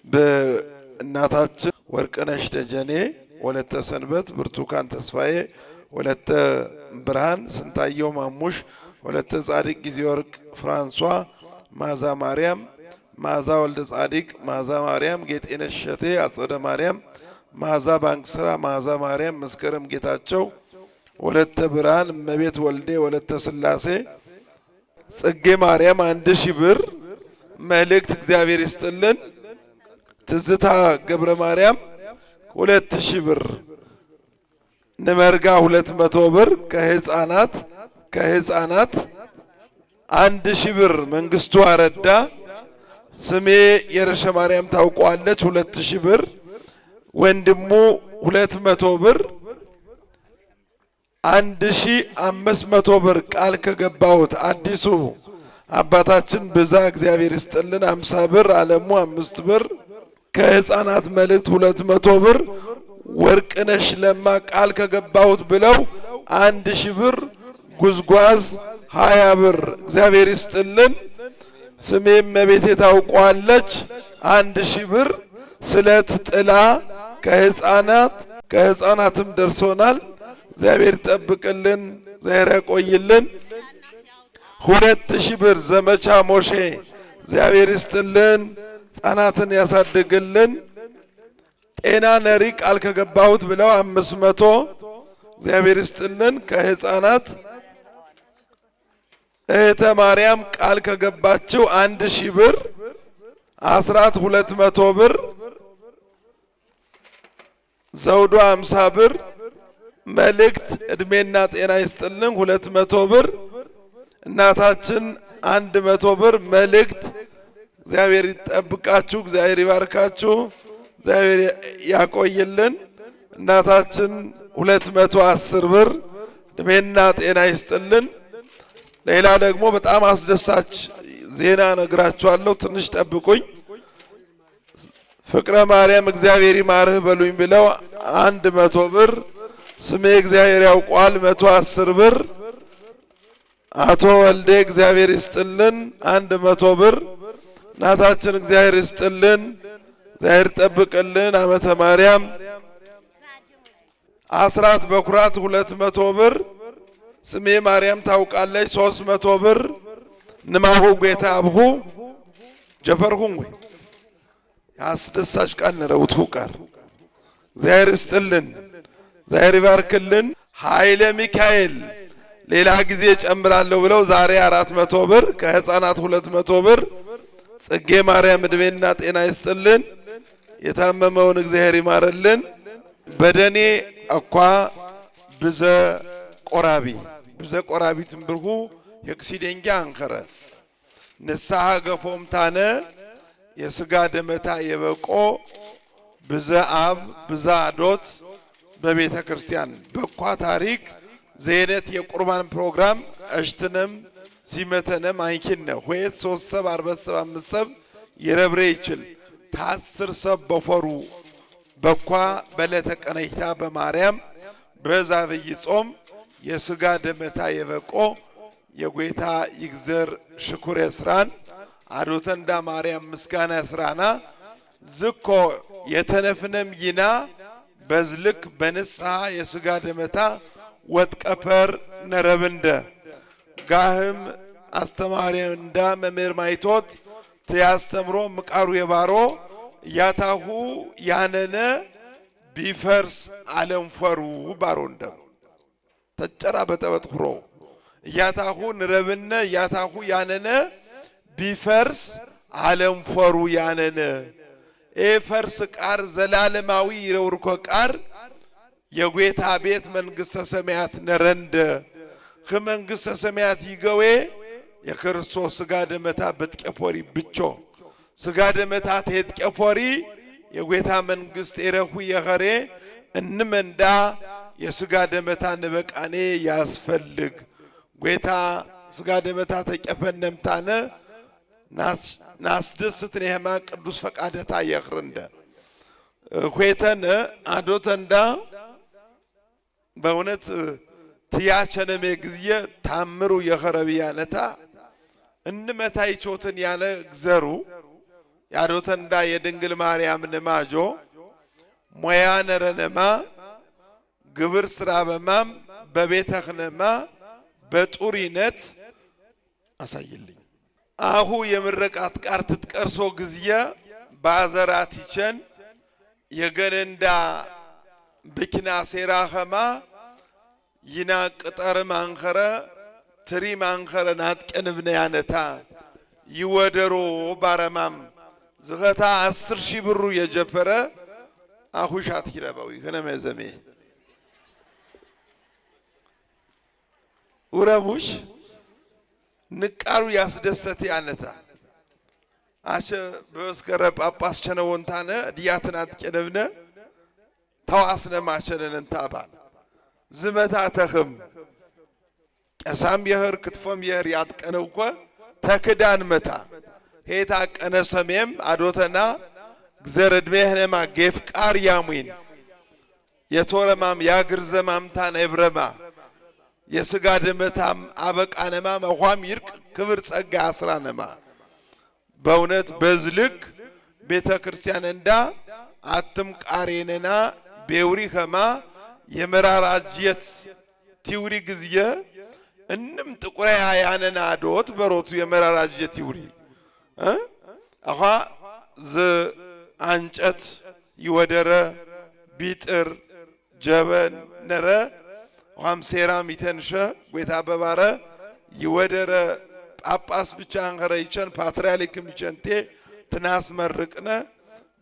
በእናታችን ወርቅነሽ ደጀኔ ወለተ ሰንበት ብርቱካን ተስፋዬ ወለተ ብርሃን ስንታየው ማሙሽ ወለተ ጻዲቅ ጊዜ ወርቅ ፍራንሷ ማዛ ማርያም ማዛ ወልደ ጻዲቅ ማዛ ማርያም ጌጤነሽ ሸቴ አጸደ ማርያም ማዛ ባንክ ስራ ማዛ ማርያም መስከረም ጌታቸው ወለተ ብርሃን መቤት ወልዴ ወለተ ስላሴ ጽጌ ማርያም 1000 ብር መልእክት እግዚአብሔር ይስጥልን። ትዝታ ገብረ ማርያም 2000 ብር ንመርጋ 200 ብር ከህፃናት 1000 ብር መንግስቱ አረዳ ስሜ የረሸ ማርያም ታውቋለች 2000 ብር ወንድሙ 200 ብር 1500 ብር ቃል ከገባሁት አዲሱ አባታችን በዛ እግዚአብሔር ይስጥልን 50 ብር አለሙ 5 ብር ከሕፃናት መልእክት 200 ብር፣ ወርቅነሽ ለማ ቃል ከገባሁት ብለው 1000 ብር፣ ጉዝጓዝ 20 ብር። እግዚአብሔር ይስጥልን። ስሜም መቤቴ ታውቋለች 1000 ብር። ስለት ጥላ ከሕፃናትም ደርሶናል። እግዚአብሔር ይጠብቅልን፣ እግዚአብሔር ያቆይልን። 2000 ብር ዘመቻ ሞሼ እግዚአብሔር ይስጥልን፣ ሕፃናትን ያሳድግልን። ጤና ነሪ ቃል ከገባሁት ብለው 500 እግዚአብሔር ይስጥልን። ከሕፃናት እህተ ማርያም ቃል ከገባችው 1000 ብር፣ አስራት 200 ብር፣ ዘውዶ 50 ብር፣ መልእክት እድሜና ጤና ይስጥልን 200 ብር፣ እናታችን 100 ብር። መልእክት እግዚአብሔር ይጠብቃችሁ፣ እግዚአብሔር ይባርካችሁ፣ እግዚአብሔር ያቆይልን። እናታችን 210 ብር እድሜና ጤና ይስጥልን። ሌላ ደግሞ በጣም አስደሳች ዜና ነግራችኋለሁ፣ ትንሽ ጠብቁኝ። ፍቅረ ማርያም እግዚአብሔር ይማርህ በሉኝ ብለው 100 ብር፣ ስሜ እግዚአብሔር ያውቋል 110 ብር፣ አቶ ወልዴ እግዚአብሔር ይስጥልን 100 ብር፣ እናታችን እግዚአብሔር ይስጥልን፣ እግዚአብሔር ጠብቅልን። ዓመተ ማርያም አስራት በኩራት 200 ብር፣ ስሜ ማርያም ታውቃለች 300 ብር፣ ንማሁ ጌታ አብሁ ጀፈርሁን ወይ አስደሳች ቃል ነረውቱ ቃር እግዚአብሔር ይስጥልን፣ እግዚአብሔር ይባርክልን። ኃይለ ሚካኤል ሌላ ጊዜ ጨምራለሁ ብለው ዛሬ 400 ብር፣ ከሕፃናት 200 ብር። ጽጌ ማርያም እድሜና ጤና ይስጥልን፣ የታመመውን እግዚአብሔር ይማርልን። በደኔ እኳ ብዘ ቆራቢ ትንብርሁ የክሲደንጋ አንከረ ንስሐ ገፎምታነ የስጋ ደመታ የበቆ ብዘ አብ ብዘ አዶት በቤተ ክርስቲያን በኳ ታሪክ ዘይነት የቁርባን ፕሮግራም እሽትነም ሲመተነም አይኪነ ሆየት 3 ሰብ 4 ሰብ 5 ሰብ ይረብሬ ይችል ታስር ሰብ በፈሩ በኳ በለተ ቀነይታ በማርያም በዛብይ ጾም የስጋ ደመታ የበቆ የጌታ ይግዘር ሽኩር የስራን አዶተንዳ ማርያም ምስጋና ስራና ዝኮ የተነፍነም ይና በዝልክ በንስሐ የስጋ ደመታ ወጥቀፐር ነረብንደ ጋህም አስተማሪንዳ መምህር ማይቶት ተያስተምሮ ምቃሩ የባሮ ያታሁ ያነነ ቢፈርስ አለንፈሩ ባሮንደ ተጨራ በተበጥሮ ያታሁ ነረብነ ያታሁ ያነነ ቢፈርስ አለንፈሩ ያነነ ኤፈርስ ቃር ዘላለማዊ ይረውርኮ ቃር የጌታ ቤት መንግስተ ሰማያት ነረንደ ከመንግስተ ሰማያት ይገዌ የክርስቶስ ስጋ ደመታ በጥቀፖሪ ብቾ ስጋ ደመታ ተጥቀፖሪ የጌታ መንግስት ኤረሁ የኸሬ እንመንዳ የስጋ ደመታ ንበቃኔ ያስፈልግ ጌታ ስጋ ደመታ ተቀፈነምታነ ናስደስትነ የማ ቅዱስ ፈቃደታ የኽርንደ ሆተነ አዶተንዳ በእውነት ትያቸነመ ግዚየ ታምሩ የኸረቢያነታ እንመታይ ቾትን ያለ ግዘሩ ያዶተንዳ የድንግል ማርያም ነማጆ ሞያ ነረነማ ግብር ስራ በማም በቤተኽነማ በጡሪነት አሳይልኝ አሁ የምረቃት ቃር ትጥቀርሶ ግዚየ ባዘራት ይቸን የገነንዳ ብኪና ሴራ ኸማ ይና ቅጠር ማንኸረ ትሪ ማንኸረ ናጥቀንብነ ያነታ ይወደሮ ባረማም ዝኸታ 10,000 ብሩ የጀፈረ አሁሻት ይረባው ከነመዘሜ ወራሙሽ ንቃሩ ያስደሰተ ያነታ አሸ በስከረ ጳጳስ ቸነወንታነ ዲያትናት ቀደብነ ተዋስነ ማቸነን ታባን ዝመታ ተኽም ቀሳም የህር ክትፎም የህር ያጥቀነውኮ ተክዳን መታ ሄታ ቀነሰሜም አዶተና እግዚአብሔር ዕድሜህነማ ጌፍቃር ያሙን የቶረማም ያግርዘማም ታነብረማ የስጋ ደመታም አበቃነማ መኋም ይርቅ ክብር ጸጋ አስራነማ በእውነት በዝልክ ቤተ ክርስቲያን እንዳ አትም ቃሬነና ቤውሪ ከማ የመራራጅየት ቲውሪ ግዝየ እንም ጥቁረ ያያነና ዶት በሮቱ የመራራጅየት ቲውሪ አኻ ዝ አንጨት ይወደረ ቢጥር ጀበን ነረ ወም ሴራም ይተንሸ ጎይታ በባረ ይወደረ ጳጳስ ብቻ አንገረይቸን ፓትርያርክም ይቸንቴ ትናስ መርቅነ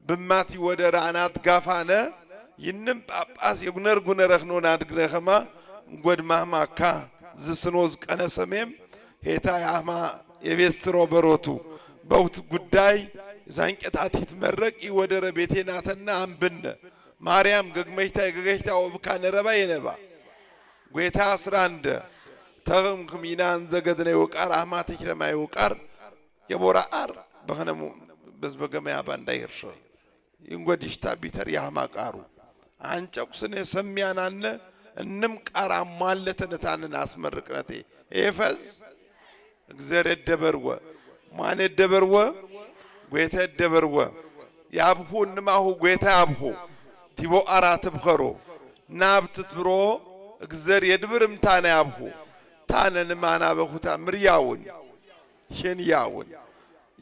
በማት ይወደረ አናት ጋፋነ ይንም ጳጳስ የጉነር ጉነረኽኖን አድግረኸማ ጎድማማካ ዝስኖዝ ቀነሰሜም ሄታ ያማ የቤስትሮ በሮቱ በውት ጉዳይ ዛንቀታቲት መረቅ ይወደረ ቤቴናተና አንብነ ማርያም ገግመይታ ገገይታ ወብካ ነረባ የነባ ጎይታ አስራንደ ተግም ክሚናን ዘገድነ ይወቃር አማት ይክረማ ይወቃር የቦራአር በኸነሙ በዝበገመያ ባንዳ ይርሽ ይንጎዲሽታ ቢተር ያማቃሩ አንጨቁስነ ሰሚያናነ እንም ቃራ ማለተነታንን አስመርቅነቴ ኤፈዝ እግዚአብሔር ደበርወ ማን ደበርወ ጎይታ ደበርወ ያብሁ እንማሁ ጎይታ ያብሁ ቲቦ አራት ብኸሮ ናብት ትብሮ እግዚአብሔር የድብርም ታነ ያብሁ ታነን ማና በሁታ ምርያውን ሸንያውን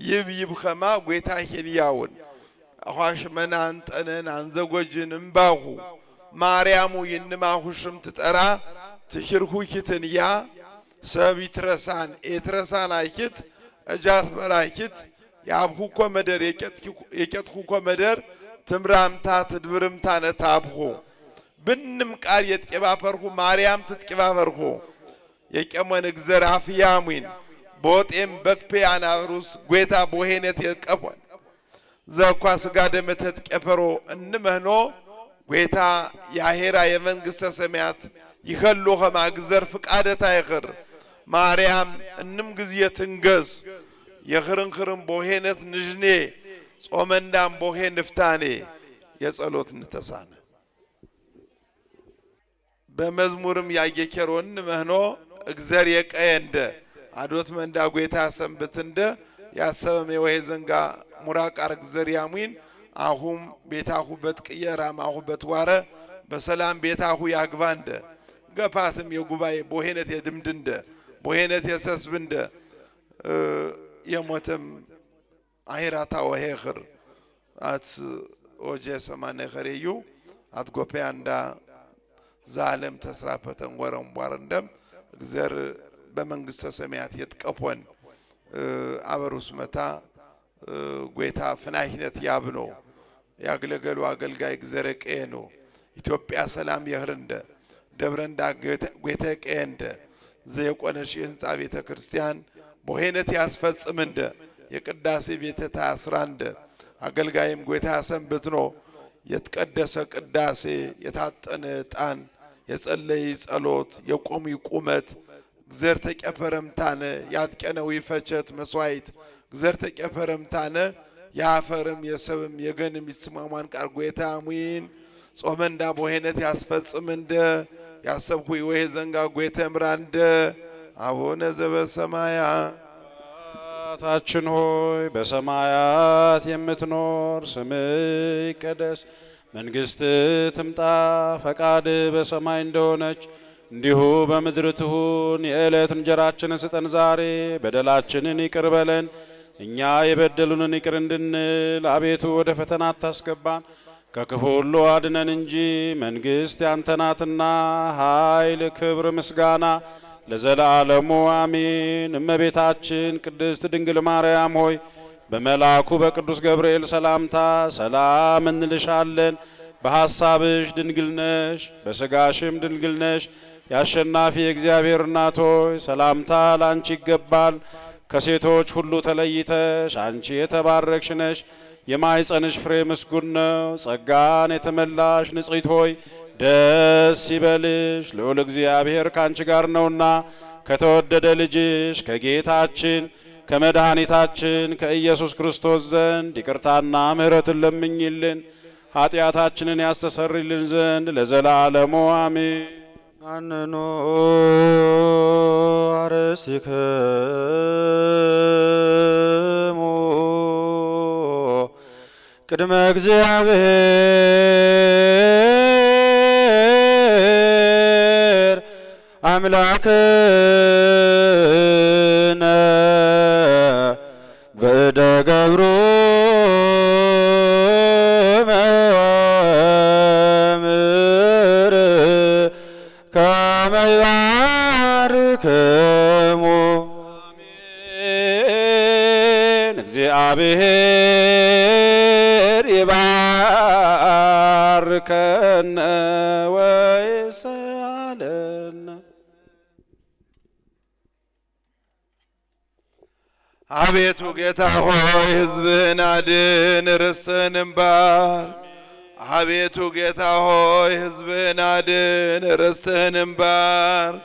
ይብይብኸማ ጎይታ ሸንያውን አኻሽ መናን ጠነን አንዘጎጅን እምባሁ ማርያሙ ይንማሁ ሽም ትጠራ ትሽርሁ ኪትንያ ሰቢትረሳን ኤትረሳን አይኪት እጃት በራኪት ያብሁ ኮመደር የቀጥኩ ኮመደር ትምራምታ ትድብርምታ ነታብሁ ብንም ቃል የጥቂባፈርሁ ማርያም ትጥቂባፈርሁ የቀመን እግዚአብሔር አፍያሙን ቦጤም በክፔ አናሩስ ጎይታ ቦሄነት የቀፈን ዘኳ ስጋ ደመተት ቀፈሮ እንመህኖ ጎይታ ያሄራ የመንግስተ ሰማያት ይኸሎ ኸማ እግዚአብሔር ፍቃደታ ይኸር ማርያም እንም ግዚየ ትንገስ የኽርንኽርም ቦሄነት ንጅኔ ጾመንዳም ቦሄ ንፍታኔ የጸሎት ንተሳነ በመዝሙርም ያየከሮን መህኖ እግዚአብሔር የቀየንደ አዶት መንዳ ጎይታ ሰንብትንደ ያሰበም የወሄ ዘንጋ ሙራቃር እግዚአብሔር ያሙን አሁም ቤታሁ በትቅየራም አሁ በትዋረ በሰላም ቤታሁ ያግባንደ ገፋትም የጉባኤ ቦሄነት የድምድንደ ቦሄነት የሰስብንደ የሞተም አይራታ ወሄኽር አት ኦጀ ሰማነ ኸሬዩ አት ጎፔያንዳ ዛለም ተስራፈተን ወረም ባረንደም እግዚአብሔር በመንግስተ ሰማያት የጥቀፖን አበሩስ መታ ጎይታ ፍናህነት ያብኖ ያገለገሉ አገልጋይ እግዚአብሔር ቀየኖ ኢትዮጵያ ሰላም ይህርንደ ደብረንዳ ጎይታ ቀየንደ ዘየቆነሽ የህንጻ ቤተ ክርስቲያን ቦሄነት ያስፈጽምንደ የቅዳሴ ቤተ ታስራንደ አገልጋይም ጎይታ ሰንብትኖ የተቀደሰ ቅዳሴ የታጠነ ዕጣን የጸለይ ጸሎት የቆሚ ቁመት እግዚአብሔር ተቀፈረምታነ ያጥቀነው ይፈቸት መስዋዕት እግዚአብሔር ተቀፈረምታነ ያፈርም የሰብም የገንም ይስማማን ቃር ጎይታ ሙይን ጾመንዳ ቦሄነት ያስፈጽምንደ ያሰብኩ ይወሄ ዘንጋ ጎይታ ምራንደ አቡነ ዘበሰማያት አባታችን ሆይ በሰማያት የምትኖር ስምህ ይቀደስ መንግሥትህ ትምጣ ፈቃድህ በሰማይ እንደሆነች እንዲሁ በምድር ትሁን የዕለት እንጀራችንን ስጠን ዛሬ በደላችንን ይቅር በለን እኛ የበደሉንን ይቅር እንድንል አቤቱ ወደ ፈተና አታስገባን ከክፉ ሁሉ አድነን እንጂ መንግሥት ያንተ ናትና ኃይል ክብር ምስጋና ለዘላለሙ አሜን። እመቤታችን ቅድስት ድንግል ማርያም ሆይ በመልአኩ በቅዱስ ገብርኤል ሰላምታ ሰላም እንልሻለን። በሐሳብሽ ድንግል ነሽ፣ በሥጋሽም ድንግል ነሽ። ያሸናፊ የእግዚአብሔር እናት ሆይ ሰላምታ ላንቺ ይገባል። ከሴቶች ሁሉ ተለይተሽ አንቺ የተባረክሽ ነሽ። የማኅፀንሽ ፍሬ ምስጉን ነው። ጸጋን የተመላሽ ንጽሕት ሆይ ደስ ይበልሽ፣ ልዑል እግዚአብሔር ካንቺ ጋር ነውና ከተወደደ ልጅሽ ከጌታችን ከመድኃኒታችን ከኢየሱስ ክርስቶስ ዘንድ ይቅርታና ምሕረትን ለምኝልን ኃጢአታችንን ያስተሰርይልን ዘንድ ለዘላለሙ አሜን። አንኖ አርሲክሙ ቅድመ እግዚአብሔር አምላክነ በእደ ገብሩ መምህር ከመ ይባርክሙ አሜን። እግዚአብሔር ይባርከነ ወይስአለነ። አቤቱ ጌታ ሆይ ሕዝብህን አድን፣ ርስትህንም ባርክ። አቤቱ ጌታ ሆይ ሕዝብህን አድን፣ ርስትህንም ባርክ።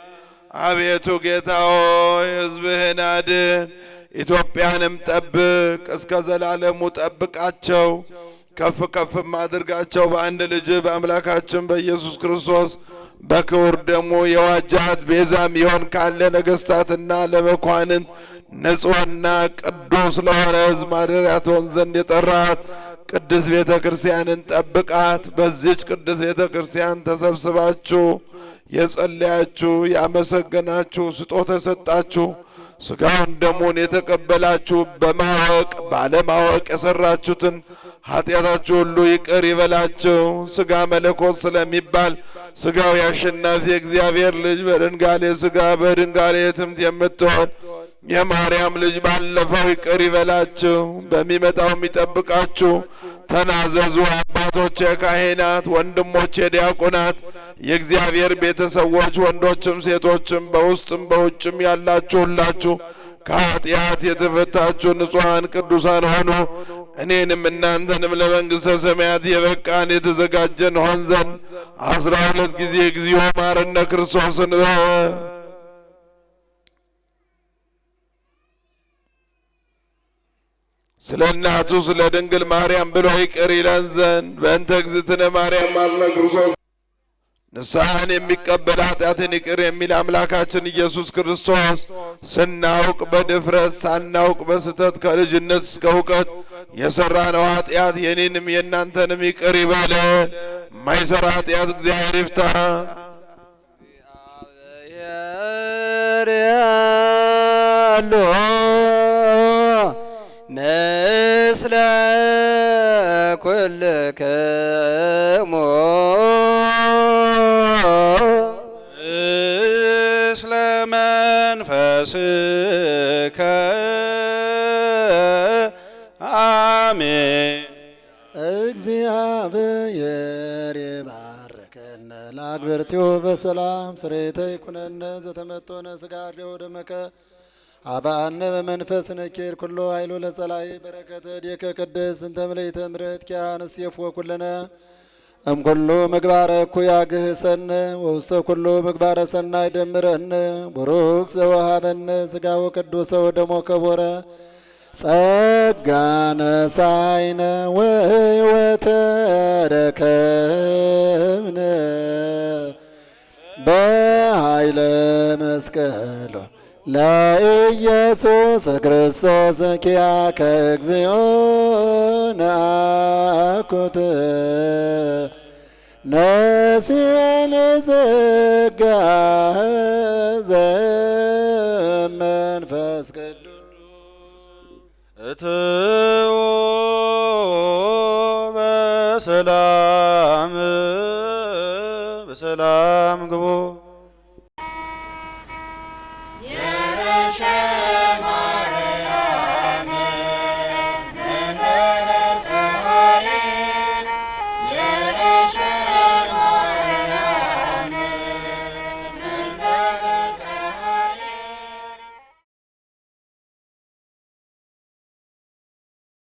አቤቱ ጌታ ሆይ ሕዝብህን አድን፣ ኢትዮጵያንም ጠብቅ፣ እስከ ዘላለሙ ጠብቃቸው፣ ከፍ ከፍም አድርጋቸው። በአንድ ልጅ በአምላካችን በኢየሱስ ክርስቶስ በክቡር ደሙ የዋጃት ቤዛም ይሆን ካለ ነገሥታትና ለመኳንንት ንጹሕና ቅዱስ ለሆነ ሕዝብ ማደሪያ ትሆን ዘንድ የጠራት ቅድስት ቤተ ክርስቲያንን ጠብቃት። በዚች ቅድስት ቤተ ክርስቲያን ተሰብስባችሁ የጸለያችሁ፣ ያመሰገናችሁ፣ ስጦታ የሰጣችሁ፣ ሥጋውን ደሙን የተቀበላችሁ በማወቅ ባለማወቅ የሰራችሁትን ኃጢአታችሁ ሁሉ ይቅር ይበላችሁ። ሥጋ መለኮት ስለሚባል ሥጋው የአሸናፊ እግዚአብሔር ልጅ በድንጋሌ ሥጋ በድንጋሌ ትምት የምትሆን የማርያም ልጅ ባለፈው ይቅር ይበላችሁ፣ በሚመጣው የሚጠብቃችሁ። ተናዘዙ አባቶቼ ካህናት፣ ወንድሞቼ ዲያቆናት፣ የእግዚአብሔር ቤተሰቦች ወንዶችም ሴቶችም በውስጥም በውጭም ያላችሁ ሁላችሁ ከኃጢአት የተፈታችሁ ንጹሐን ቅዱሳን ሆኑ። እኔንም እናንተንም ለመንግሥተ ሰማያት የበቃን የተዘጋጀን ሆን ዘንድ 12 ጊዜ እግዚኦ መሐረነ ክርስቶስን ስለ እናቱ ስለ ድንግል ማርያም ብሎ ይቅር ይለን ዘንድ በእንተ እግዝእትነ ማርያም መሐረነ ክርስቶስ ንስሐን የሚቀበል ኃጢአትን ይቅር የሚል አምላካችን ኢየሱስ ክርስቶስ ስናውቅ በድፍረት ሳናውቅ በስተት ከልጅነት እስከ እውቀት የሰራነው ኃጢአት የኔንም የእናንተንም ይቅር ይበለን። የማይሰራ ኃጢአት እግዚአብሔር ይፍታ። እግዚአብሔር ያሎ ምስለ ኩልክሙ ምስለ መንፈስከ አሜን። እግዚአብሔር ይባርከነ ለአግብርቲሁ በሰላም ስሬተ ይኩነነ ዘተመቶነ ሥጋ ርዴው ደመከ አባአነ በመንፈስ ነኪር ኩሎ ኃይሉ ለጸላይ በረከተ ዲከ ቅድስ እንተ ምልዕተ ምሕረት ኪያንስ የፍወ ኩለነ እምኩሉ ምግባረ እኩይ አግህሰነ ወውስተ ኩሉ ምግባረ ሰናይ ደምረነ ቡሩክ ዘወሃበነ ሥጋው ቅዱሰ ወደሞ ከቦረ ጸጋነ ሳይነ ወሕይወተ ረከብነ በኃይለ መስቀሉ ለኢየሱስ ክርስቶስ ኪያከ እግዚኦ ናኩት ነሲነ ጸጋ ዘመንፈስ ቅዱስ እትዎ በሰላም ግቡ